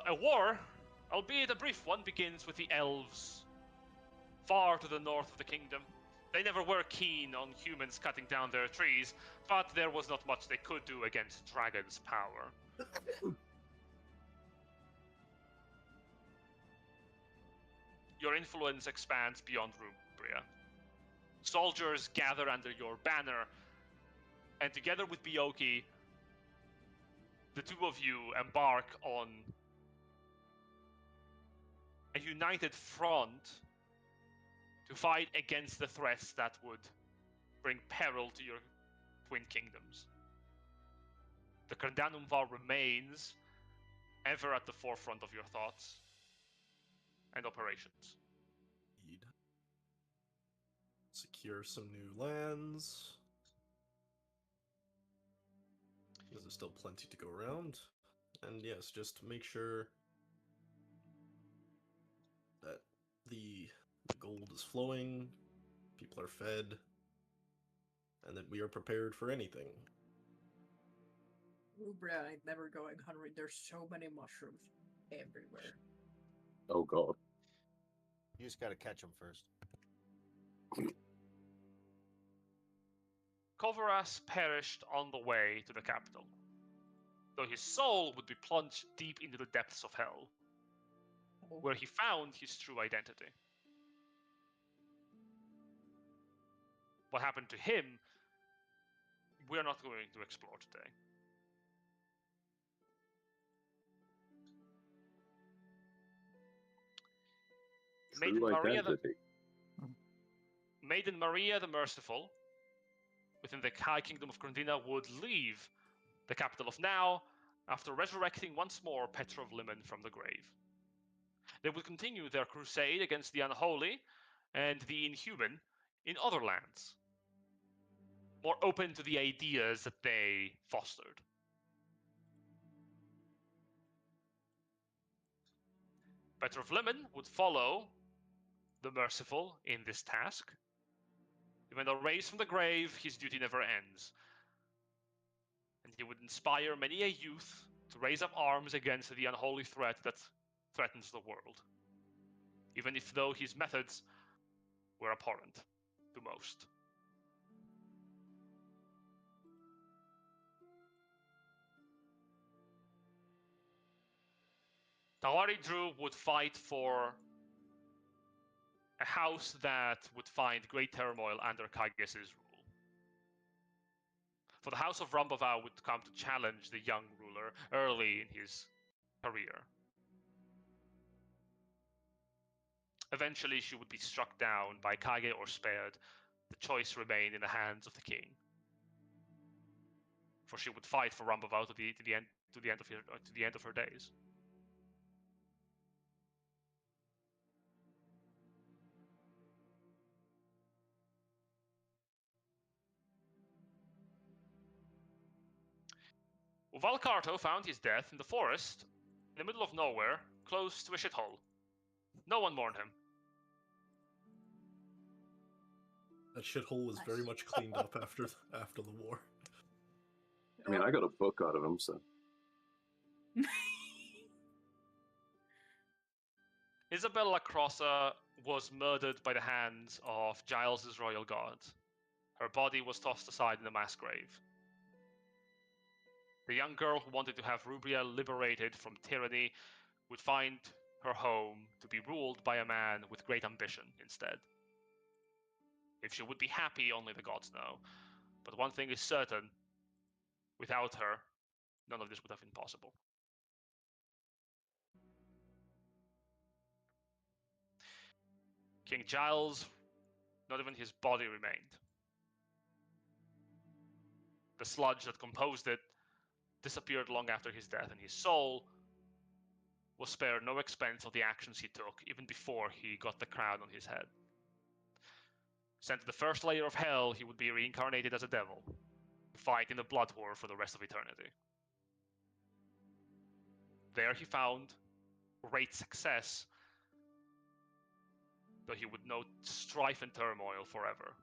A war, albeit a brief one, begins with the elves far to the north of the kingdom. They never were keen on humans cutting down their trees, but there was not much they could do against dragons' power. Your influence expands beyond Rubria. Soldiers gather under your banner, and together with Bioki, the two of you embark on a united front to fight against the threats that would bring peril to your twin kingdoms. The Cardanum remains ever at the forefront of your thoughts and operations. Indeed. Secure some new lands. There's still plenty to go around. And yes, just make sure that the gold is flowing, people are fed, and that we are prepared for anything. Rubria ain't never going hungry. There's so many mushrooms everywhere. Oh god. You just gotta catch them first. Kovaras perished on the way to the capital, though his soul would be plunged deep into the depths of hell, where he found his true identity. What happened to him, we're not going to explore today. Maiden Maria the Merciful, within the High Kingdom of Grandina, would leave the capital of Now after resurrecting once more Petra of Limen from the grave. They would continue their crusade against the unholy and the inhuman in other lands, more open to the ideas that they fostered. Petra of Limen would follow the Merciful in this task. Even though raised from the grave, his duty never ends. And he would inspire many a youth to raise up arms against the unholy threat that threatens the world, even if though his methods were abhorrent to most. Tawari Drew would fight for a house that would find great turmoil under Kage's rule. For the House of Rambava would come to challenge the young ruler early in his career. Eventually she would be struck down by Kage or spared. The choice remained in the hands of the king. For she would fight for Rambava to the end of her days. Valkarto found his death in the forest, in the middle of nowhere, close to a shithole. No one mourned him. That shithole was very much cleaned up after the war. I mean, I got a book out of him, so. Isabella Crossa was murdered by the hands of Giles's royal guards. Her body was tossed aside in a mass grave. The young girl who wanted to have Rubria liberated from tyranny would find her home to be ruled by a man with great ambition instead. If she would be happy, only the gods know. But one thing is certain, without her, none of this would have been possible. King Giles, not even his body remained. The sludge that composed it disappeared long after his death, and his soul was spared no expense of the actions he took, even before he got the crown on his head. Sent to the first layer of hell, he would be reincarnated as a devil, to fight in the blood war for the rest of eternity. There he found great success, though he would know strife and turmoil forever.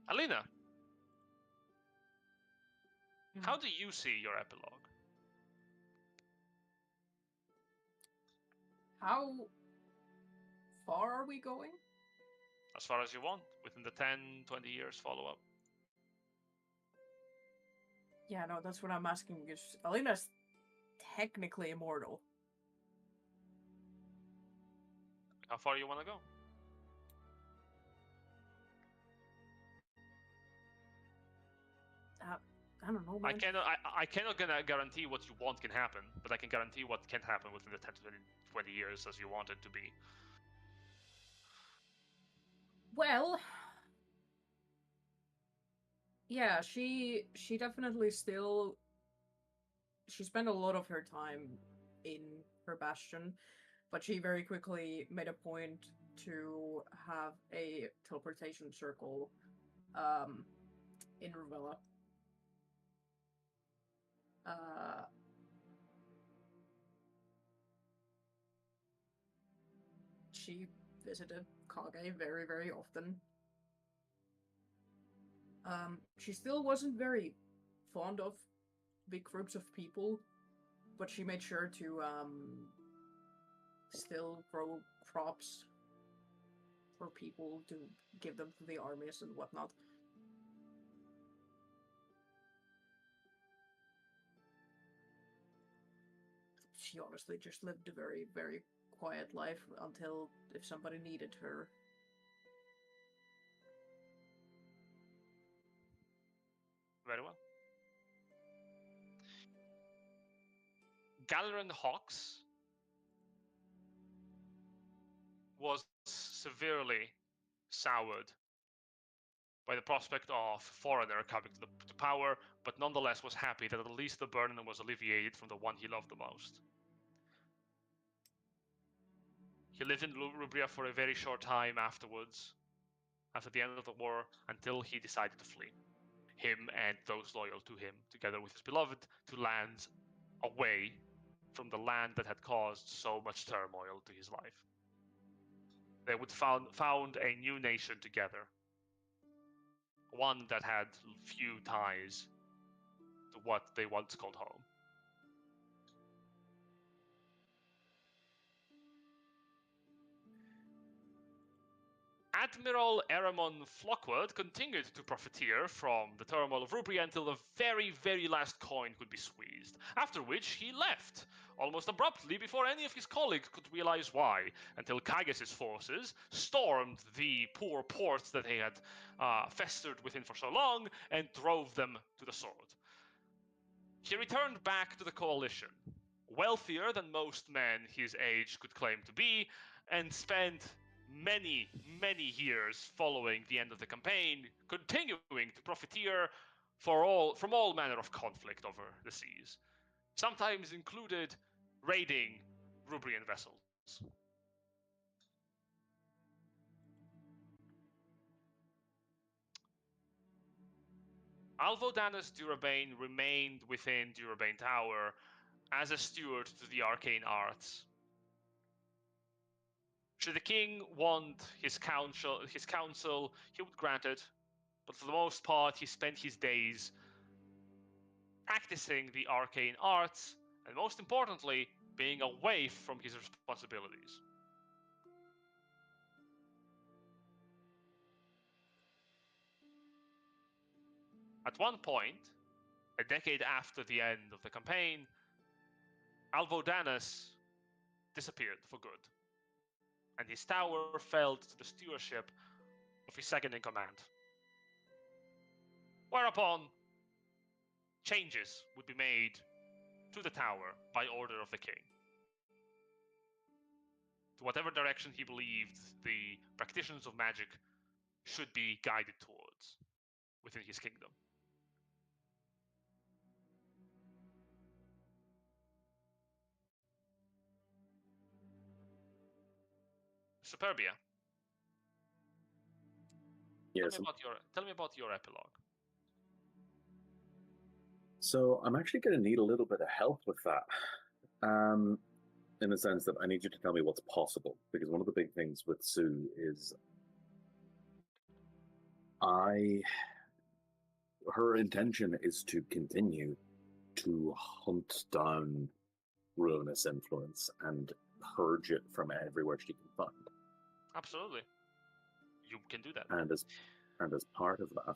Alina, how do you see your epilogue? How far are we going? As far as you want, within the 10, 20 years follow-up. Yeah, no, that's what I'm asking, because Alina's technically immortal. How far you want to go? I don't know, man. I cannot guarantee what you want can happen, but I can guarantee what can happen within the 10 to 20 years as you want it to be. Well, yeah, she definitely still. She spent a lot of her time in her bastion, but she very quickly made a point to have a teleportation circle in Ruvella. She visited Kage very, very often. She still wasn't very fond of big groups of people, but she made sure to still grow crops for people to give them to the armies and whatnot. She honestly just lived a very, very quiet life until if somebody needed her. Very well. Galeran Hawks was severely soured by the prospect of foreigner coming to power, but nonetheless was happy that at least the burden was alleviated from the one he loved the most. He lived in Rubria for a very short time afterwards, after the end of the war, until he decided to flee. Him and those loyal to him, together with his beloved, to lands away from the land that had caused so much turmoil to his life. They would found a new nation together, one that had few ties to what they once called home. Admiral Eramon Flockwood continued to profiteer from the turmoil of Rubria until the very, very last coin could be squeezed, after which he left, almost abruptly before any of his colleagues could realize why, until Kage's forces stormed the poor ports that they had festered within for so long and drove them to the sword. He returned back to the coalition, wealthier than most men his age could claim to be, and spent many, many years following the end of the campaign, continuing to profiteer from all manner of conflict over the seas, sometimes included raiding Rubrian vessels. Alvodanus Durabane remained within Durabane Tower as a steward to the arcane arts. Should the king want his counsel, he would grant it, but for the most part, he spent his days practicing the arcane arts, and most importantly, being away from his responsibilities. At one point, a decade after the end of the campaign, Alvodanus disappeared for good, and his tower fell to the stewardship of his second-in-command. Whereupon, changes would be made to the tower by order of the king, to whatever direction he believed the practitioners of magic should be guided towards within his kingdom. Superbia. Yes. Tell me about your epilogue. So I'm actually going to need a little bit of help with that. In the sense that I need you to tell me what's possible, because one of the big things with Sue is her intention is to continue to hunt down ruinous influence and purge it from everywhere she can find. Absolutely. You can do that. And as part of that,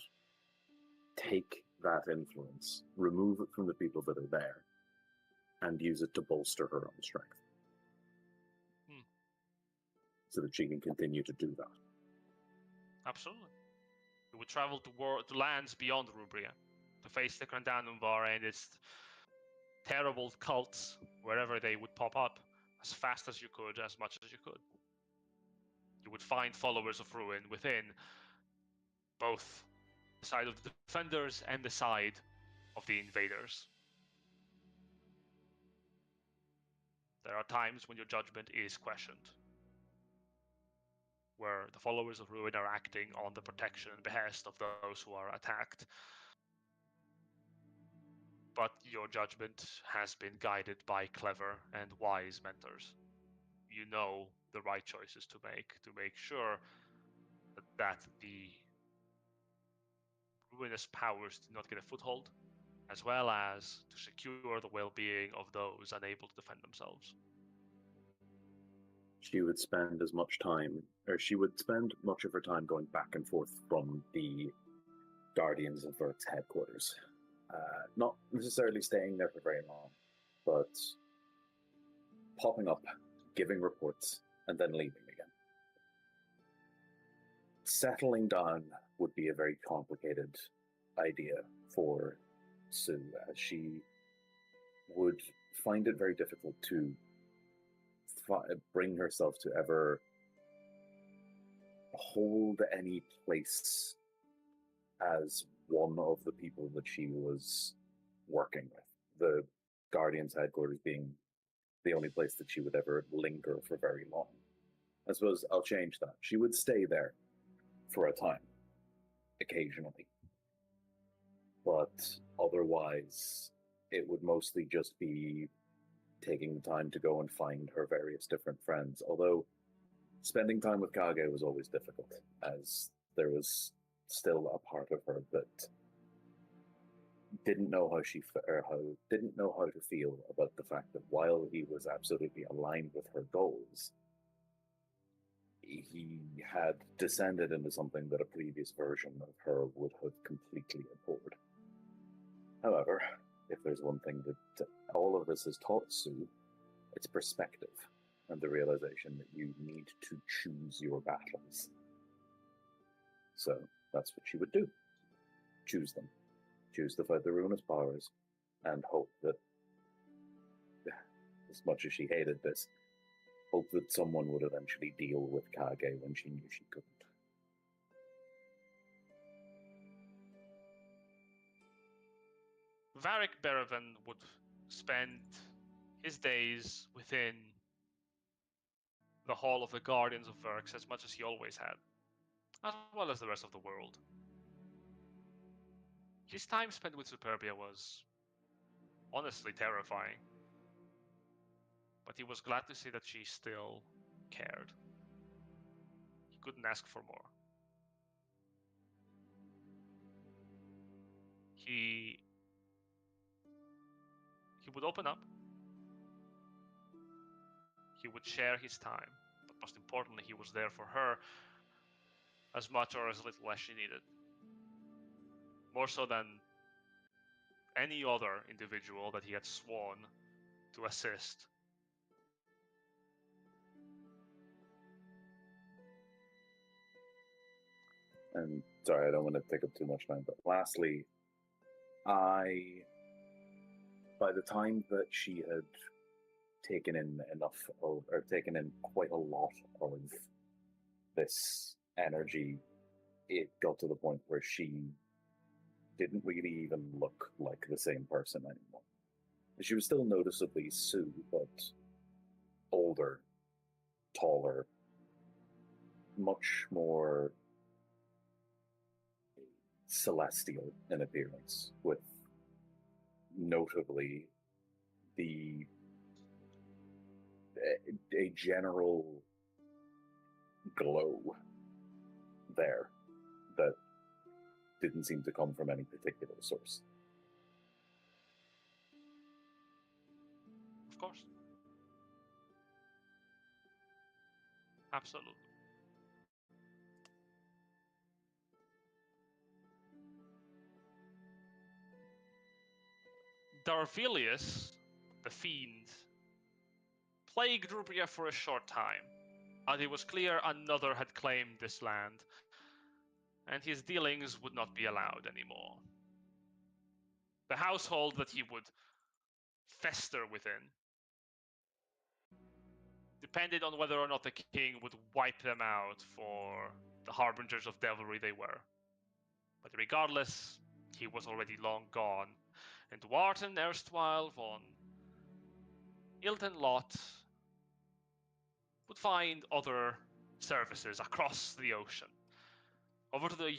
take that influence, remove it from the people that are there, and use it to bolster her own strength. So that she can continue to do that. Absolutely. You would travel to lands beyond Rubria, to face the Grandanumvar and its terrible cults wherever they would pop up as fast as you could, as much as you could. You would find followers of Ruin within both the side of the defenders and the side of the invaders. There are times when your judgment is questioned, where the followers of Ruin are acting on the protection and behest of those who are attacked. But your judgment has been guided by clever and wise mentors. You know the right choices to make sure that the ruinous powers do not get a foothold, as well as to secure the well-being of those unable to defend themselves. She would spend as much time, or she would spend much of her time going back and forth from the Guardians of Verx headquarters. Not necessarily staying there for very long, but popping up, giving reports, and then leaving again. Settling down would be a very complicated idea for Sue, as she would find it very difficult to bring herself to ever hold any place as one of the people that she was working with. The Guardians headquarters being the only place that she would ever linger for very long. I suppose I'll change that. She would stay there for a time, occasionally. But otherwise, it would mostly just be taking the time to go and find her various different friends. Although spending time with Kage was always difficult, as there was still a part of her that didn't know how to feel about the fact that while he was absolutely aligned with her goals, he had descended into something that a previous version of her would have completely abhorred. However, if there's one thing that all of this has taught Sue, it's perspective and the realization that you need to choose your battles. So that's what she would do. Choose them. Choose to fight the ruinous powers, and hope that, as much as she hated this, hope that someone would eventually deal with Kage when she knew she couldn't. Varric Berevan would spend his days within the Hall of the Guardians of Verx as much as he always had, as well as the rest of the world. His time spent with Superbia was honestly terrifying, but he was glad to see that she still cared. He couldn't ask for more. He would open up. He would share his time, but most importantly, he was there for her as much or as little as she needed. More so than any other individual that he had sworn to assist. And sorry, I don't want to take up too much time, but lastly, by the time that she had taken in taken in quite a lot of this energy, it got to the point where she didn't really even look like the same person anymore. She was still noticeably Sue, but older, taller, much more celestial in appearance, with notably a general glow there that didn't seem to come from any particular source. Of course. Absolutely. Darvilius, the Fiend, plagued Rubria for a short time, and it was clear another had claimed this land, and his dealings would not be allowed anymore. the household that he would fester within depended on whether or not the king would wipe them out for the harbingers of devilry they were. But regardless, he was already long gone, and Warten, erstwhile von Iltenlot, would find other services across the ocean, over to the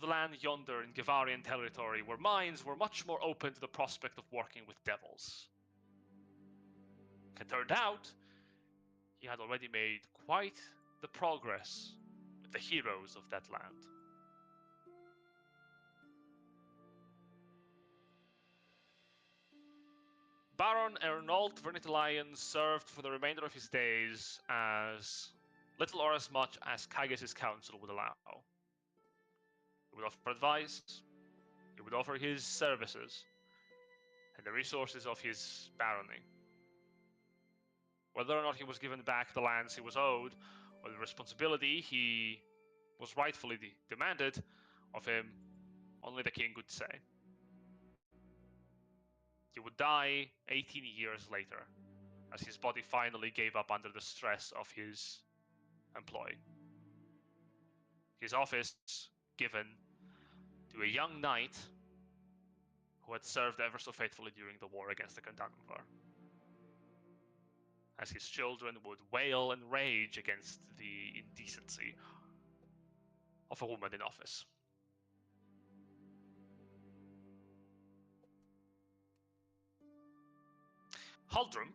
land yonder in Gavarian territory, where minds were much more open to the prospect of working with devils. It turned out, he had already made quite the progress with the heroes of that land. Baron Ernolt Vernitalion served for the remainder of his days as little or as much as Kage's council would allow. He would offer advice, he would offer his services, and the resources of his barony. Whether or not he was given back the lands he was owed, or the responsibility he was rightfully demanded of him, only the king could say. He would die 18 years later, as his body finally gave up under the stress of his employ. His office given to a young knight who had served ever so faithfully during the war against the Damphir, as his children would wail and rage against the indecency of a woman in office. Huldrum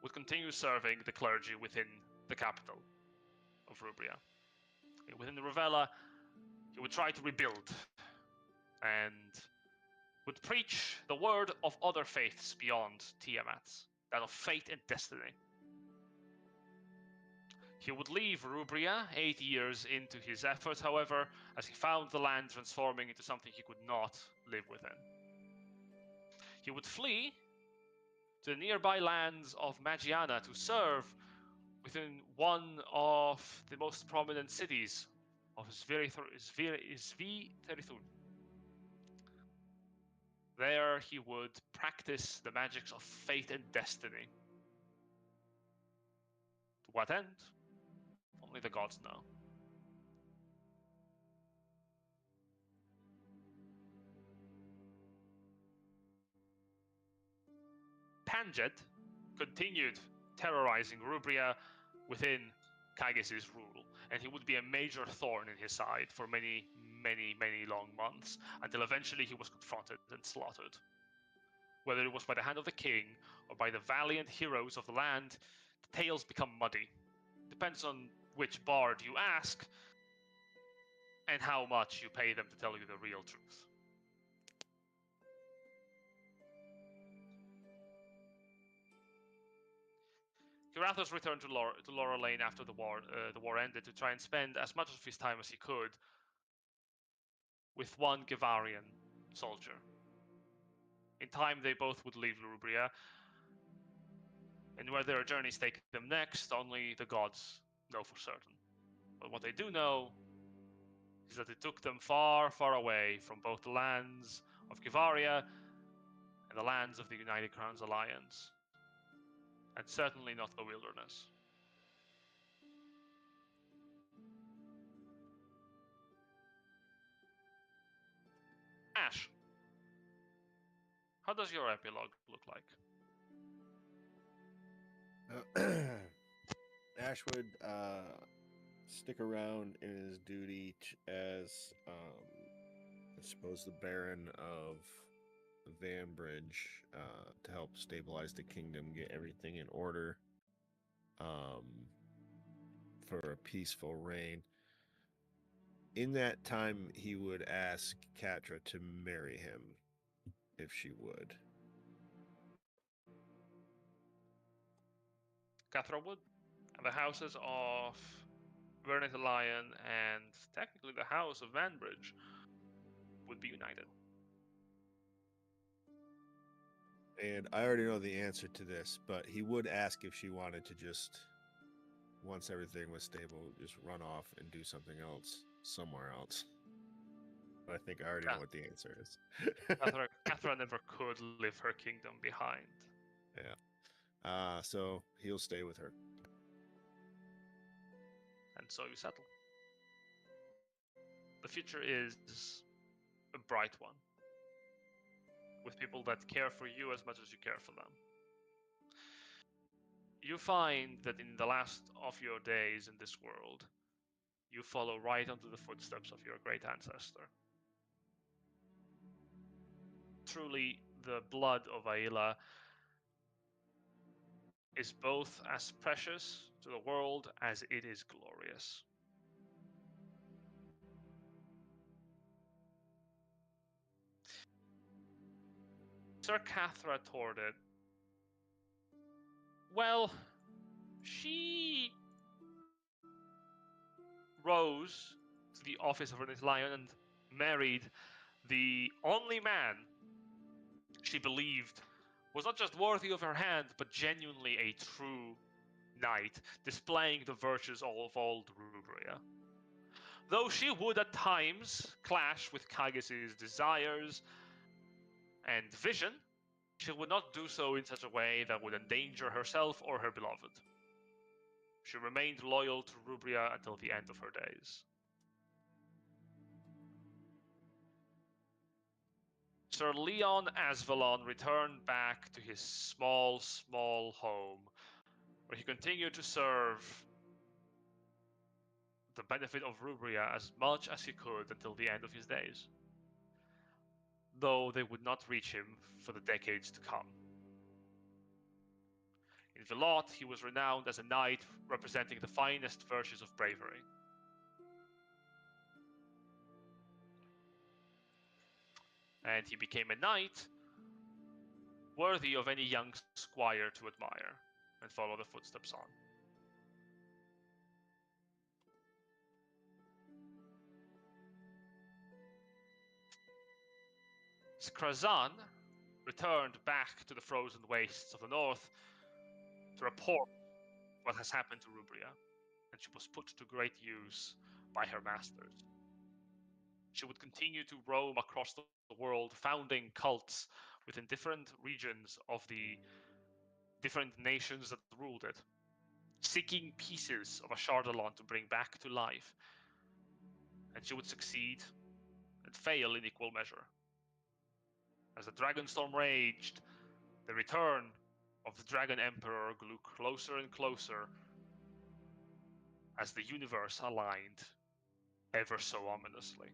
would continue serving the clergy within the capital of Rubria. Within the Ravella, he would try to rebuild and would preach the word of other faiths beyond Tiamat, that of fate and destiny. He would leave Rubria 8 years into his efforts, however, as he found the land transforming into something he could not live within. He would flee to the nearby lands of Magiana to serve within one of the most prominent cities of Svithirithun. There he would practice the magics of fate and destiny. To what end? Only the gods know. Panjed continued terrorizing Rubria within Kage's rule, and he would be a major thorn in his side for many long months, until eventually he was confronted and slaughtered. Whether it was by the hand of the king or by the valiant heroes of the land, the tales become muddy. Depends on which bard you ask and how much you pay them to tell you the real truth. Kirathos returned to Laura Lane after the war ended to try and spend as much of his time as he could with one Gavarian soldier. In time, they both would leave Rubria, and where their journeys take them next, only the gods know for certain. But what they do know is that it took them far, far away from both the lands of Gavaria and the lands of the United Crowns Alliance, and certainly not the wilderness. Ash, how does your epilogue look like? Ash would stick around in his duty as, I suppose, the Baron of Vanbridge to help stabilize the kingdom, get everything in order for a peaceful reign. In that time, he would ask Catra to marry him, if she would. Catra would, and the houses of Vernitalion and technically the house of Vanbridge would be united. And I already know the answer to this, but he would ask if she wanted to just, once everything was stable, just run off and do something else somewhere else. I think I already know what the answer is. Cathra never could leave her kingdom behind. Yeah. So he'll stay with her. And so you settle. The future is a bright one, with people that care for you as much as you care for them. You find that in the last of your days in this world, you follow right onto the footsteps of your great ancestor. Truly, the blood of Aila is both as precious to the world as it is glorious. Sir Cathra Torded. Well, she rose to the office of Ernest Lion and married the only man she believed was not just worthy of her hand, but genuinely a true knight, displaying the virtues of old Rubria. Though she would at times clash with Kage's desires and vision, she would not do so in such a way that would endanger herself or her beloved. She remained loyal to Rubria until the end of her days. Sir Leon Asvalon returned back to his small home, where he continued to serve the benefit of Rubria as much as he could until the end of his days, though they would not reach him for the decades to come. In Vilot, he was renowned as a knight representing the finest virtues of bravery. And he became a knight worthy of any young squire to admire and follow the footsteps on. Skrazan returned back to the frozen wastes of the north to report what has happened to Rubria, and she was put to great use by her masters. She would continue to roam across the world, founding cults within different regions of the different nations that ruled it, seeking pieces of a Shardalon to bring back to life. And she would succeed and fail in equal measure. As the Dragonstorm raged, the return of the Dragon Emperor grew closer and closer as the universe aligned ever so ominously.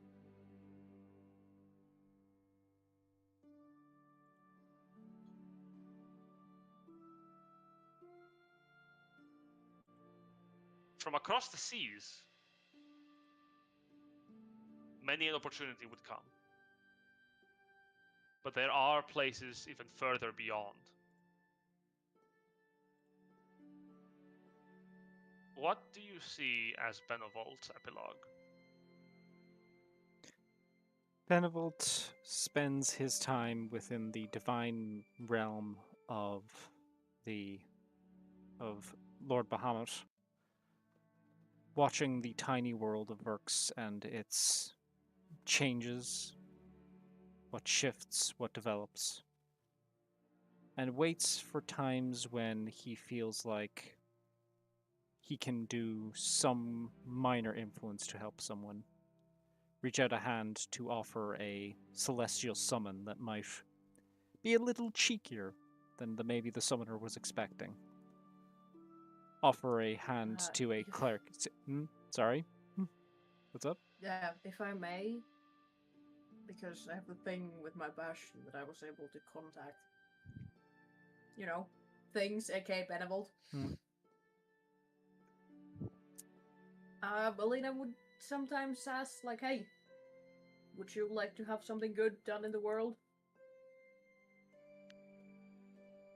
From across the seas, many an opportunity would come. But there are places even further beyond. What do you see as Benevolt's epilogue? Benevolt spends his time within the divine realm of Lord Bahamut, watching the tiny world of Verx and its changes, what shifts, what develops, and waits for times when he feels like he can do some minor influence to help someone. Reach out a hand to offer a celestial summon that might be a little cheekier than maybe the summoner was expecting. Offer a hand to a cleric. Sorry? What's up? Yeah, if I may, because I have the thing with my bastion that I was able to contact, things, aka Benevolt. Alina would sometimes ask, like, hey, would you like to have something good done in the world?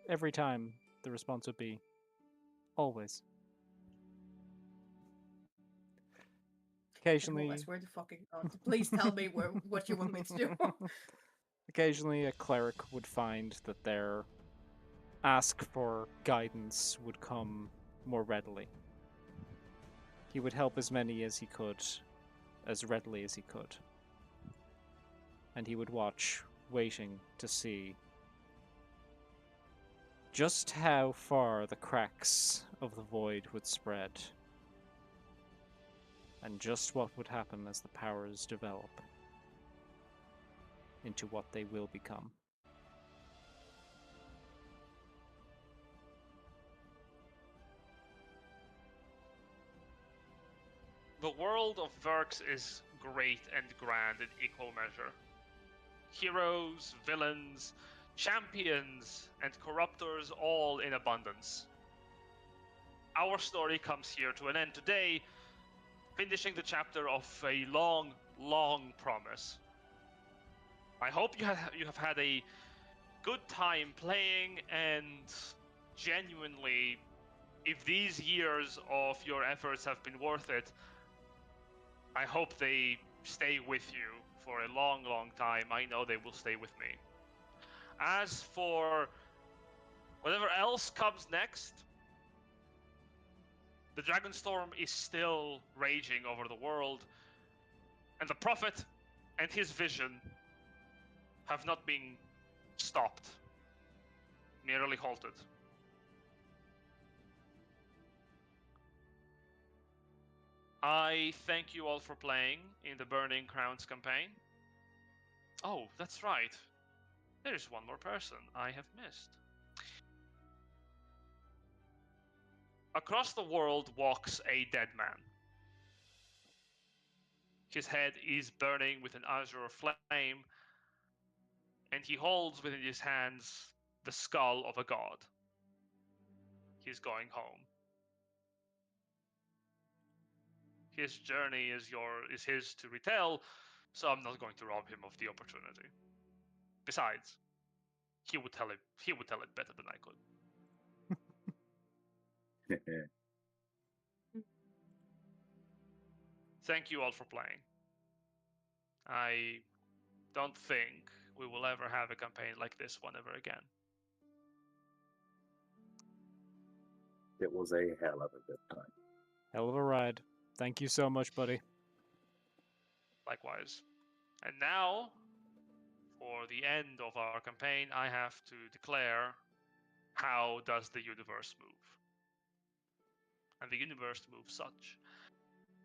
Every time, the response would be, always. Occasionally... I swear to fucking God, please tell me what you want me to do. Occasionally, a cleric would find that their ask for guidance would come more readily. He would help as many as he could, as readily as he could. and he would watch, waiting to see just how far the cracks of the void would spread, and just what would happen as the powers develop into what they will become. The world of Verx is great and grand in equal measure. Heroes, villains, champions, and corruptors all in abundance. Our story comes here to an end today, finishing the chapter of a long, long promise. I hope you have had a good time playing, and genuinely, if these years of your efforts have been worth it, I hope they stay with you for a long, long time. I know they will stay with me. As for whatever else comes next, the Dragonstorm is still raging over the world, and the Prophet and his vision have not been stopped, merely halted. I thank you all for playing in the Burning Crowns campaign. Oh, that's right. There's one more person I have missed. Across the world walks a dead man. His head is burning with an azure flame, and he holds within his hands the skull of a god. He's going home. His journey is his to retell, so I'm not going to rob him of the opportunity. Besides, he would tell it better than I could. Thank you all for playing. I don't think we will ever have a campaign like this one ever again. It was a hell of a good time. Hell of a ride. Thank you so much, buddy. Likewise. And now, for the end of our campaign, I have to declare how does the universe move. And the universe moves such.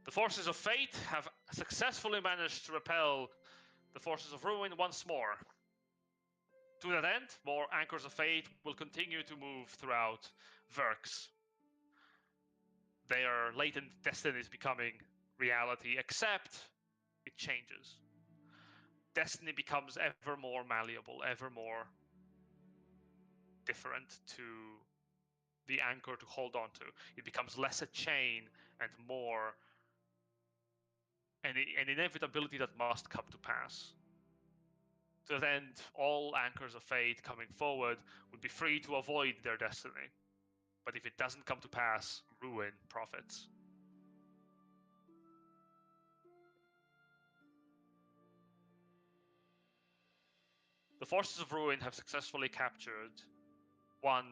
The forces of fate have successfully managed to repel the forces of ruin once more. To that end, more anchors of fate will continue to move throughout Verx. Their latent destiny is becoming reality, except it changes. Destiny becomes ever more malleable, ever more different to the anchor to hold on to. It becomes less a chain and more an inevitability that must come to pass. To that end, all anchors of fate coming forward would be free to avoid their destiny. But if it doesn't come to pass, ruin profits. The forces of ruin have successfully captured one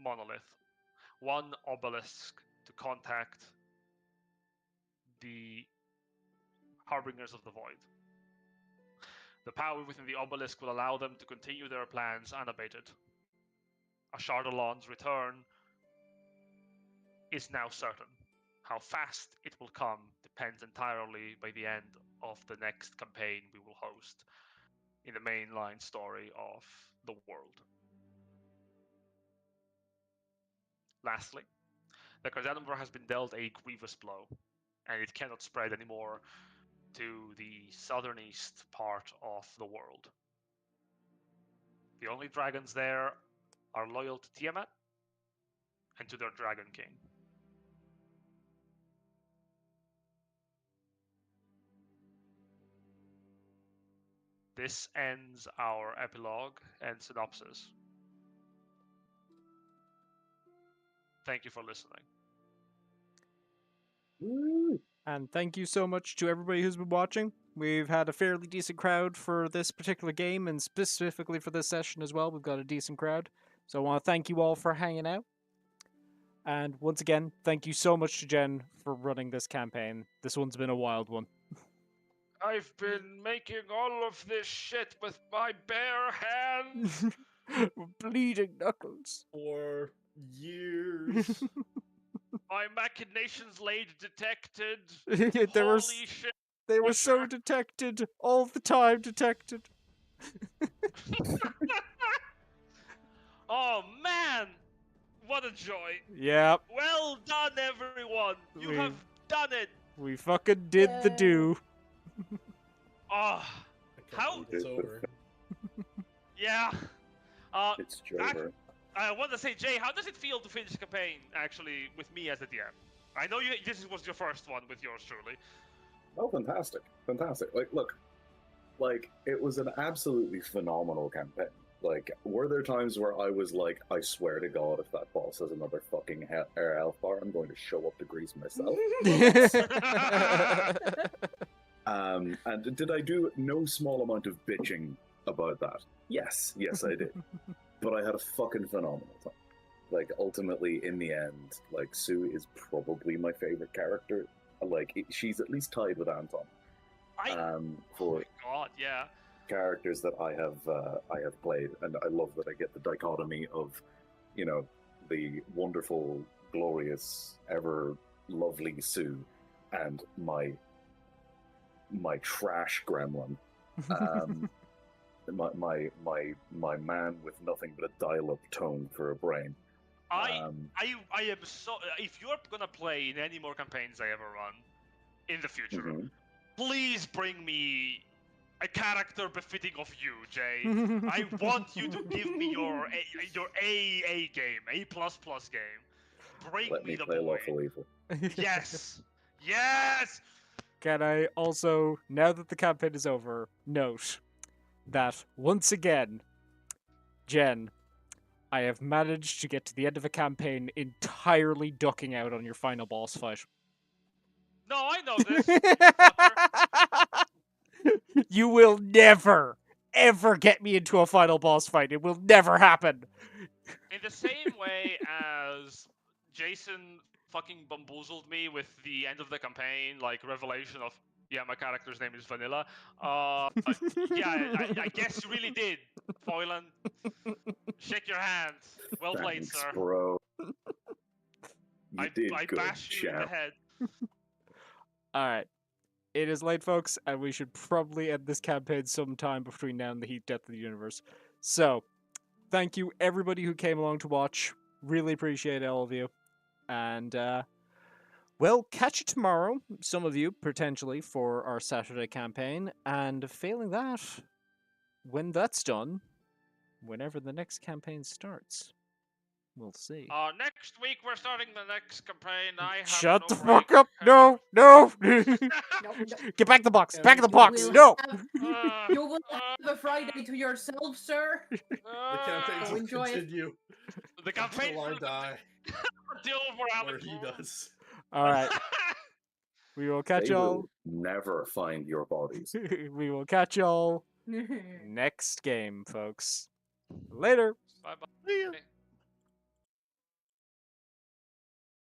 monolith, one obelisk to contact the harbingers of the void. The power within the obelisk will allow them to continue their plans unabated. Ashardalon's return is now certain. How fast it will come depends entirely by the end of the next campaign we will host in the mainline story of the world. Lastly, the Cardanover has been dealt a grievous blow, and it cannot spread anymore to the southern-east part of the world. The only dragons there are loyal to Tiamat and to their Dragon King. This ends our epilogue and synopsis. Thank you for listening. Woo! And thank you so much to everybody who's been watching. We've had a fairly decent crowd for this particular game, and specifically for this session as well. We've got a decent crowd. So I want to thank you all for hanging out. And once again, thank you so much to Jen for running this campaign. This one's been a wild one. I've been making all of this shit with my bare hands. Bleeding knuckles. For years. My machinations laid detected. They were Holy shit. they were so Butcher. detected all the time. Detected. Oh man, what a joy. Yep, Well done, everyone. You We- have done it. we fucking did the Yay. do. Oh, I can't How- believe it's over. yeah. It's Jover. I want to say, Jay, how does it feel to finish the campaign, actually, with me as the DM? I know this was your first one with yours, truly. Oh, fantastic. Fantastic. Like, look, like, it was an absolutely phenomenal campaign. Like, were there times where I was like, I swear to God, if that boss has another fucking air elf bar, I'm going to show up to Grease myself. And did I do no small amount of bitching about that? Yes, I did. But I had a fucking phenomenal time. Like, ultimately, in the end, like, Sue is probably my favorite character. Like, she's at least tied with Anton. Oh For my god, yeah. characters that I have played, and I love that I get the dichotomy of, you know, the wonderful, glorious, ever lovely Sue, and my trash gremlin, my man with nothing but a dial-up tone for a brain. I am so. If you're gonna play in any more campaigns I ever run in the future, Mhm. please bring me a character befitting of you, Jay. I want you to give me your A game, A++ game. Bring Let me me the play boy. Lawful Evil. Yes, yes. Can I also, now that the campaign is over, note that once again, Jen, I have managed to get to the end of a campaign entirely ducking out on your final boss fight. No, I know this. Fucker. You will never, ever get me into a final boss fight. It will never happen. In the same way as Jason fucking bamboozled me with the end of the campaign, like revelation of, yeah, my character's name is Vanilla. Yeah, I guess you really did, Foylan. Shake your hand. Well played, Thanks, sir. bro. You did I good, bash you in the chap. head. All right. It is late, folks, and we should probably end this campaign sometime between now and the heat death of the universe. So, thank you, everybody who came along to watch. Really appreciate all of you. And, well, catch you tomorrow, some of you, potentially, for our Saturday campaign. And failing that, when that's done, whenever the next campaign starts, we'll see. Next week we're starting the next campaign. I have Shut no the fuck break. up! No! No! No, Get back the box! no, Back of the you box! will No! have- Uh, You will have a Friday to yourself, sir. The campaigns Oh, will enjoy it. continue The campaign until I will die, until we're or Alex. he does. Alright, we will catch They y'all. will never find your bodies. We will catch y'all next game, folks. Later! Bye bye. See ya.